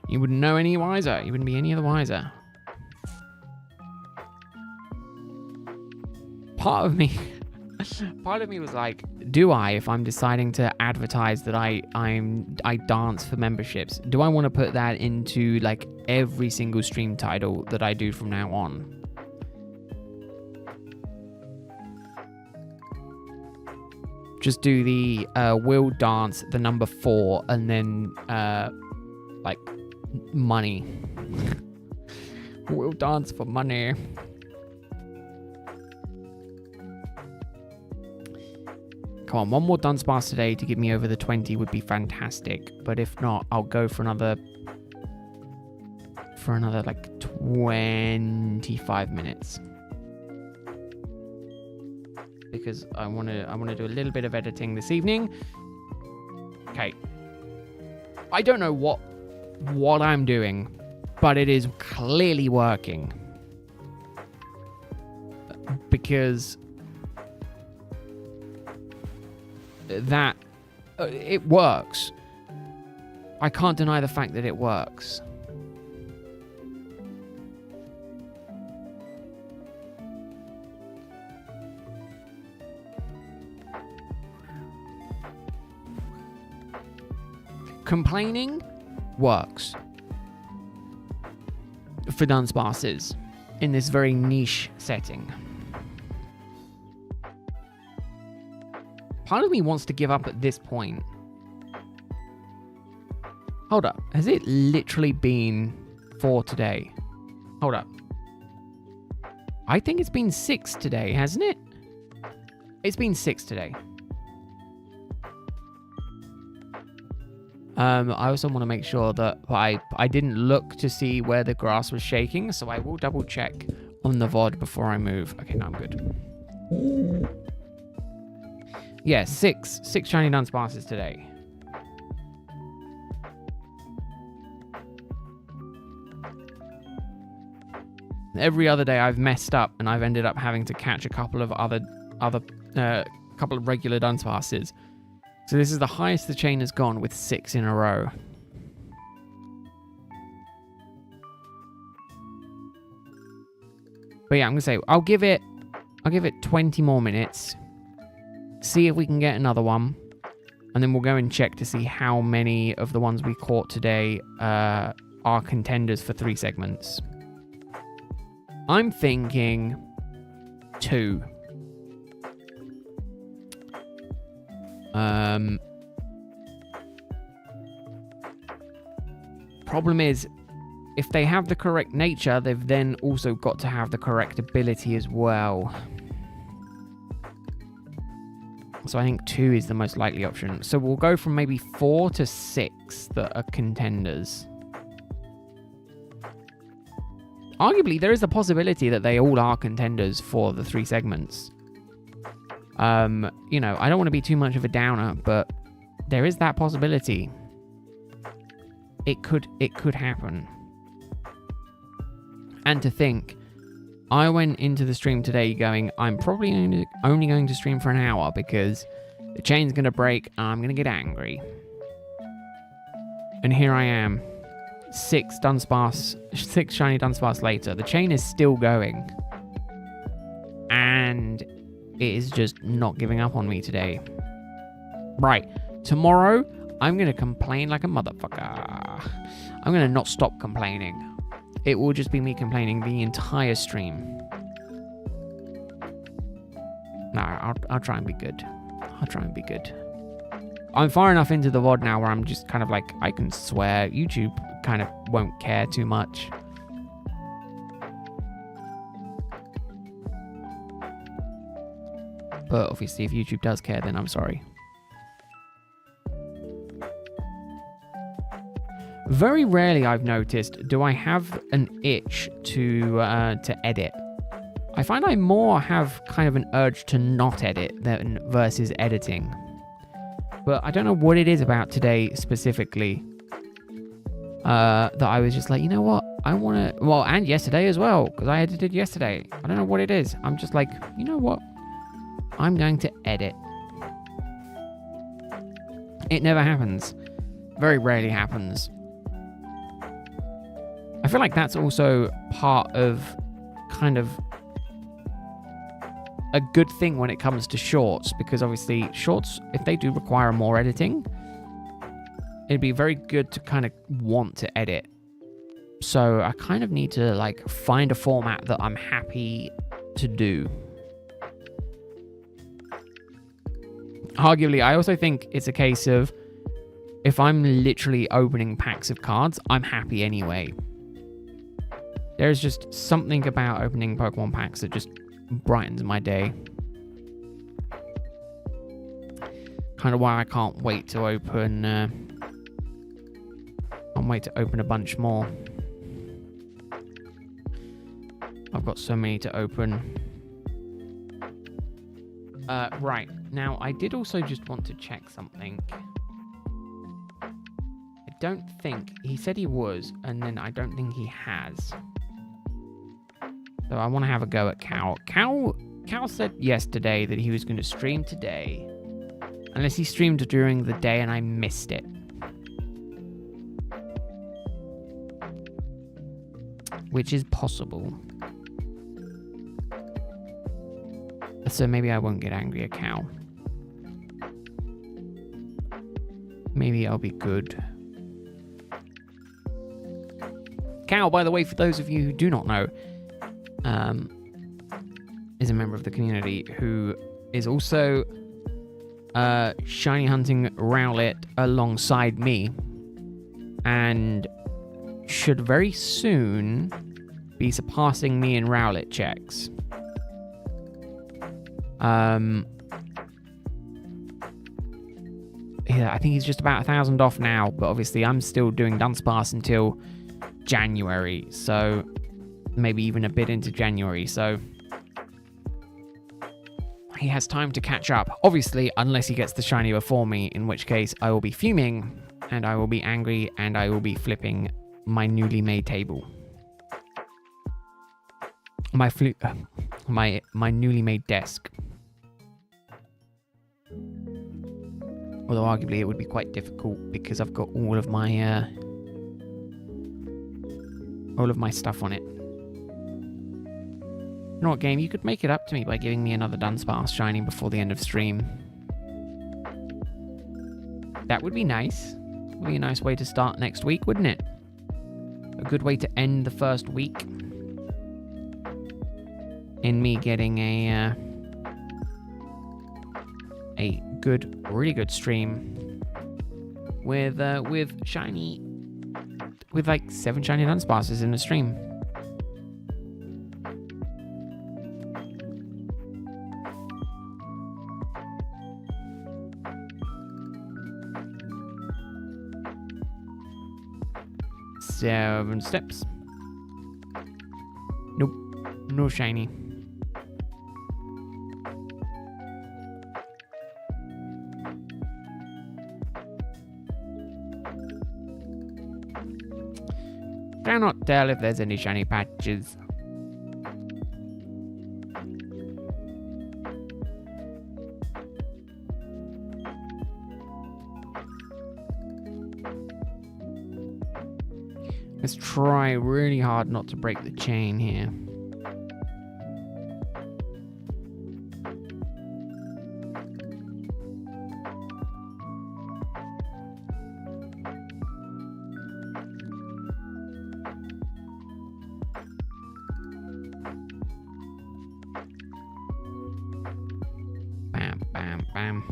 You wouldn't know any wiser. You wouldn't be any the wiser. Part of me was like, do I, if I'm deciding to advertise that I dance for memberships, do I want to put that into like every single stream title that I do from now on? Just do the will dance, the number 4, and then like money. Will dance for money. Come on, one more Dunsparce today to get me over the 20 would be fantastic. But if not, I'll go for another like 25 minutes. Because I want to do a little bit of editing this evening. Okay. I don't know what I'm doing, but it is clearly working. Because that it works. I can't deny the fact that it works. Complaining works for Dunsparces in this very niche setting. Part of me wants to give up at this point. Hold up. Has it literally been 4 today? Hold up. I think it's been 6 today, hasn't it? It's been 6 today. I also want to make sure that I didn't look to see where the grass was shaking, so I will double check on the VOD before I move. Okay, now I'm good. Yeah, 6 shiny Dunsparces today. Every other day I've messed up and I've ended up having to catch a couple of couple of regular Dunsparces. So this is the highest the chain has gone with 6 in a row. But yeah, I'm gonna say I'll give it 20 more minutes. See if we can get another one, and then we'll go and check to see how many of the ones we caught today are contenders for 3 segments. I'm thinking 2. Problem is, if they have the correct nature, they've then also got to have the correct ability as well. So I think 2 is the most likely option. So we'll go from maybe 4 to 6 that are contenders. Arguably, there is a possibility that they all are contenders for the 3 segments. You know, I don't want to be too much of a downer, but there is that possibility. It could happen. And to think, I went into the stream today going, I'm probably only going to stream for an hour because the chain's going to break and I'm going to get angry. And here I am, 6 shiny Dunsparce later. The chain is still going. And it is just not giving up on me today. Right, tomorrow, I'm going to complain like a motherfucker. I'm going to not stop complaining. It will just be me complaining the entire stream. No, I'll try and be good. I'll try and be good. I'm far enough into the VOD now where I'm just kind of like, I can swear. YouTube kind of won't care too much. But obviously, if YouTube does care, then I'm sorry. Very rarely, I've noticed, do I have an itch to edit. I find I more have kind of an urge to not edit than versus editing. But I don't know what it is about today specifically that I was just like, you know what? I want to... Well, and yesterday as well, because I edited yesterday. I don't know what it is. I'm just like, you know what? I'm going to edit. It never happens. Very rarely happens. I feel like that's also part of kind of a good thing when it comes to shorts, because obviously shorts, if they do require more editing, it'd be very good to kind of want to edit. So I kind of need to like find a format that I'm happy to do. Arguably, I also think it's a case of if I'm literally opening packs of cards, I'm happy anyway. There's just something about opening Pokemon packs that just brightens my day. Kind of why I can't wait to open a bunch more. I've got so many to open. Right, now I did also just want to check something. I don't think, he said he was, and then I don't think he has. So I want to have a go at Cal. Cal said yesterday that he was going to stream today. Unless he streamed during the day and I missed it. Which is possible. So maybe I won't get angry at Cal. Maybe I'll be good. Cal, by the way, for those of you who do not know, is a member of the community who is also shiny hunting Rowlet alongside me, and should very soon be surpassing me in Rowlet checks. Yeah, I think he's just about 1,000 off now, but obviously I'm still doing Dunsparce until January, so maybe even a bit into January, so he has time to catch up. Obviously, unless he gets the shiny before me, in which case I will be fuming, and I will be angry, and I will be flipping my newly made table. My newly made desk. Although arguably it would be quite difficult because I've got all of my stuff on it. You know what, game? You could make it up to me by giving me another Dunsparce shiny before the end of stream. That would be nice. Would be a nice way to start next week, wouldn't it? A good way to end the first week. In me getting a good, really good stream with shiny, with like 7 shiny Dunsparces in the stream. Seven steps. Nope, no shiny. Cannot tell if there's any shiny patches. Let's try really hard not to break the chain here. Bam, bam, bam.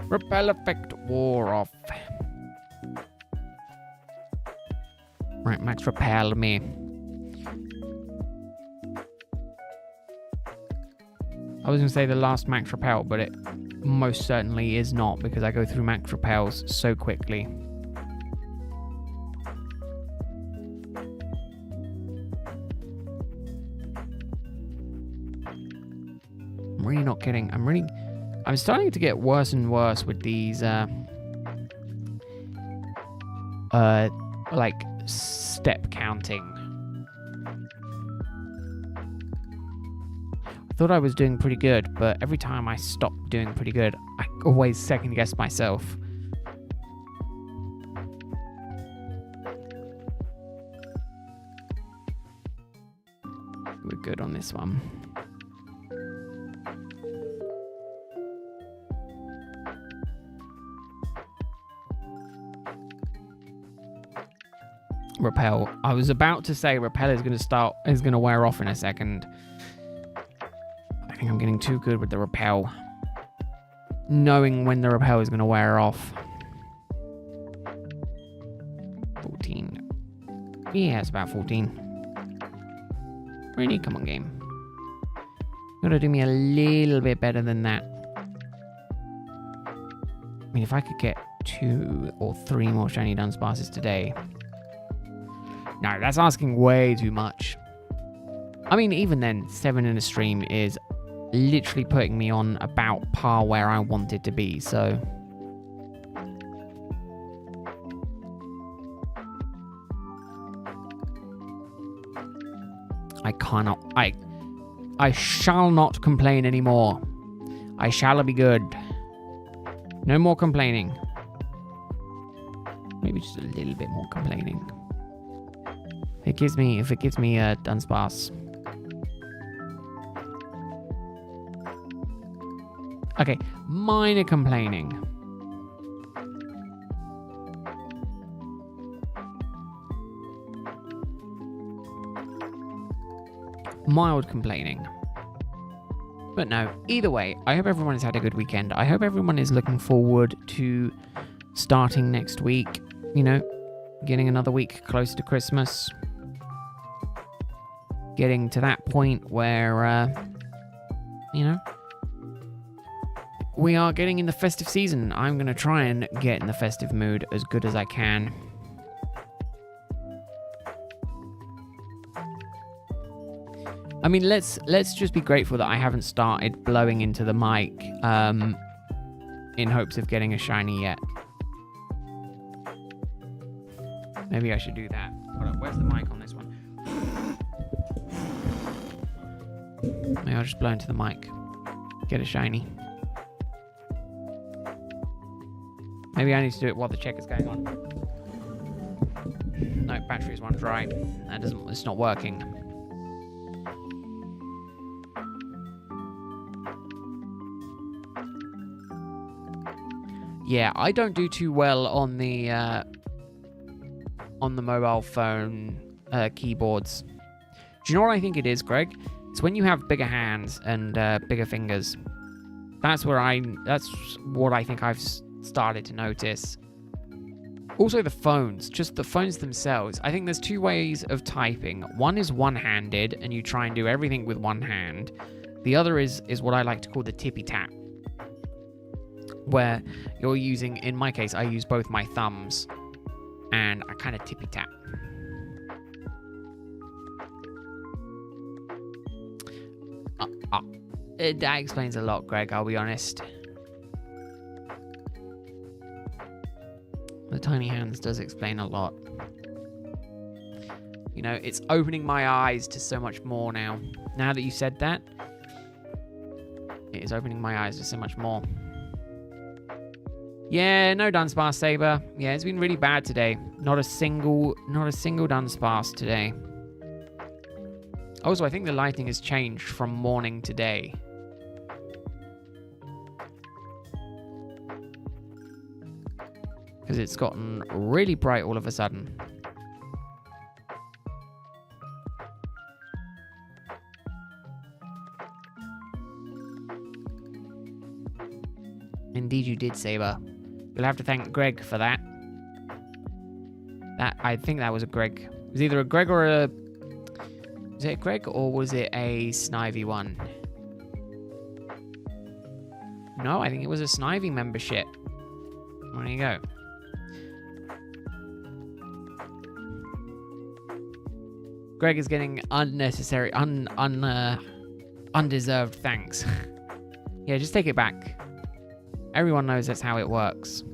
Repel effect wore off. Right, max repel me. I was going to say the last max repel, but it most certainly is not, because I go through max repels so quickly. I'm really not kidding. I'm starting to get worse and worse with these, like, step counting. I thought I was doing pretty good, but every time I stopped doing pretty good, I always second guess myself. We're good on this one. Repel. I was about to say repel is going to wear off in a second. I think I'm getting too good with the repel. Knowing when the repel is going to wear off. 14. Yeah, it's about 14. Really? Come on, game. You gotta do me a little bit better than that. I mean, if I could get 2 or 3 more shiny Dunsparces today. No, that's asking way too much. I mean, even then, 7 in a stream is literally putting me on about par where I wanted to be, so... I shall not complain anymore. I shall be good. No more complaining. Maybe just a little bit more complaining. If it gives me a Dunsparce. Okay, minor complaining. Mild complaining. But no, either way, I hope everyone has had a good weekend. I hope everyone is looking forward to starting next week. You know, getting another week close to Christmas. Getting to that point where, you know, we are getting in the festive season. I'm going to try and get in the festive mood as good as I can. I mean, let's just be grateful that I haven't started blowing into the mic in hopes of getting a shiny yet. Maybe I should do that. Hold on, where's the mic on this one? Maybe I'll just blow into the mic. Get a shiny. Maybe I need to do it while the check is going on. No, batteries run dry. It's not working. Yeah, I don't do too well on the mobile phone keyboards. Do you know what I think it is, Greg? It's when you have bigger hands and bigger fingers. That's what I think I've started to notice. Also the phones, just the phones themselves. I think there's 2 ways of typing. One is one-handed, and you try and do everything with one hand. The other is what I like to call the tippy-tap, where you're using, in my case, I use both my thumbs, and I kind of tippy-tap. That explains a lot, Greg, I'll be honest. The tiny hands does explain a lot. You know, it's opening my eyes to so much more now. Now that you said that, it is opening my eyes to so much more. Yeah, no Dunsparce Saber. Yeah, it's been really bad today. Not a single Dunsparce today. Also, I think the lighting has changed from morning to day. Because it's gotten really bright all of a sudden. Indeed you did, Saber. You'll have to thank Greg for that. I think that was a Greg. It was either a Greg or a... Was it a Greg or was it a Snivy one? No, I think it was a Snivy membership. There you go. Greg is getting unnecessary, undeserved thanks. Yeah, just take it back. Everyone knows that's how it works.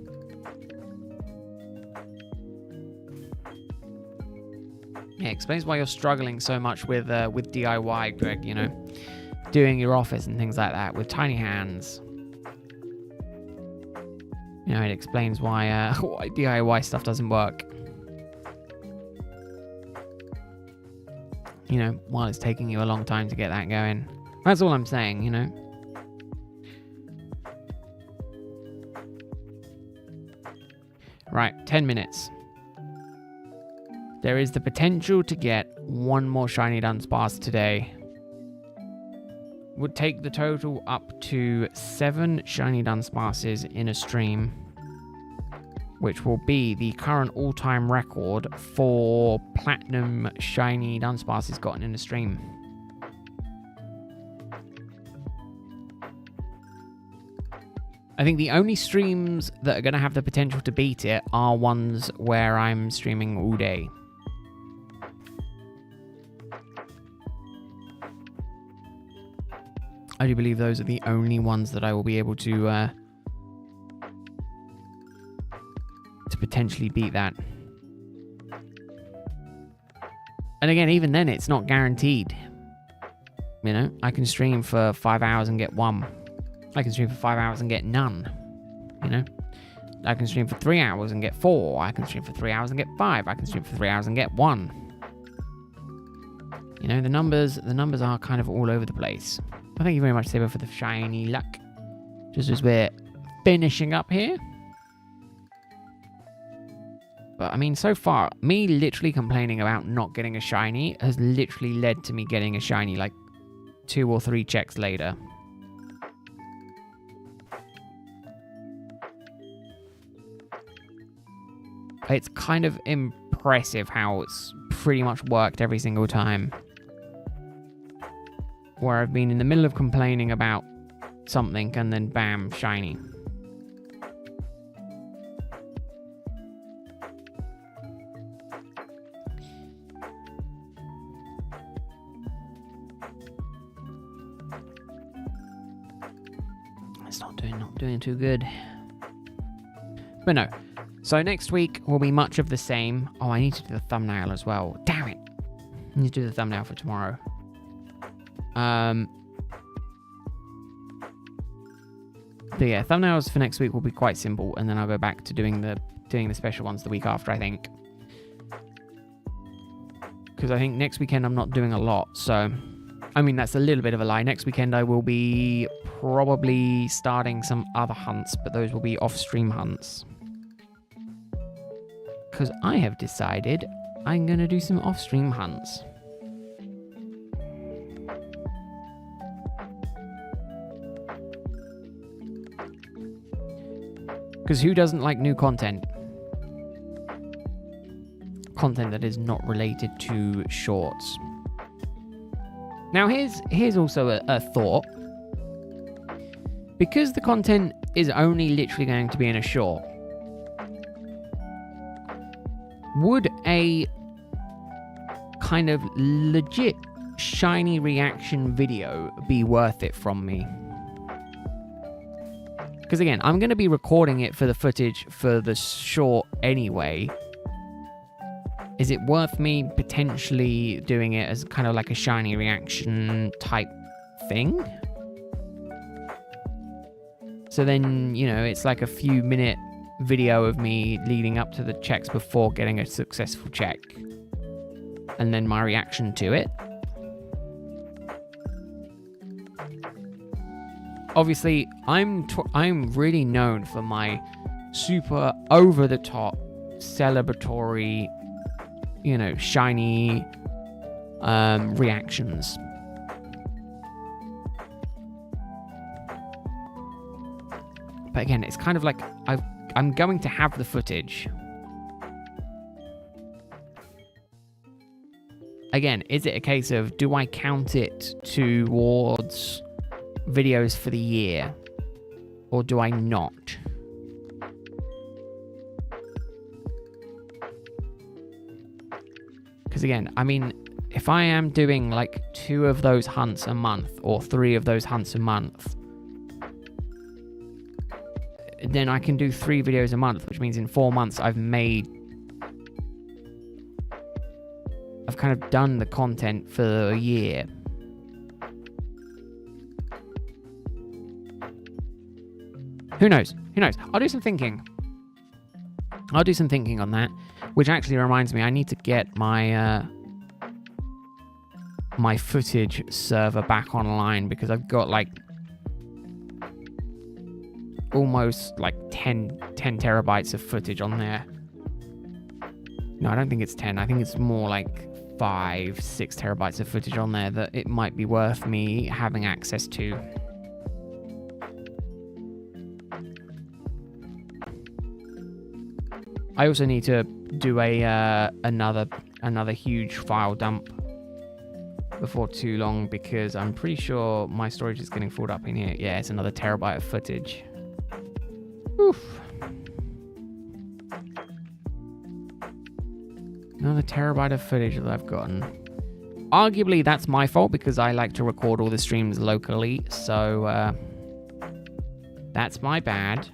Yeah, explains why you're struggling so much with DIY, Greg, you know, doing your office and things like that with tiny hands. You know, it explains why why DIY stuff doesn't work. You know, while it's taking you a long time to get that going. That's all I'm saying, you know. Right, 10 minutes. There is the potential to get one more shiny Dunsparce today. Would take the total up to 7 shiny Dunsparces in a stream, which will be the current all-time record for platinum shiny Dunsparces gotten in a stream. I think the only streams that are going to have the potential to beat it are ones where I'm streaming all day. I do believe those are the only ones that I will be able to potentially beat that. And again, even then, it's not guaranteed. You know, I can stream for 5 hours and get 1. I can stream for 5 hours and get none. You know, I can stream for 3 hours and get 4. I can stream for 3 hours and get 5. I can stream for 3 hours and get 1. You know, the numbers are kind of all over the place. Well, thank you very much, Saber, for the shiny luck. Just as we're finishing up here. But, I mean, so far, me literally complaining about not getting a shiny has literally led to me getting a shiny, like, 2 or 3 checks later. It's kind of impressive how it's pretty much worked every single time. Where I've been in the middle of complaining about something and then bam, shiny. It's not doing too good. But no. So next week will be much of the same. Oh, I need to do the thumbnail as well. Damn it. I need to do the thumbnail for tomorrow. But yeah, thumbnails for next week will be quite simple, and then I'll go back to doing the special ones the week after, I think. Because I think next weekend I'm not doing a lot, so... I mean, that's a little bit of a lie. Next weekend I will be probably starting some other hunts, but those will be off-stream hunts. Because I have decided I'm going to do some off-stream hunts. Because who doesn't like new content? Content that is not related to shorts. Now here's also a thought. Because the content is only literally going to be in a short, would a kind of legit shiny reaction video be worth it from me? Because again, I'm going to be recording it for the footage for the short anyway. Is it worth me potentially doing it as kind of like a shiny reaction type thing? So then, you know, it's like a few minute video of me leading up to the checks before getting a successful check. And then my reaction to it. Obviously, I'm really known for my super over-the-top celebratory, you know, shiny reactions. But again, it's kind of like I'm going to have the footage. Again, is it a case of, do I count it towards videos for the year, or do I not? Because again, I mean, if I am doing like 2 of those hunts a month or 3 of those hunts a month, then I can do 3 videos a month, which means in 4 months I've made I've kind of done the content for a year. Who knows? Who knows? I'll do some thinking. I'll do some thinking on that, which actually reminds me, I need to get my my footage server back online, because I've got like almost like 10 terabytes of footage on there. No, I don't think it's 10. I think it's more like 5, 6 terabytes of footage on there that it might be worth me having access to. I also need to do a another huge file dump before too long, because I'm pretty sure my storage is getting filled up in here. Yeah, it's another terabyte of footage. Oof. Another terabyte of footage that I've gotten. Arguably, that's my fault, because I like to record all the streams locally, so that's my bad.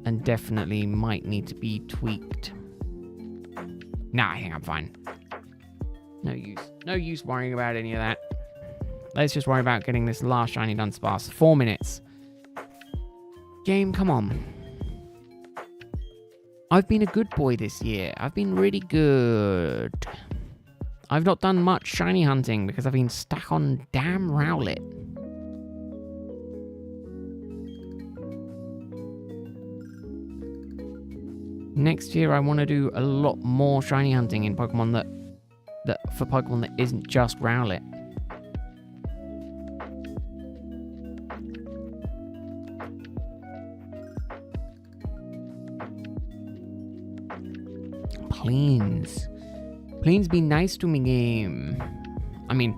And definitely might need to be tweaked. Nah, I think I'm fine. No use worrying about any of that. Let's just worry about getting this last shiny Dunsparce. 4 minutes. Game, come on. I've been a good boy this year. I've been really good. I've not done much shiny hunting because I've been stuck on damn Rowlet. Next year, I want to do a lot more shiny hunting in Pokemon for Pokemon that isn't just Rowlet. Please be nice to me, game. I mean,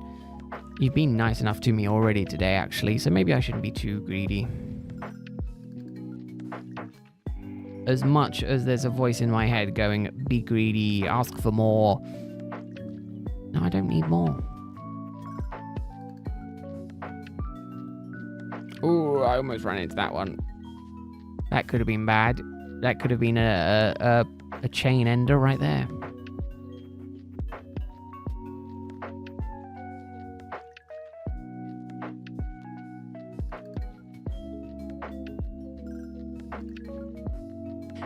you've been nice enough to me already today, actually, so maybe I shouldn't be too greedy. As much as there's a voice in my head going, be greedy, ask for more. No, I don't need more. Oh, I almost ran into that one. That could have been bad. That could have been a chain ender right there.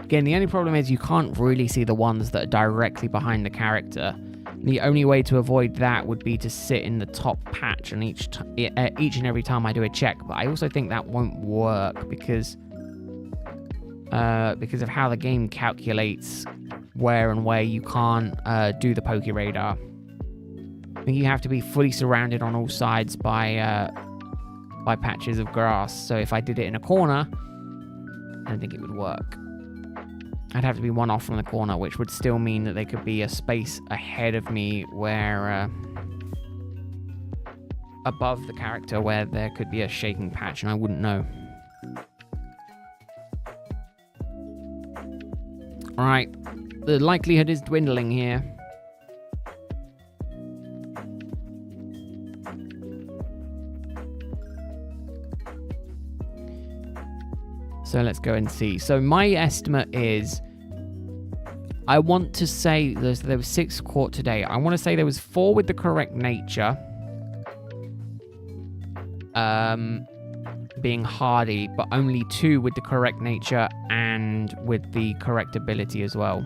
Again, the only problem is you can't really see the ones that are directly behind the character. The only way to avoid that would be to sit in the top patch on each and every time I do a check. But I also think that won't work because of how the game calculates where you can't do the Poke Radar. I think you have to be fully surrounded on all sides by patches of grass. So if I did it in a corner, I don't think it would work. I'd have to be one off from the corner, which would still mean that there could be a space ahead of me where above the character where there could be a shaking patch and I wouldn't know. Alright, the likelihood is dwindling here. So let's go and see. So my estimate is, I want to say there was 6 caught today. I want to say there was 4 with the correct nature. Being hardy, but only 2 with the correct nature and with the correct ability as well.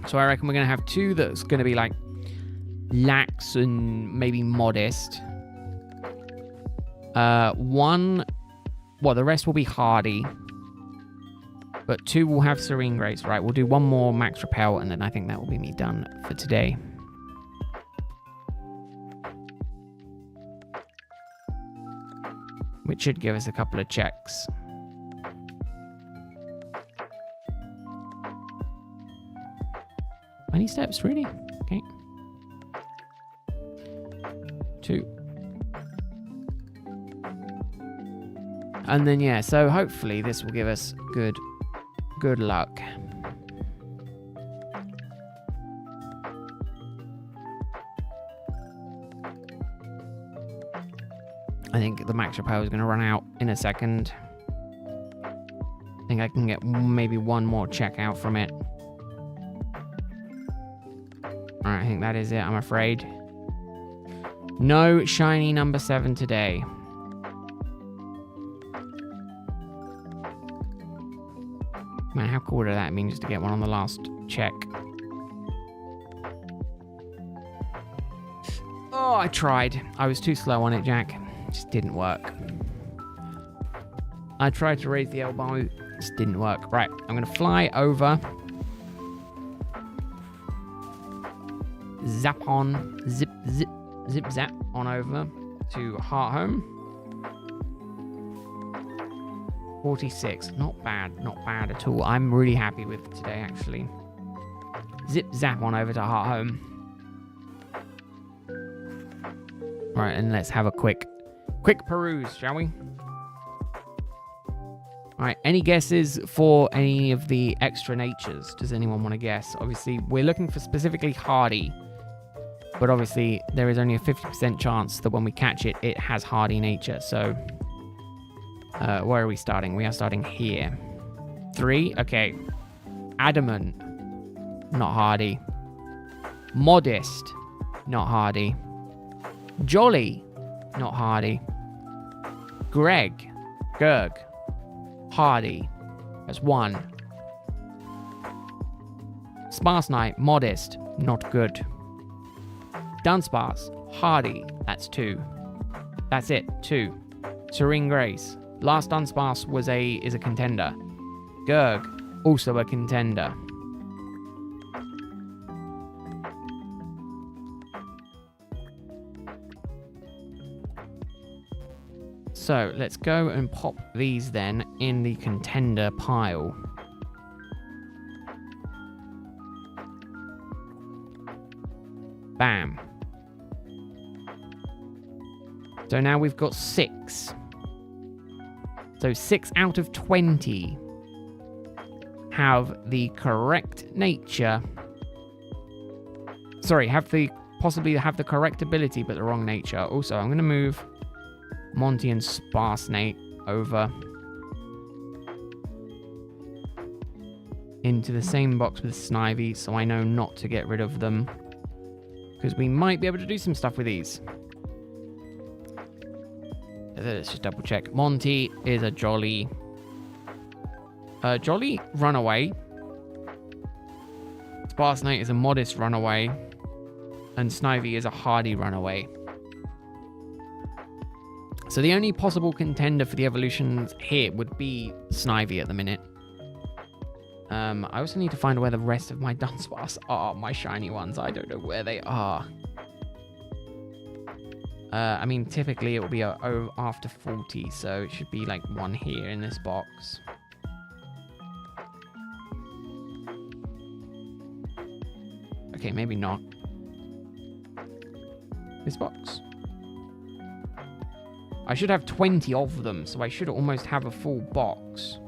So I reckon we're going to have 2 that's going to be like lax and maybe modest. 1, well, the rest will be hardy, but 2 will have Serene Grace. Right, we'll do 1 more Max Repel, and then I think that will be me done for today. Which should give us a couple of checks. Many steps, really? Okay. 2. And then, yeah, so hopefully this will give us good luck. I think the max repair is going to run out in a second. I think I can get maybe one more check out from it. Alright, I think that is it, I'm afraid. No shiny number 7 today. Man, how cool would that mean just to get one on the last check? Oh, I tried. I was too slow on it, Jack. It just didn't work. I tried to raise the elbow. It just didn't work. Right, I'm going to fly over. Zap on. Zip, zip, zip, zap on over to Heart Home. 46. Not bad. Not bad at all. I'm really happy with today, actually. Zip, zap on over to Heart Home. Right, and let's have a quick peruse, shall we? Alright, any guesses for any of the extra natures? Does anyone want to guess? Obviously, we're looking for specifically hardy. But obviously, there is only a 50% chance that when we catch it, it has hardy nature. So, where are we starting? We are starting here. 3, okay. Adamant, not hardy. Modest, not hardy. Jolly, not hardy. Gerg, hardy. That's 1. Sparse Knight, modest, not good. Dunsparce, hardy, that's 2. That's it, 2. Serene Grace, last Dunsparce is a contender. Gerg, also a contender. So, let's go and pop these then in the contender pile. Bam. So now we've got 6. So 6 out of 20 have the correct nature. Sorry, possibly have the correct ability but the wrong nature. Also, I'm going to move Monty and Sparse Nate over into the same box with Snivy, so I know not to get rid of them, because we might be able to do some stuff with these. Let's just double check. Monty is a jolly runaway. Sparse Nate is a modest runaway, and Snivy is a hardy runaway. So the only possible contender for the evolutions here would be Snivy at the minute. I also need to find where the rest of my Dunsparce are, my shiny ones. I don't know where they are. I mean, typically it will be after 40, so it should be like 1 here in this box. Okay, maybe not. This box. I should have 20 of them, so I should almost have a full box.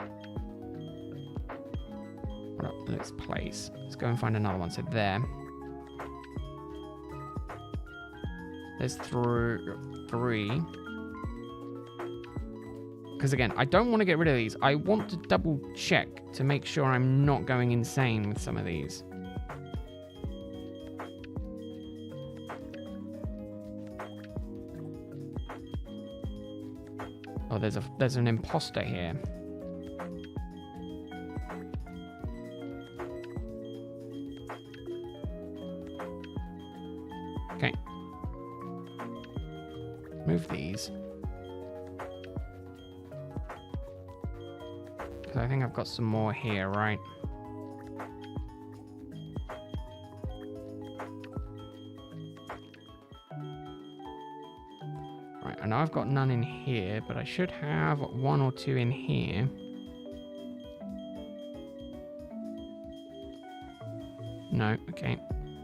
Let's place. Let's go and find another one. So there. There's 3. Because again, I don't want to get rid of these. I want to double check to make sure I'm not going insane with some of these. Oh, there's an imposter here. Okay. Move these. Because I think I've got some more here, right? Right, I know I've got none in here, but I should have 1 or 2 in here. No, okay.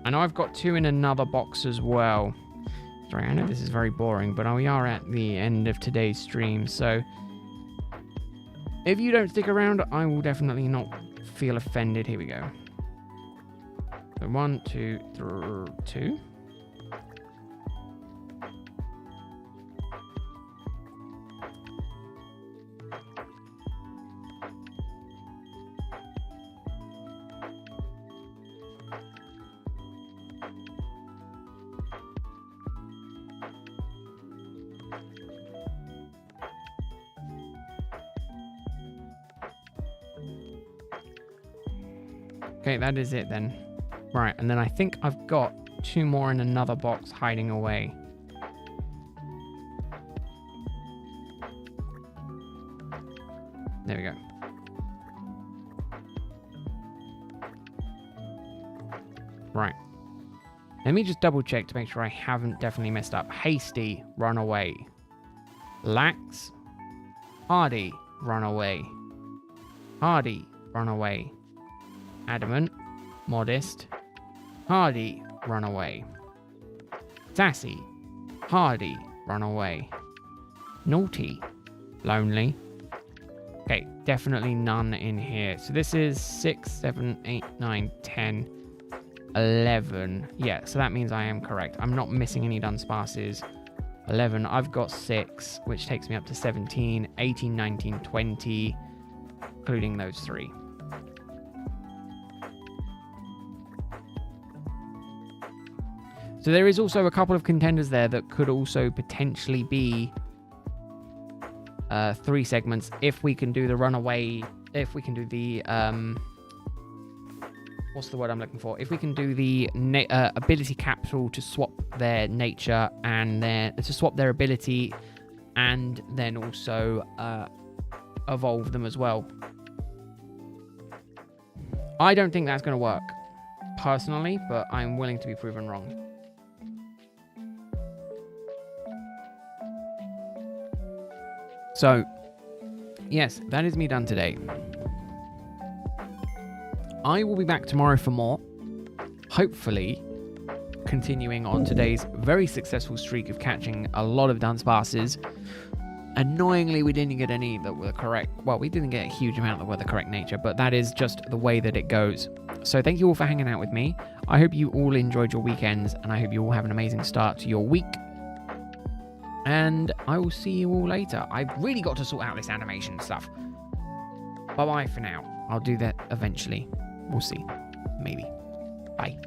I know I've got 2 in another box as well. Sorry, I know this is very boring, but we are at the end of today's stream, so if you don't stick around, I will definitely not feel offended. Here we go. So 1, 2, 2. Okay, that is it then. Right, and then I think I've got 2 more in another box hiding away. There we go. Right. Let me just double check to make sure I haven't definitely messed up. Hasty, run away. Lax, hardy, run away. Hardy, run away. Adamant, modest, hardy, run away. Sassy, hardy, run away. Naughty, lonely. Okay, definitely none in here. So this is 6, 7, 8, 9, 10, 11. Yeah, so that means I am correct. I'm not missing any Dunsparces. 11, I've got 6, which takes me up to 17, 18, 19, 20, including those 3. So there is also a couple of contenders there that could also potentially be 3 segments if we can do the runaway, if we can do the what's the word I'm looking for? If we can do the ability capsule to swap their nature and to swap their ability, and then also evolve them as well. I don't think that's going to work personally, but I'm willing to be proven wrong. So, yes, that is me done today. I will be back tomorrow for more. Hopefully, continuing on today's very successful streak of catching a lot of Dunsparces. Annoyingly, we didn't get any that were correct. Well, we didn't get a huge amount that were the correct nature, but that is just the way that it goes. So thank you all for hanging out with me. I hope you all enjoyed your weekends, and I hope you all have an amazing start to your week. And I will see you all later. I've really got to sort out this animation stuff. Bye-bye for now. I'll do that eventually. We'll see. Maybe. Bye.